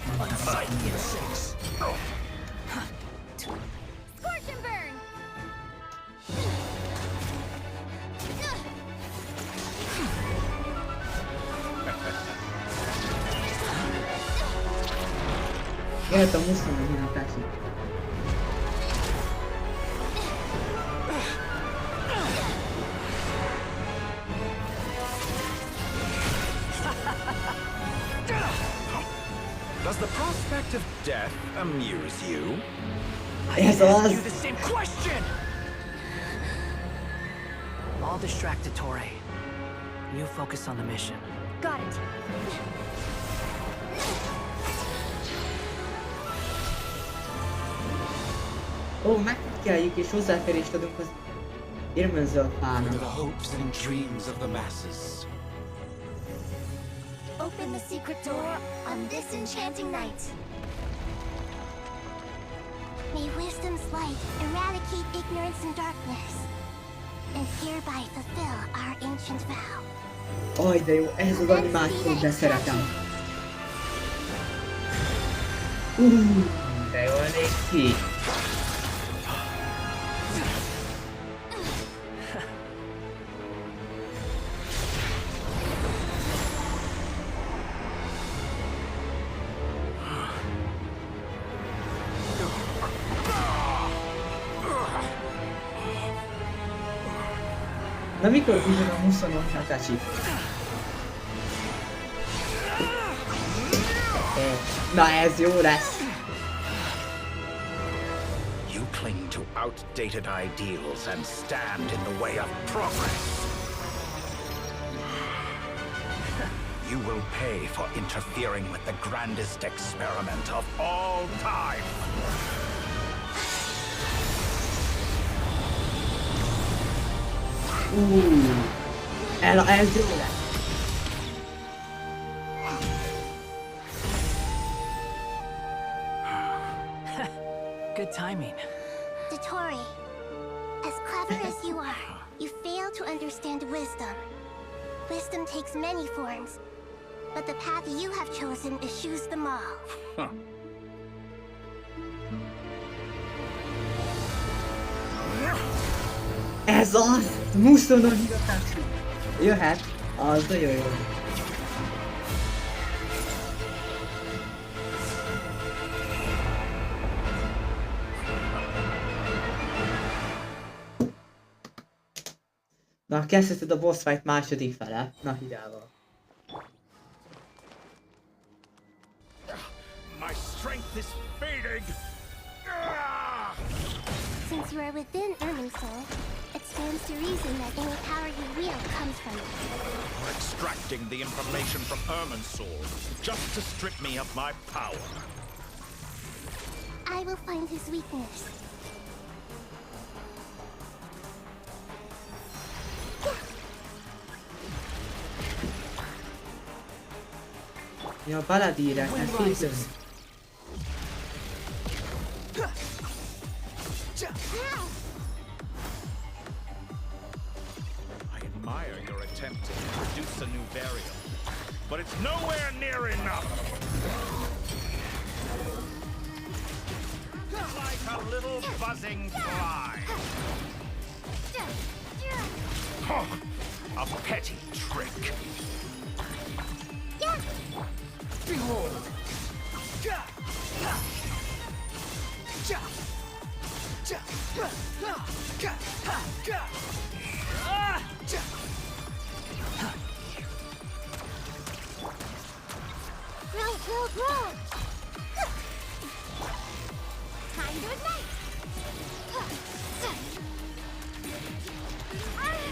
Jöhet a muszlim hínatási. Does the prospect of death amuse you? Ez I az! ask you the same question! I'll distract Dottore. You focus on the mission. Got it. Ó, megklikkeljük és hozzáférést adunk az Irmenzöld fának. The hopes and dreams of the masses. Open the secret door on this enchanting night. May wisdom's light eradicate ignorance and darkness, and hereby fulfill our ancient vow. Aj, de jó, ez az animáció, de szeretem. De jól néz ki. Na mikor bízom a muszonon Hatachi? Na ez jó lesz! You cling to outdated ideals and stand in the way of progress. You will pay for interfering with the grandest experiment of all time. Ez jó lesz! Good timing. Dotori, as clever as you are, you fail to understand wisdom. Wisdom takes many forms, but the path you have chosen eschews them all. Huh. Ez az! Muszonon Hatachi! Jöhet! Az nagyon jó. Na, kezdheted a boss fight második fele. Na, hidával. My strength is fading. Since you are within Irminsul, it stands to reason that any power you wield comes from it. You're extracting the information from Irminsul just to strip me of my power. I will find his weakness. Ja, baladíreknek készülni. I admire your attempt to introduce a new variable, but it's nowhere near enough. Like a little buzzing fly. A petty trick. Behold! Roll! Time to ignite!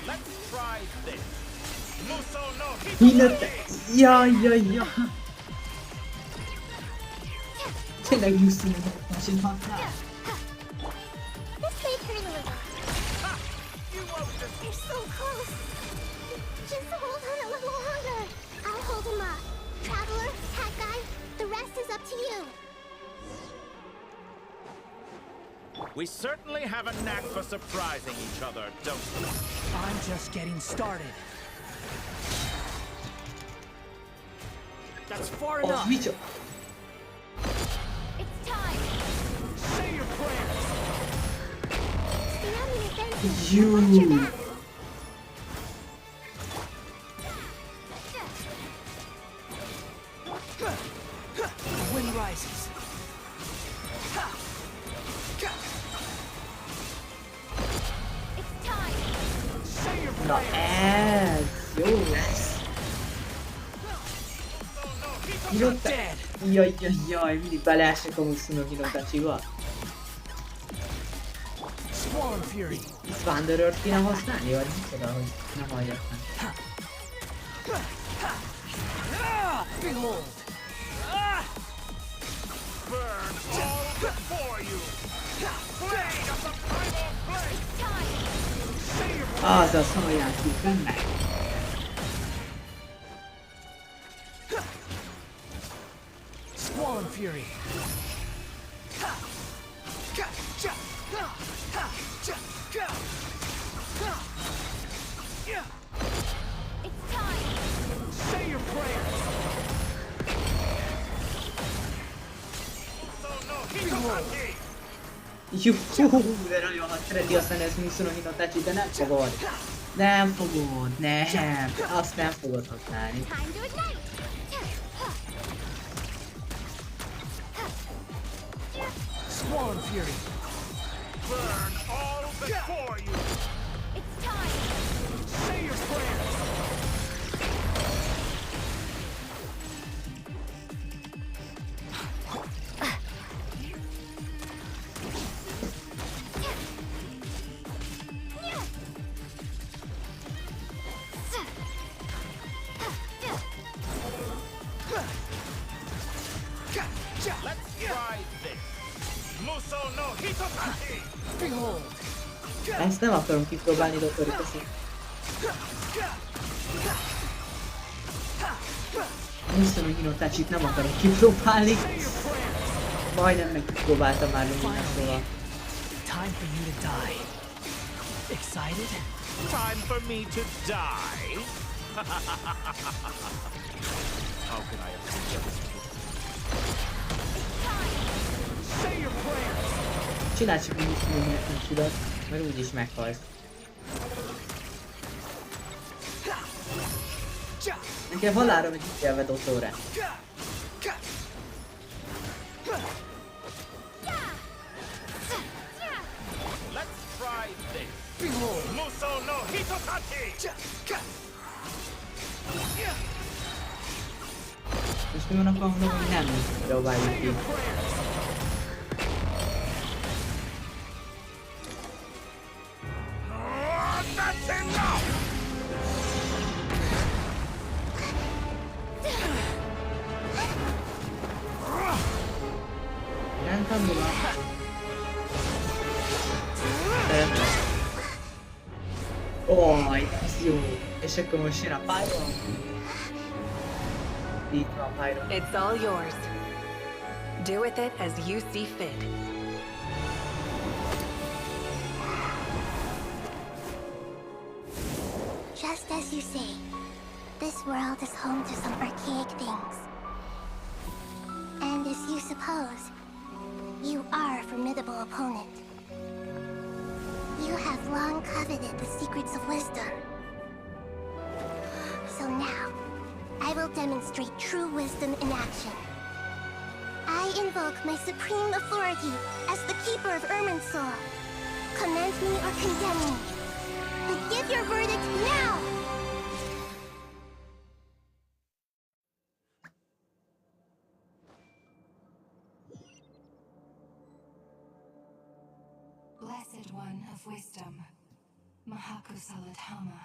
Let's try this. Muso no Hinete! Jaj. Tényleg Muszon Hatachi használ. This may hurt a little. You're so close. Just hold on a little longer. I'll hold him up. Traveler, Hat Guy, the rest is up to you. We certainly have a knack for surprising each other, don't we? I'm just getting started. That's far enough. It's time. Say your prayers. You. The wind rises. It's time. Say your Na ez jó lesz. Jaj, mindig beleesek a Muszon Hatachiba. Swarm Fury. Wanderert kéne használni, vagy micsoda, hogy nem halljak meg. Behold! Burn all before you! Blade of the primal flame! Say your Azaz, halljátok, önnek! Swan Fury. It's time! Say your prayers! Juhuu, de nagyon hat szereti aztán ez Muszon Hinotachi, de nem fogod. Nem fogod, nem. Azt nem fogod használni. Swan Fury. Burn all before you. It's time! Say your prayers! Let's try this. Muso no Hitotaki. Behold. Ezt nem akarom kipróbálni, doktori, köszi. Muszon Hinotachit nem akarom kipróbálni. Majdnem meg kipróbáltam már Lumina, szóval. Time for you to die. Excited? Time for me to die? How can I appreciate this? Say your prayers! Csinálj csak úgy, hogy nem tudod, mert úgyis meghalsz. Nekem halálra meg itt kell doktorra. Let's try this. Behold, Muso no Hitotaki. Most mi van akkor mondom, hogy nem próbáljuk ki. That's enough. Nem tanulom. Oj, ez jó. És akkor most jön a Pyron. Itt van a Pyron. It's all yours. Do with it as you see fit. Just as you say, this world is home to some archaic things. And as you suppose, you are a formidable opponent. You have long coveted the secrets of wisdom. So now, I will demonstrate true wisdom in action. I invoke my supreme authority as the keeper of Irminsul. Commend me or condemn me. But give your verdict now! Blessed One of Wisdom, Mahakusaladhama,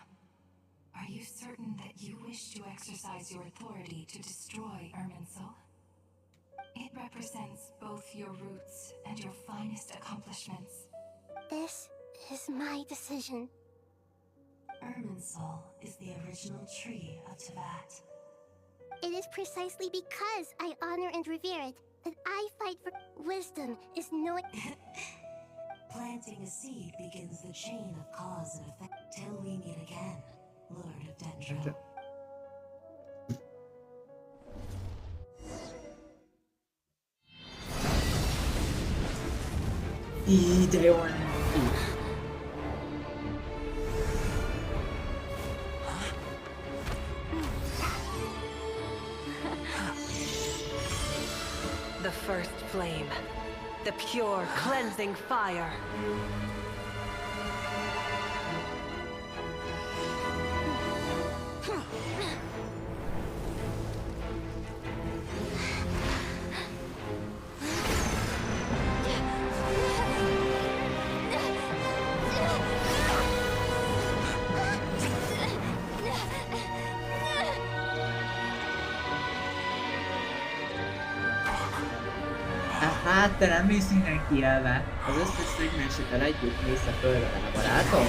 are you certain that you wish to exercise your authority to destroy Irminsul? It represents both your roots and your finest accomplishments. This is my decision. Irminsul is the original tree of Teyvat. It is precisely because I honor and revere it that I fight for wisdom is no... Planting a seed begins the chain of cause and effect till we meet again, Lord of Dendro. De jó. The first flame. The pure, cleansing fire. Hát te nem mész mindenki elve. Az összes szegmensetel együtt mész a földre, barátom.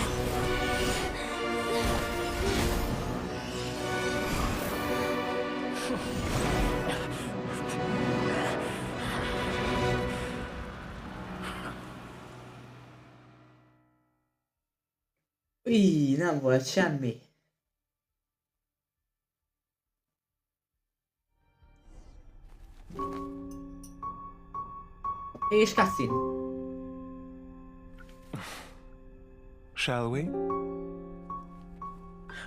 Így, nem volt semmi. És cutscene. Shall we?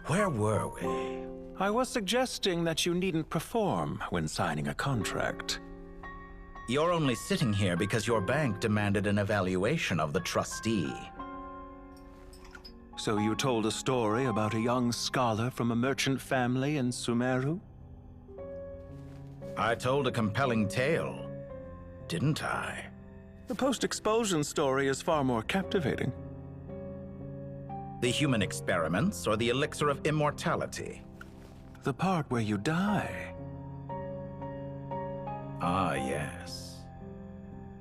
Where were we? I was suggesting that you needn't perform when signing a contract. You're only sitting here because your bank demanded an evaluation of the trustee. So you told a story about a young scholar from a merchant family in Sumeru? I told a compelling tale, didn't I? The post-expulsion story is far more captivating. The human experiments or the elixir of immortality? The part where you die. Ah, yes.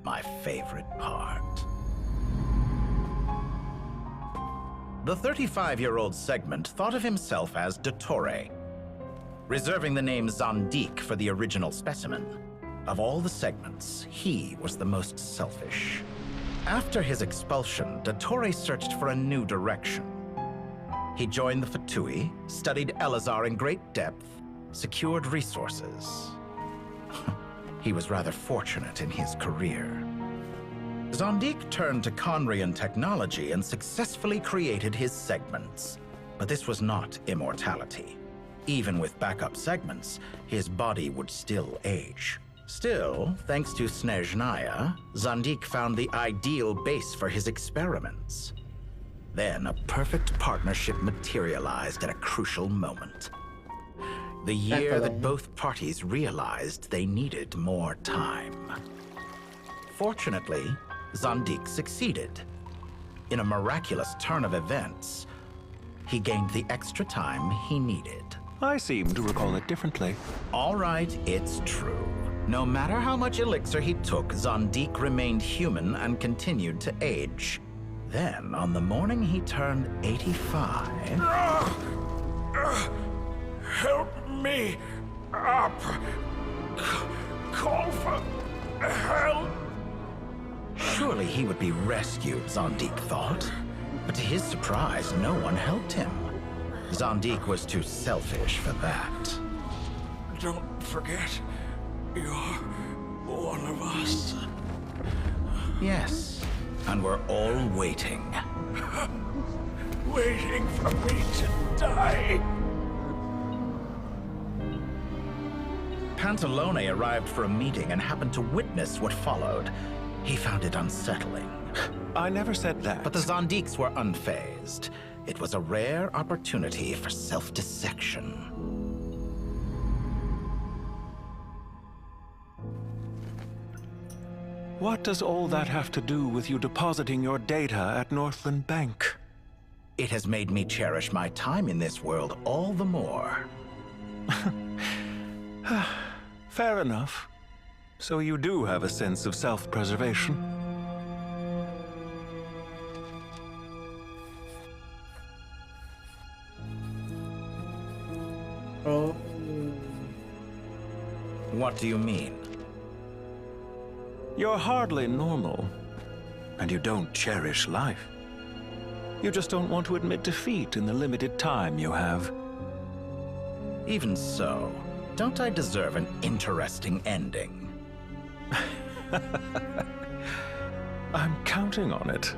My favorite part. The 35-year-old Segment thought of himself as Dottore, reserving the name Zandik for the original specimen. Of all the Segments, he was the most selfish. After his expulsion, Dottore searched for a new direction. He joined the Fatui, studied Elazar in great depth, secured resources. He was rather fortunate in his career. Zandik turned to Conrian technology and successfully created his segments. But this was not immortality. Even with backup segments, his body would still age. Still, thanks to Snezhnaya, Zandik found the ideal base for his experiments. Then a perfect partnership materialized at a crucial moment. The year that both parties realized they needed more time. Fortunately, Zandik succeeded. In a miraculous turn of events, he gained the extra time he needed. I seem to recall it differently. All right, it's true. No matter how much elixir he took, Zandik remained human and continued to age. Then, on the morning he turned 85... Help me up! Call for help! Surely he would be rescued, Zandik thought. But to his surprise, no one helped him. Zandik was too selfish for that. Don't forget, you're one of us. Yes, and we're all waiting. Waiting for me to die. Pantalone arrived for a meeting and happened to witness what followed. He found it unsettling. I never said that. But the Zandiks were unfazed. It was a rare opportunity for self-dissection. What does all that have to do with you depositing your data at Northland Bank? It has made me cherish my time in this world all the more. Fair enough. So you do have a sense of self-preservation. Oh. What do you mean? You're hardly normal, and you don't cherish life. You just don't want to admit defeat in the limited time you have. Even so, don't I deserve an interesting ending? I'm counting on it.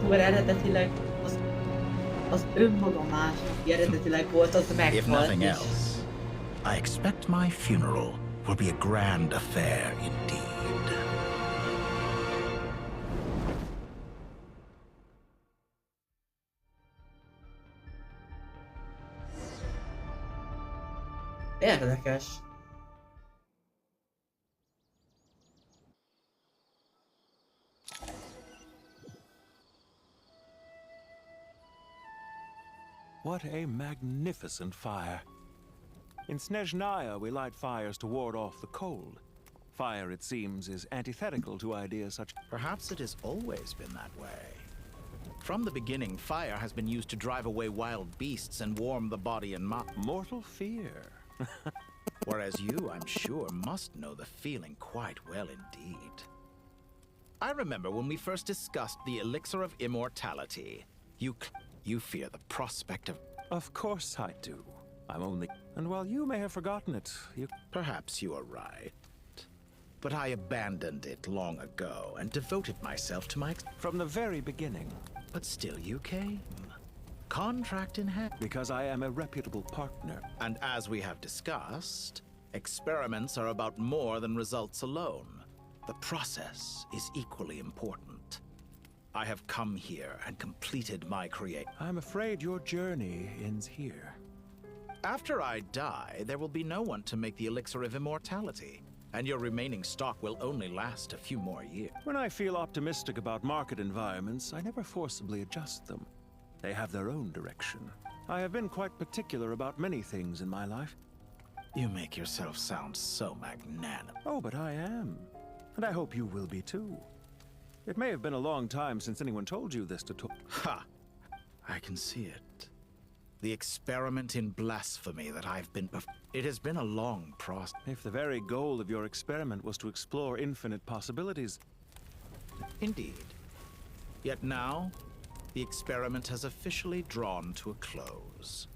Eredetileg az önmagamás, eredetileg volt, az meghalt. If nothing else, I expect my funeral will be a grand affair indeed. Érdekes. What a magnificent fire. In Snezhnaya, we light fires to ward off the cold. Fire, it seems, is antithetical to ideas such... Perhaps it has always been that way. From the beginning, fire has been used to drive away wild beasts and warm the body and mind. Mortal fear. Whereas you, I'm sure, must know the feeling quite well indeed. I remember when we first discussed the elixir of immortality. You fear the prospect of... Of course I do. I'm only... And while you may have forgotten it, you... Perhaps you are right. But I abandoned it long ago and devoted myself to my... From the very beginning. But still you came. Contract in hand. Because I am a reputable partner. And as we have discussed, experiments are about more than results alone. The process is equally important. I have come here and completed my I'm afraid your journey ends here. After I die, there will be no one to make the elixir of immortality, and your remaining stock will only last a few more years. When I feel optimistic about market environments, I never forcibly adjust them. They have their own direction. I have been quite particular about many things in my life. You make yourself sound so magnanimous. Oh, but I am. And I hope you will be too. It may have been a long time since anyone told you this to talk. Ha! I can see it. The experiment in blasphemy that I've been... It has been a long process. If the very goal of your experiment was to explore infinite possibilities... Indeed. Yet now, the experiment has officially drawn to a close.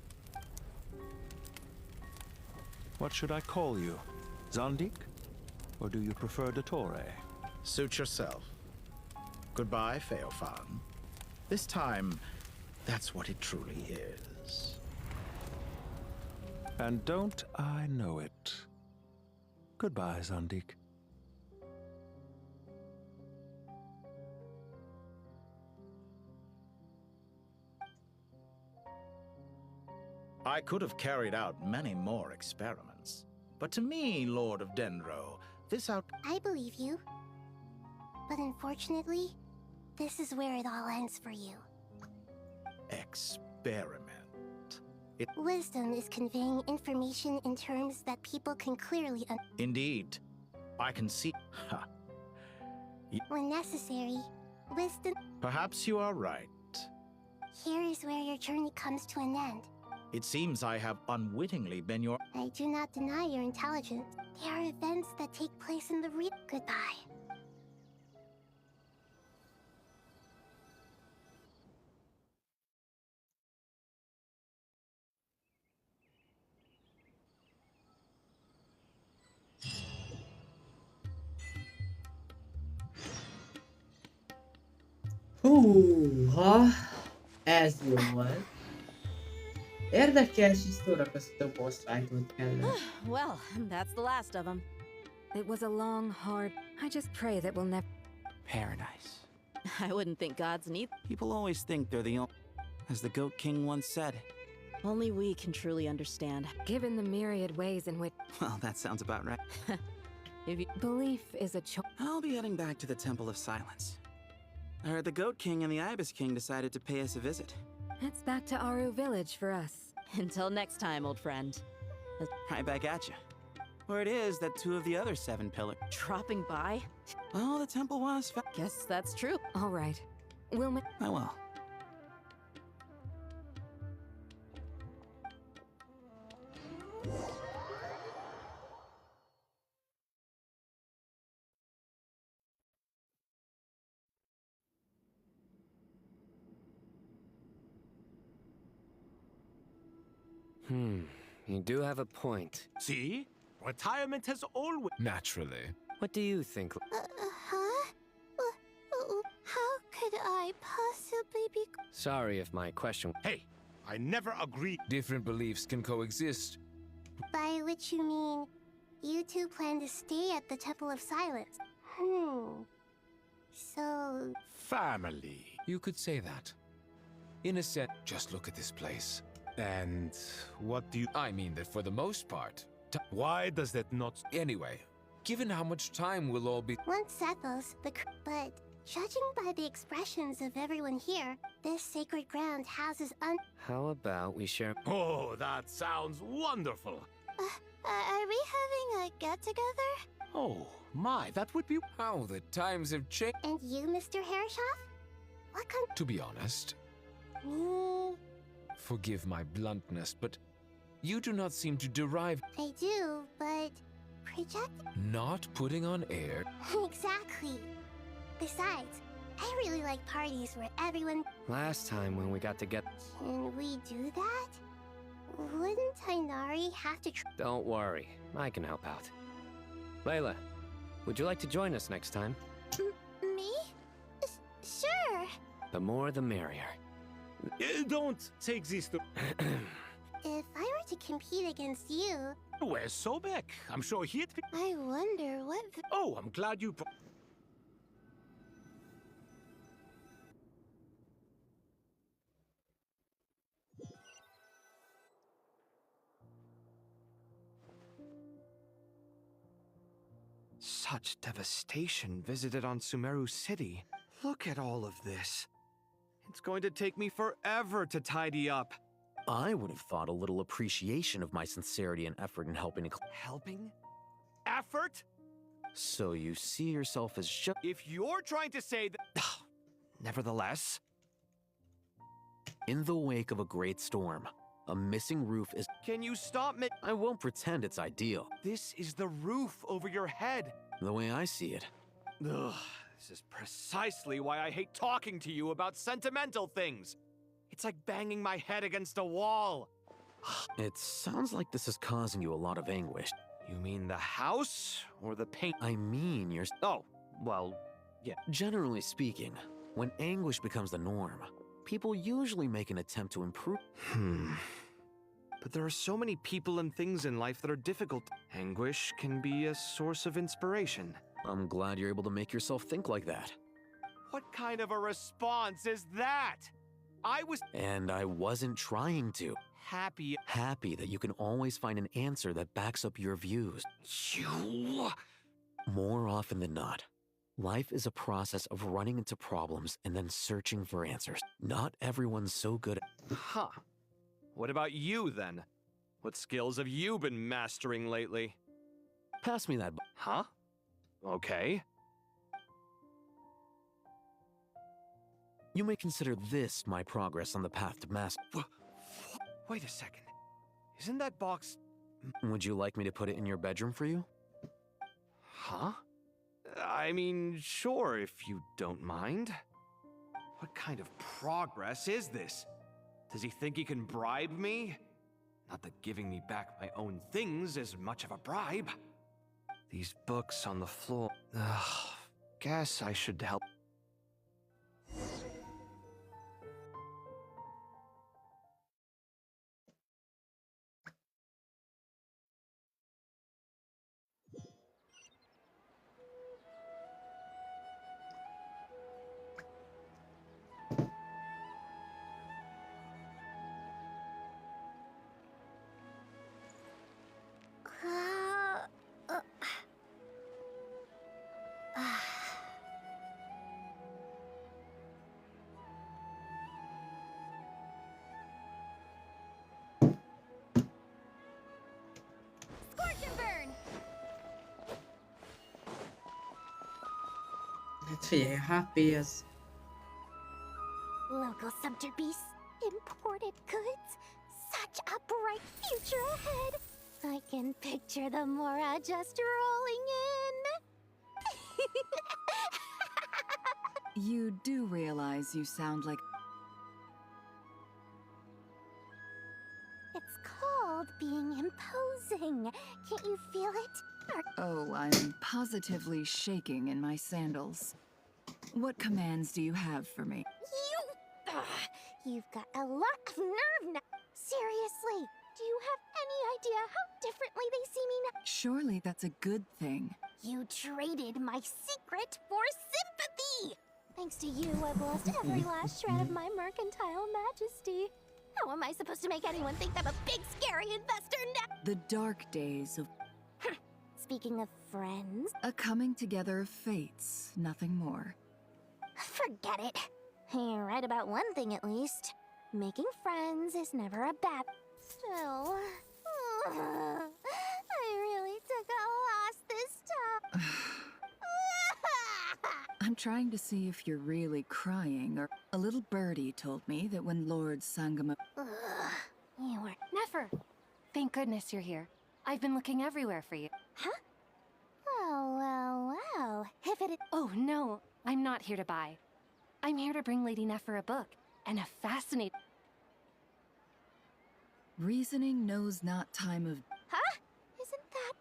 What should I call you? Zandik? Or do you prefer Dottore? Suit yourself. Goodbye, Feofan. This time, that's what it truly is. And don't I know it? Goodbye, Zandik. I could have carried out many more experiments. But to me, Lord of Dendro, I believe you. But unfortunately, this is where it all ends for you. Experiment. Wisdom is conveying information in terms that people can clearly Indeed. I can see... Ha. When necessary, wisdom... Perhaps you are right. Here is where your journey comes to an end. It seems I have unwittingly been your... I do not deny your intelligence. There are events that take place in the real... Goodbye. Húha, ez jó volt. Érdekes és szórakoztató boss fight-ot kellett. Well, that's the last of them. It was a long, hard... I just pray that we'll never... Paradise. I wouldn't think gods need... People always think they're the only... As the Goat King once said. Only we can truly understand. Given the myriad ways in which... Well, that sounds about right. If you... Belief is a choice. I'll be heading back to the Temple of Silence. I heard the Goat King and the Ibis King decided to pay us a visit. It's back to Aru Village for us. Until next time, old friend. Right back at you. Where it is that 2 of the other 7 pillars... Dropping by? Well, the temple was... Guess that's true. All right. We'll... I will. You do have a point. See? Retirement has always... Naturally. What do you think? Huh? How could I possibly be... Sorry if my question... Hey, I never agreed. Different beliefs can coexist. By which you mean, you two plan to stay at the Temple of Silence. So... Family. You could say that. In a sense, just look at this place. And what do you... I mean that for the most part. Why does that not... Anyway, given how much time we'll all be... Once settles, but judging by the expressions of everyone here, this sacred ground houses How about we share... Oh, that sounds wonderful. Are we having a get-together? Oh, my, that would be... How the times have changed. And you, Mr. Herreshoff? What kind... To be honest... Me... Forgive my bluntness, but You do not seem to derive... I do, but project? Not putting on air. Exactly. Besides, I really like parties where everyone... Last time when we got together... Can we do that? Wouldn't Tainari have to Don't worry, I can help out. Layla, would you like to join us next time? Me? Sure. The more the merrier. Don't take this to... If I were to compete against you... Where's Sobek? I'm sure he'd... I wonder what... Oh, I'm glad you... Such devastation visited on Sumeru City. Look at all of this. It's going to take me forever to tidy up. I would have thought a little appreciation of my sincerity and effort in helping. Helping? Effort? So you see yourself as just... If you're trying to say that... Nevertheless... In the wake of a great storm, a missing roof is... Can you stop me? I won't pretend it's ideal. This is the roof over your head. The way I see it. Ugh, this is precisely why I hate talking to you about sentimental things. It's like banging my head against a wall. It sounds like this is causing you a lot of anguish. You mean the house or the paint? I mean your... Oh, well, yeah. Generally speaking, when anguish becomes the norm, people usually make an attempt to improve. But there are so many people and things in life that are difficult. Anguish can be a source of inspiration. I'm glad you're able to make yourself think like that. What kind of a response is that? And I wasn't trying to. Happy that you can always find an answer that backs up your views. You... More often than not, life is a process of running into problems and then searching for answers. Not everyone's so good at... Huh. What about you, then? What skills have you been mastering lately? Pass me that... Huh? Okay. You may consider this my progress on the path to master. Wait a second. Isn't that box... Would you like me to put it in your bedroom for you? Huh? I mean, sure, if you don't mind. What kind of progress is this? Does he think he can bribe me? Not that giving me back my own things is much of a bribe. These books on the floor... Ugh, guess I should help... Figyelj, HP az... Local subter beasts, imported goods, such a bright future ahead. I can picture the Mora just rolling in. You do realize you sound like... It's called being imposing. Can't you feel it? Oh, I'm positively shaking in my sandals. What commands do you have for me? You've got a lot of nerve now. Seriously, do you have any idea how differently they see me now? Surely that's a good thing. You traded my secret for sympathy! Thanks to you, I've lost every last shred of my mercantile majesty. How am I supposed to make anyone think I'm a big, scary investor now? The dark days of... Speaking of friends... A coming together of fates, nothing more. Forget it. You're right about one thing at least. Making friends is never a bad... Still... I really took a loss this time. I'm trying to see if you're really crying, or... A little birdie told me that when Lord Sangamo... You were... Nefer! Thank goodness you're here. I've been looking everywhere for you. Huh? Well. If it... Oh, no. I'm not here to buy. I'm here to bring Lady Nefer a book, and a fascinating... Reasoning knows not time of... Huh? Isn't that...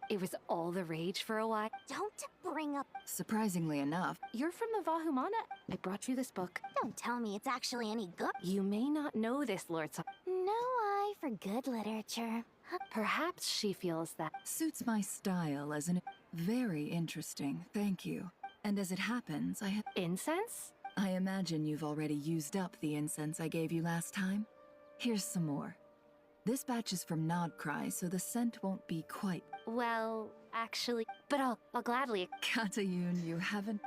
It was all the rage for a while. Don't bring up... Surprisingly enough... You're from the Vahumana? I brought you this book. Don't tell me it's actually any good. You may not know this, Lord No eye for good literature. Perhaps she feels that. Suits my style as an... Very interesting, thank you. And as it happens, I have... Incense? I imagine you've already used up the incense I gave you last time. Here's some more. This batch is from Nodcry, so the scent won't be quite... Well, actually... But I'll gladly... Katayun, you haven't...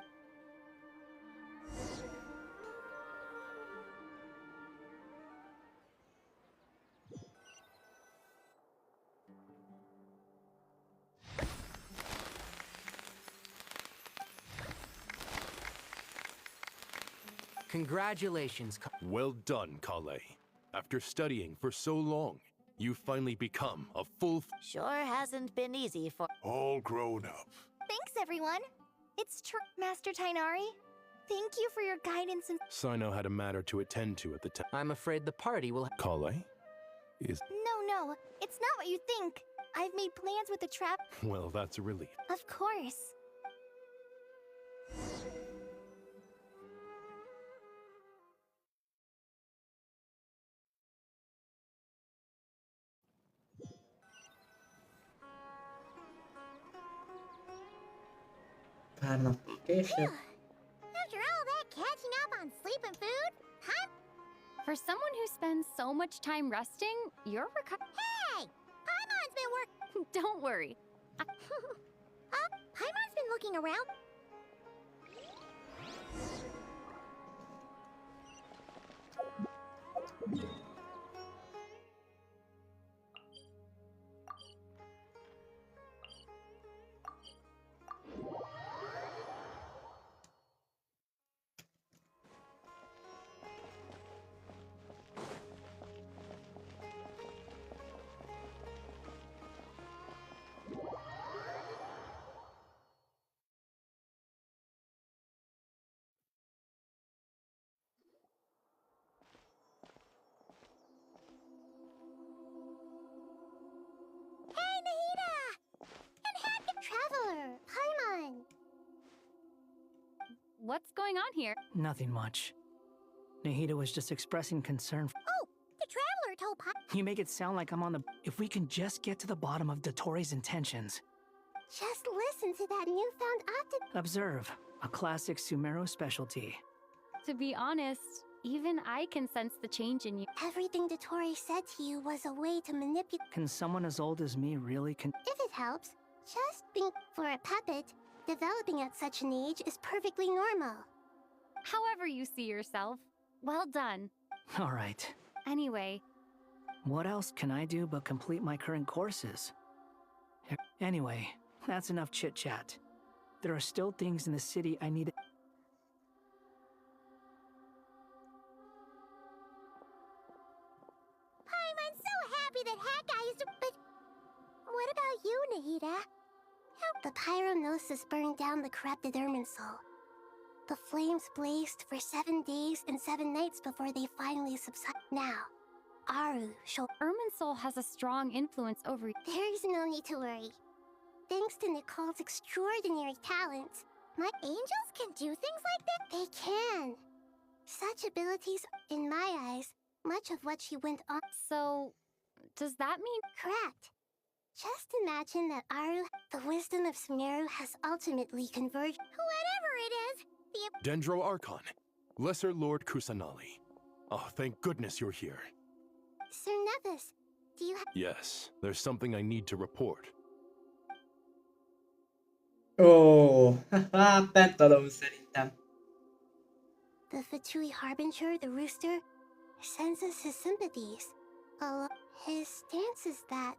Congratulations. Well done, Kale. After studying for so long, you've finally become a full... Sure hasn't been easy for... All grown up. Thanks, everyone. It's true, Master Tainari. Thank you for your guidance and... Sino had a matter to attend to at the time. I'm afraid the party will... Kale? Is... No. It's not what you think. I've made plans with the trap... Well, that's a relief. Of course. Pár nap később. After all that catching up on sleep and food, huh? For someone who spends so much time resting, you're Hey! Paimon's been working. Don't worry. Paimon's been looking around. Traveler, Paimon! What's going on here? Nothing much. Nahida was just expressing concern. Oh, the Traveler told You make it sound like I'm on the... If we can just get to the bottom of Dotori's intentions. Just listen to that newfound Observe. A classic Sumero specialty. To be honest, even I can sense the change in you. Everything Dotori said to you was a way to manipulate... Can someone as old as me really If it helps, just think for a puppet, developing at such an age is perfectly normal. However you see yourself, well done. All right. Anyway. What else can I do but complete my current courses? Anyway, that's enough chit-chat. There are still things in the city I need... I'm so happy that Haggai is... But what about you, Nahida? The Pyronosis burned down the corrupted Irminsul. The flames blazed for 7 days and 7 nights before they finally subsided. Now, Aru shall... Irminsul has a strong influence over you. There's no need to worry. Thanks to Nicole's extraordinary talents, my angels can do things like that? They can. Such abilities, in my eyes, much of what she went on... So, does that mean... Correct. Just imagine that Aru, the wisdom of Sumeru, has ultimately converged... Whatever it is, the... Dendro Archon, Lesser Lord Kusanali. Oh, thank goodness you're here. Sir Nevis, do you have... Yes, there's something I need to report. Oh, bentalom szerintem. The Fatui Harbinger, the rooster, sends us his sympathies. His stance is that,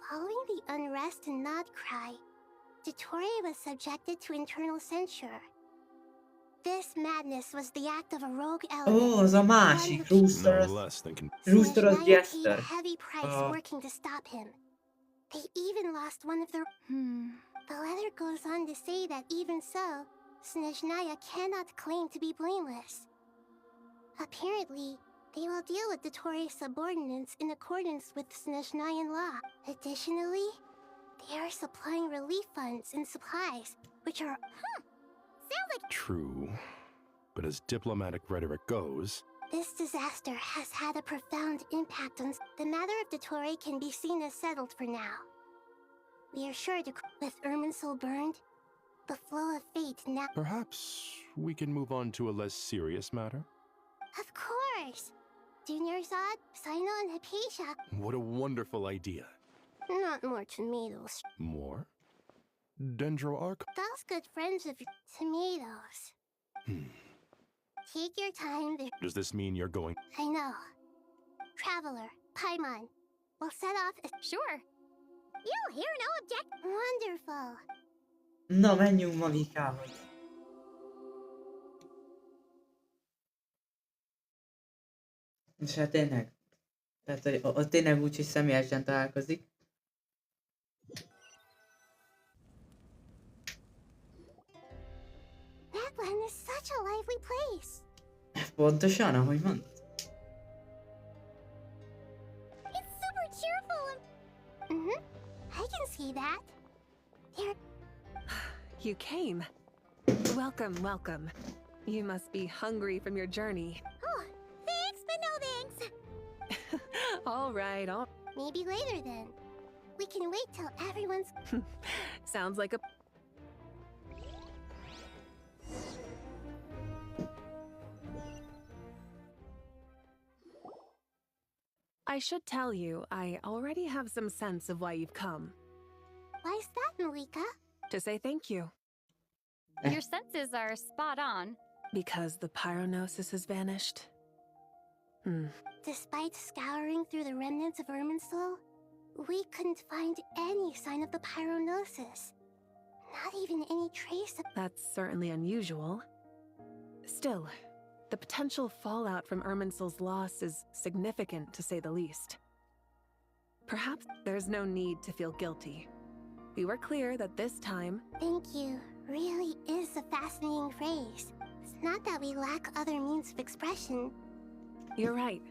following the unrest in Nodcry, Dotori was subjected to internal censure. This madness was the act of a rogue element. Oh, az a másik, Rooster No less than Rooster az Snezhnaya paid Jester. a heavy price working to stop him. They even lost one of their... The letter goes on to say that even so, Snezhnaya cannot claim to be blameless. Apparently, they will deal with the Tory's subordinates in accordance with Snezhnayan law. Additionally, they are supplying relief funds and supplies, which are... Sounds like... True. But as diplomatic rhetoric goes, This disaster has had a profound impact on... The matter of the Tory can be seen as settled for now. We are sure to... With Irminsul burned, the flow of fate now... perhaps we can move on to a less serious matter? Of course! Junior Zod, Sino, and Hypatia. What a wonderful idea. Not more tomatoes. More? Dendroarch? Those good friends of your tomatoes. Take your time. Does this mean you're going? I know. Traveler, Paimon, we'll set off as... Sure. You hear no object? Wonderful. Na, menjünk Mavikához. És hát tényleg. Tehát, hogy ott tényleg úgy, hogy személyesen találkozik. That land is such a lively place. Pontosan, ahogy mondod. It's super cheerful and... I can see that. There... You came. Welcome, welcome. You must be hungry from your journey. Oh, thanks, but no thanks. All right, Maybe later then. We can wait till everyone's... Sounds like a... I should tell you, I already have some sense of why you've come. Why's that, Malika? To say thank you. Your senses are spot on. Because the pyronosis has vanished. Despite scouring through the remnants of Irminsul, we couldn't find any sign of the pyronosis. Not even any trace of... That's certainly unusual. Still, the potential fallout from Irminsul's loss is significant, to say the least. Perhaps there's no need to feel guilty. We were clear that this time... Thank you really is a fascinating phrase. It's not that we lack other means of expression. You're right.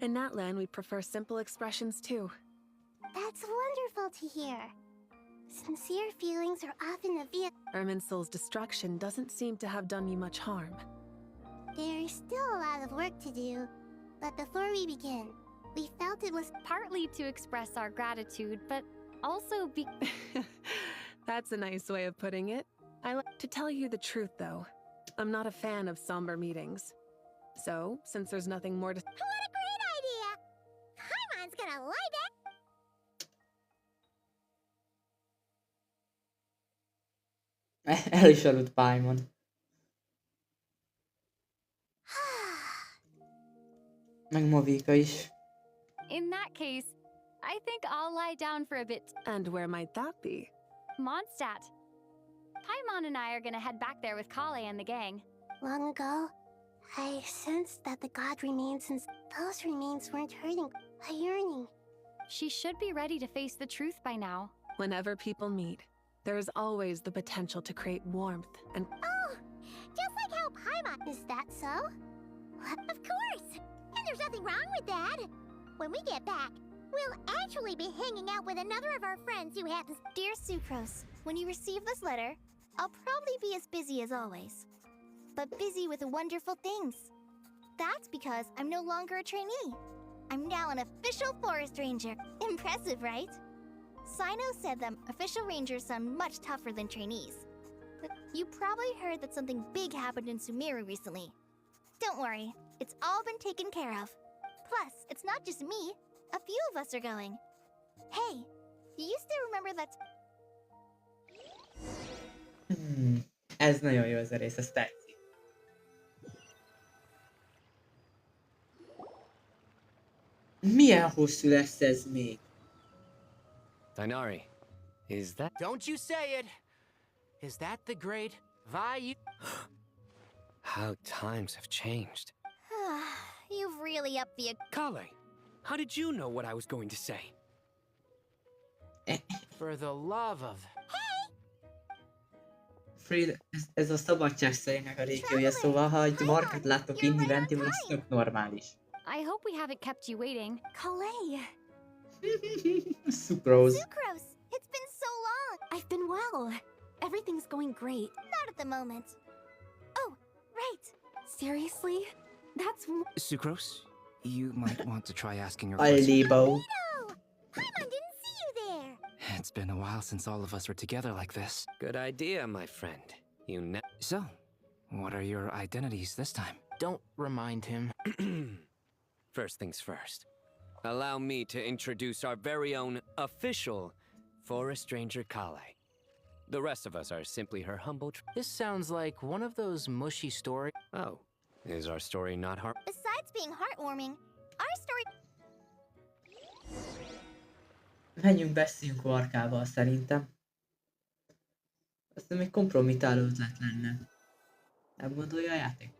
In that land, we prefer simple expressions too. That's wonderful to hear. Sincere feelings are often a vehicle. Irminsul's destruction doesn't seem to have done you much harm. There is still a lot of work to do, but before we begin, we felt it was partly to express our gratitude, but also be... That's a nice way of putting it. To tell you the truth, though, I'm not a fan of somber meetings. So, since there's nothing more to... What a great idea! Paimon's gonna lie back. El is aludt Paimon. Meg Mavika is. In that case, I think I'll lie down for a bit. And where might that be? Mondstadt. Paimon and I are gonna head back there with Kale and the gang. Long ago, I sensed that the god remains and those remains weren't hurting, a yearning. She should be ready to face the truth by now. Whenever people meet, there is always the potential to create warmth and... Oh! Just like how Paimon... Is that so? Of course! And there's nothing wrong with that! When we get back, we'll actually be hanging out with another of our friends who happens... Dear Sucrose, when you receive this letter, I'll probably be as busy as always. But busy with wonderful things. That's because I'm no longer a trainee. I'm now an official forest ranger. Impressive, right? Sino said that official rangers sound much tougher than trainees. But you probably heard that something big happened in Sumeru recently. Don't worry, it's all been taken care of. Plus, it's not just me. A few of us are going. Hey, do you still remember that... Ez nagyon jó ez a rész, ez tetszik. Milyen hosszú lesz ez még? Dainari, is that... Don't you say it! Is that the great Vayu... How times have changed. You've really upped the... Kale, how did you know what I was going to say? For the love of... Fried, ez a szabadságszerének a régiója, szóval ha egy markát látok inni Ventival, az tök normális. I hope we haven't kept you waiting. Kalei! Sucrose. Sucrose! It's been so long! I've been well. Everything's going great. Not at the moment. Oh, right. Seriously? That's... Sucrose, you might want to try asking your Alibo. Paimon didn't see you there! It's been a while since all of us were together like this. Good idea, my friend. So, what are your identities this time? Don't remind him. First things first. Allow me to introduce our very own official Forest Ranger Kale. The rest of us are simply her humble This sounds like one of those mushy stories. Oh, is our story not heart? Besides being heartwarming, our story... Menjünk, beszéljünk Orkával szerintem. Azt még kompromittáló ötlet lenne. Nem gondolja a játék?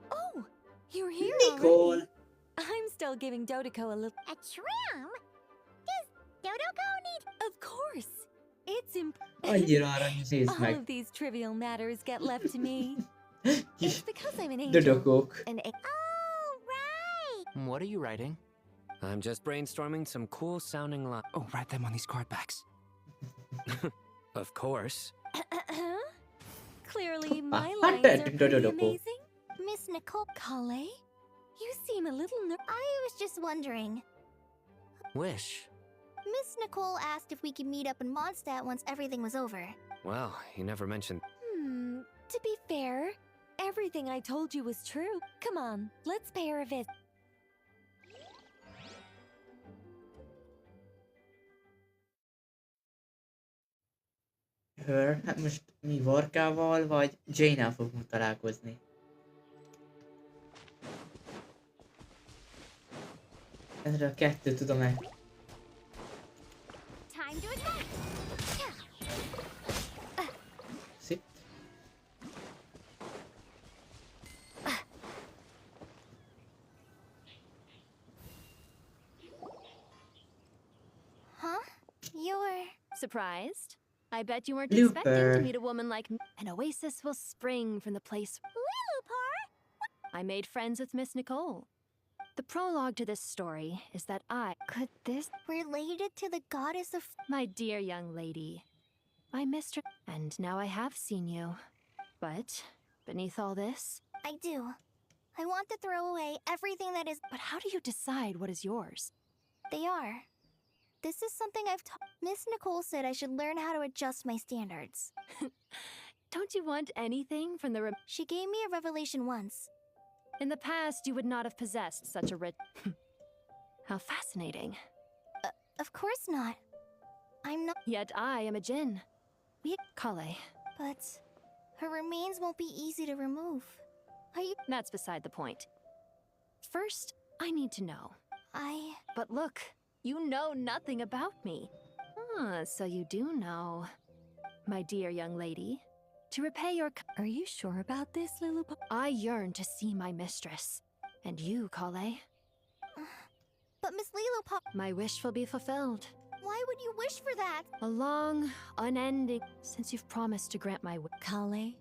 Oh, you're here Nicole! already. I'm still giving Dodoko a little... A tram? Does Dodoko need... Of course. It's Annyira aranyos, nézd All meg. of these trivial matters get left to me. Kis Because I'm an angel. dodokók. An Oh, right! What are you writing? I'm just brainstorming some cool sounding lines. Oh, write them on these card backs. Of course. Clearly, my Ah, lines bad are pretty Dodoko. amazing. Miss Nicole... Kale, you seem a little I was just wondering. Wish. Miss Nicole asked if we could meet up in Mondstadt once everything was over. Well, you never mentioned... To be fair, everything I told you was true. Come on, let's pay her a visit. Her, hát most mi Vorkával vagy Jane-nel fogunk találkozni? Ezre a kettőt tudom meg. Time to attack! Szép. Huh? You're... Surprised? I bet you weren't Looper. expecting to meet a woman like me. An oasis will spring from the place. Lilupar? I made friends with Miss Nicole. The prologue to this story is that Could this... related to the goddess of... my dear young lady, my mistress, and now I have seen you. But beneath all this, I do. I want to throw away everything that is... but how do you decide what is yours? They are. This is something I've taught... Miss Nicole said I should learn how to adjust my standards. Don't you want anything from the She gave me a revelation once. In the past, you would not have possessed such a rich... How fascinating. Of course not. I'm not... Yet I am a djinn. Kale. But... her remains won't be easy to remove. Are you... That's beside the point. First, I need to know. But look, you know nothing about me. Ah, so you do know. My dear young lady, to repay your... Are you sure about this, Lilupar? I yearn to see my mistress. And you, Kale. But Miss Lilupar... My wish will be fulfilled. Why would you wish for that? A long, unending... Since you've promised to grant my wish. Kale,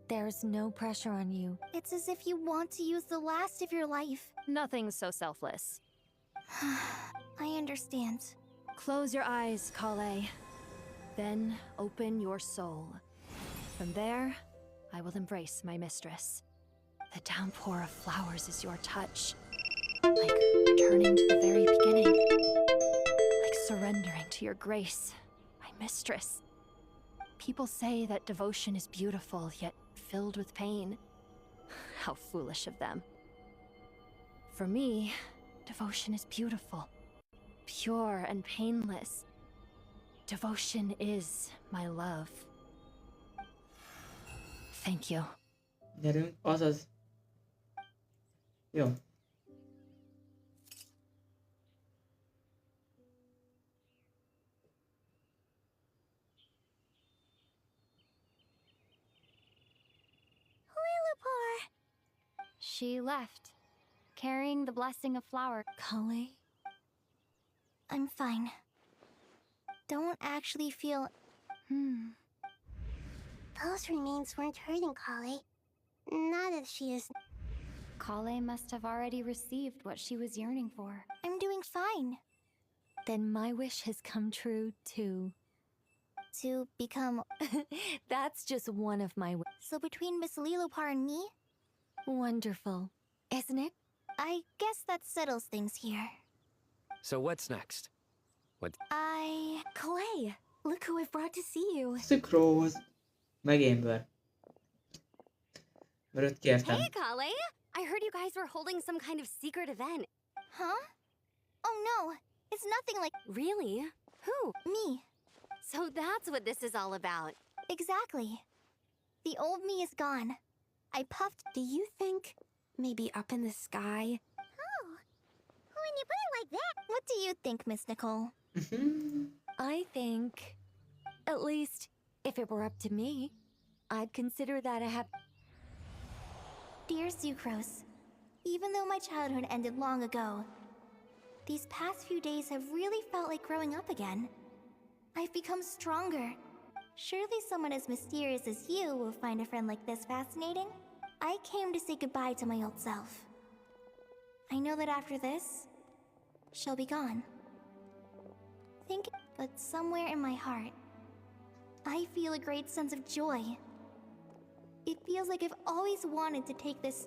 there's no pressure on you. It's as if you want to use the last of your life. Nothing so selfless. I understand. Close your eyes, Kale. Then open your soul. From there, I will embrace my mistress. The downpour of flowers is your touch. Like returning to the very beginning. Like surrendering to your grace, my mistress. People say that devotion is beautiful, yet filled with pain. How foolish of them. For me, devotion is beautiful, pure and painless. Devotion is my love. Thank you. Gyerünk, azaz. Jó. she left, carrying the blessing of flower. Kale? I'm fine. Don't actually feel... Those remains weren't hurting Kale. Not as she is. Kale must have already received what she was yearning for. I'm doing fine. Then my wish has come true, too. To become... That's just one of my wishes. So between Miss Lilopar and me? Wonderful, isn't it? I guess that settles things here. So what's next? What? Clay, look who I've brought to see you. Szükróz. Meg Amber. Mert őt kértem. Hey, Kale! I heard you guys were holding some kind of secret event. Huh? Oh no, it's nothing like... Really? Who? Me. So that's what this is all about. Exactly. The old me is gone. I puffed... Do you think maybe up in the sky? Oh, when you put it like that... What do you think, Miss Nicole? I think, at least, if it were up to me, I'd consider that a Dear Sucrose, even though my childhood ended long ago, these past few days have really felt like growing up again. I've become stronger. Surely someone as mysterious as you will find a friend like this fascinating. I came to say goodbye to my old self. I know that after this, she'll be gone. But somewhere in my heart, I feel a great sense of joy. It feels like I've always wanted to take this...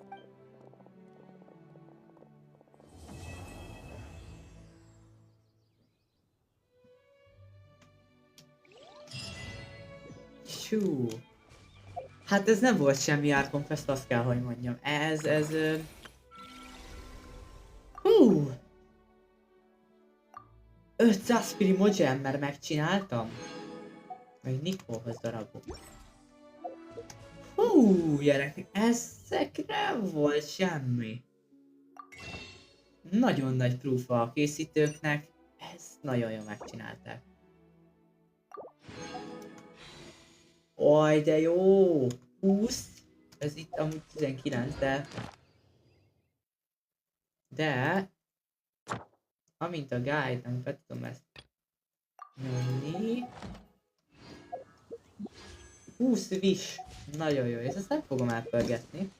Hú. Hát ez nem volt semmi Archon Fest, azt kell, hogy mondjam. Hú! 500 primogemmel megcsináltam? Meg Nikolhoz darabok. Hú, gyerekek, ezek nem volt semmi. Nagyon nagy proof a készítőknek, ezt nagyon jól megcsinálták. Oj, de jó! 20, ez itt amúgy 19, de... Amint a guide-nak be tudom ezt nyomni. 20 wish. Nagyon jó, és ezt nem fogom elpörgetni.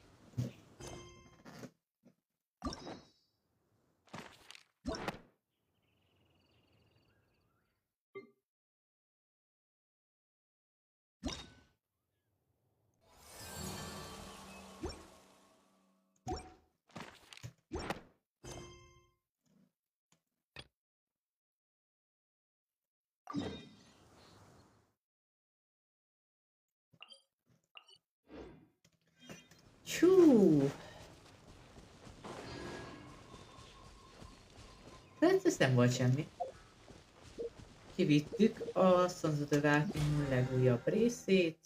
Hú. Hát ez nem volt semmi. Kivittük a szanzadövákunk legújabb részét.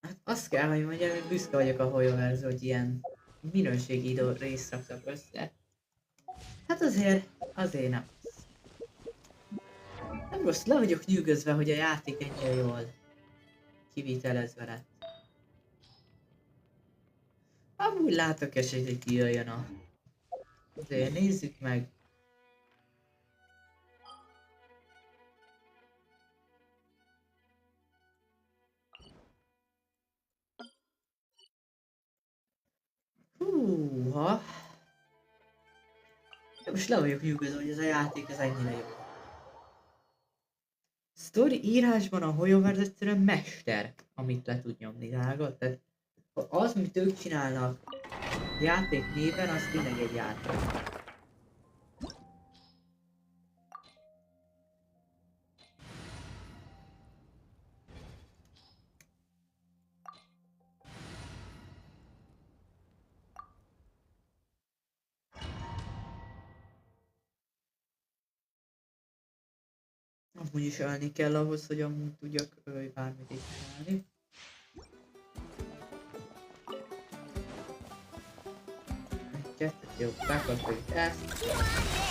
Hát azt kell, hogy mondjam, hogy büszke vagyok a Hoyoverse, hogy ilyen minőségi részt raktak össze. Hát azért nem. Nem rossz, le vagyok nyűgözve, hogy a játék ennyire jól kivitelezve lett. Amúgy látok esélyt, hogy kijöjjön a... Azért nézzük meg. Húha. Most le vagyok nyűgözve, hogy ez a játék ez ennyire jó. Story írásban a Hoyoverse egyszerűen mester, amit le tud nyomni, drága. Tehát az, amit ők csinálnak játék néven, az tényleg egy játék. Amúgy is ölni kell ahhoz, hogy amúgy tudjak bármit is csinálni. Egy, kettőt, jó, bekapcsoljuk ezt.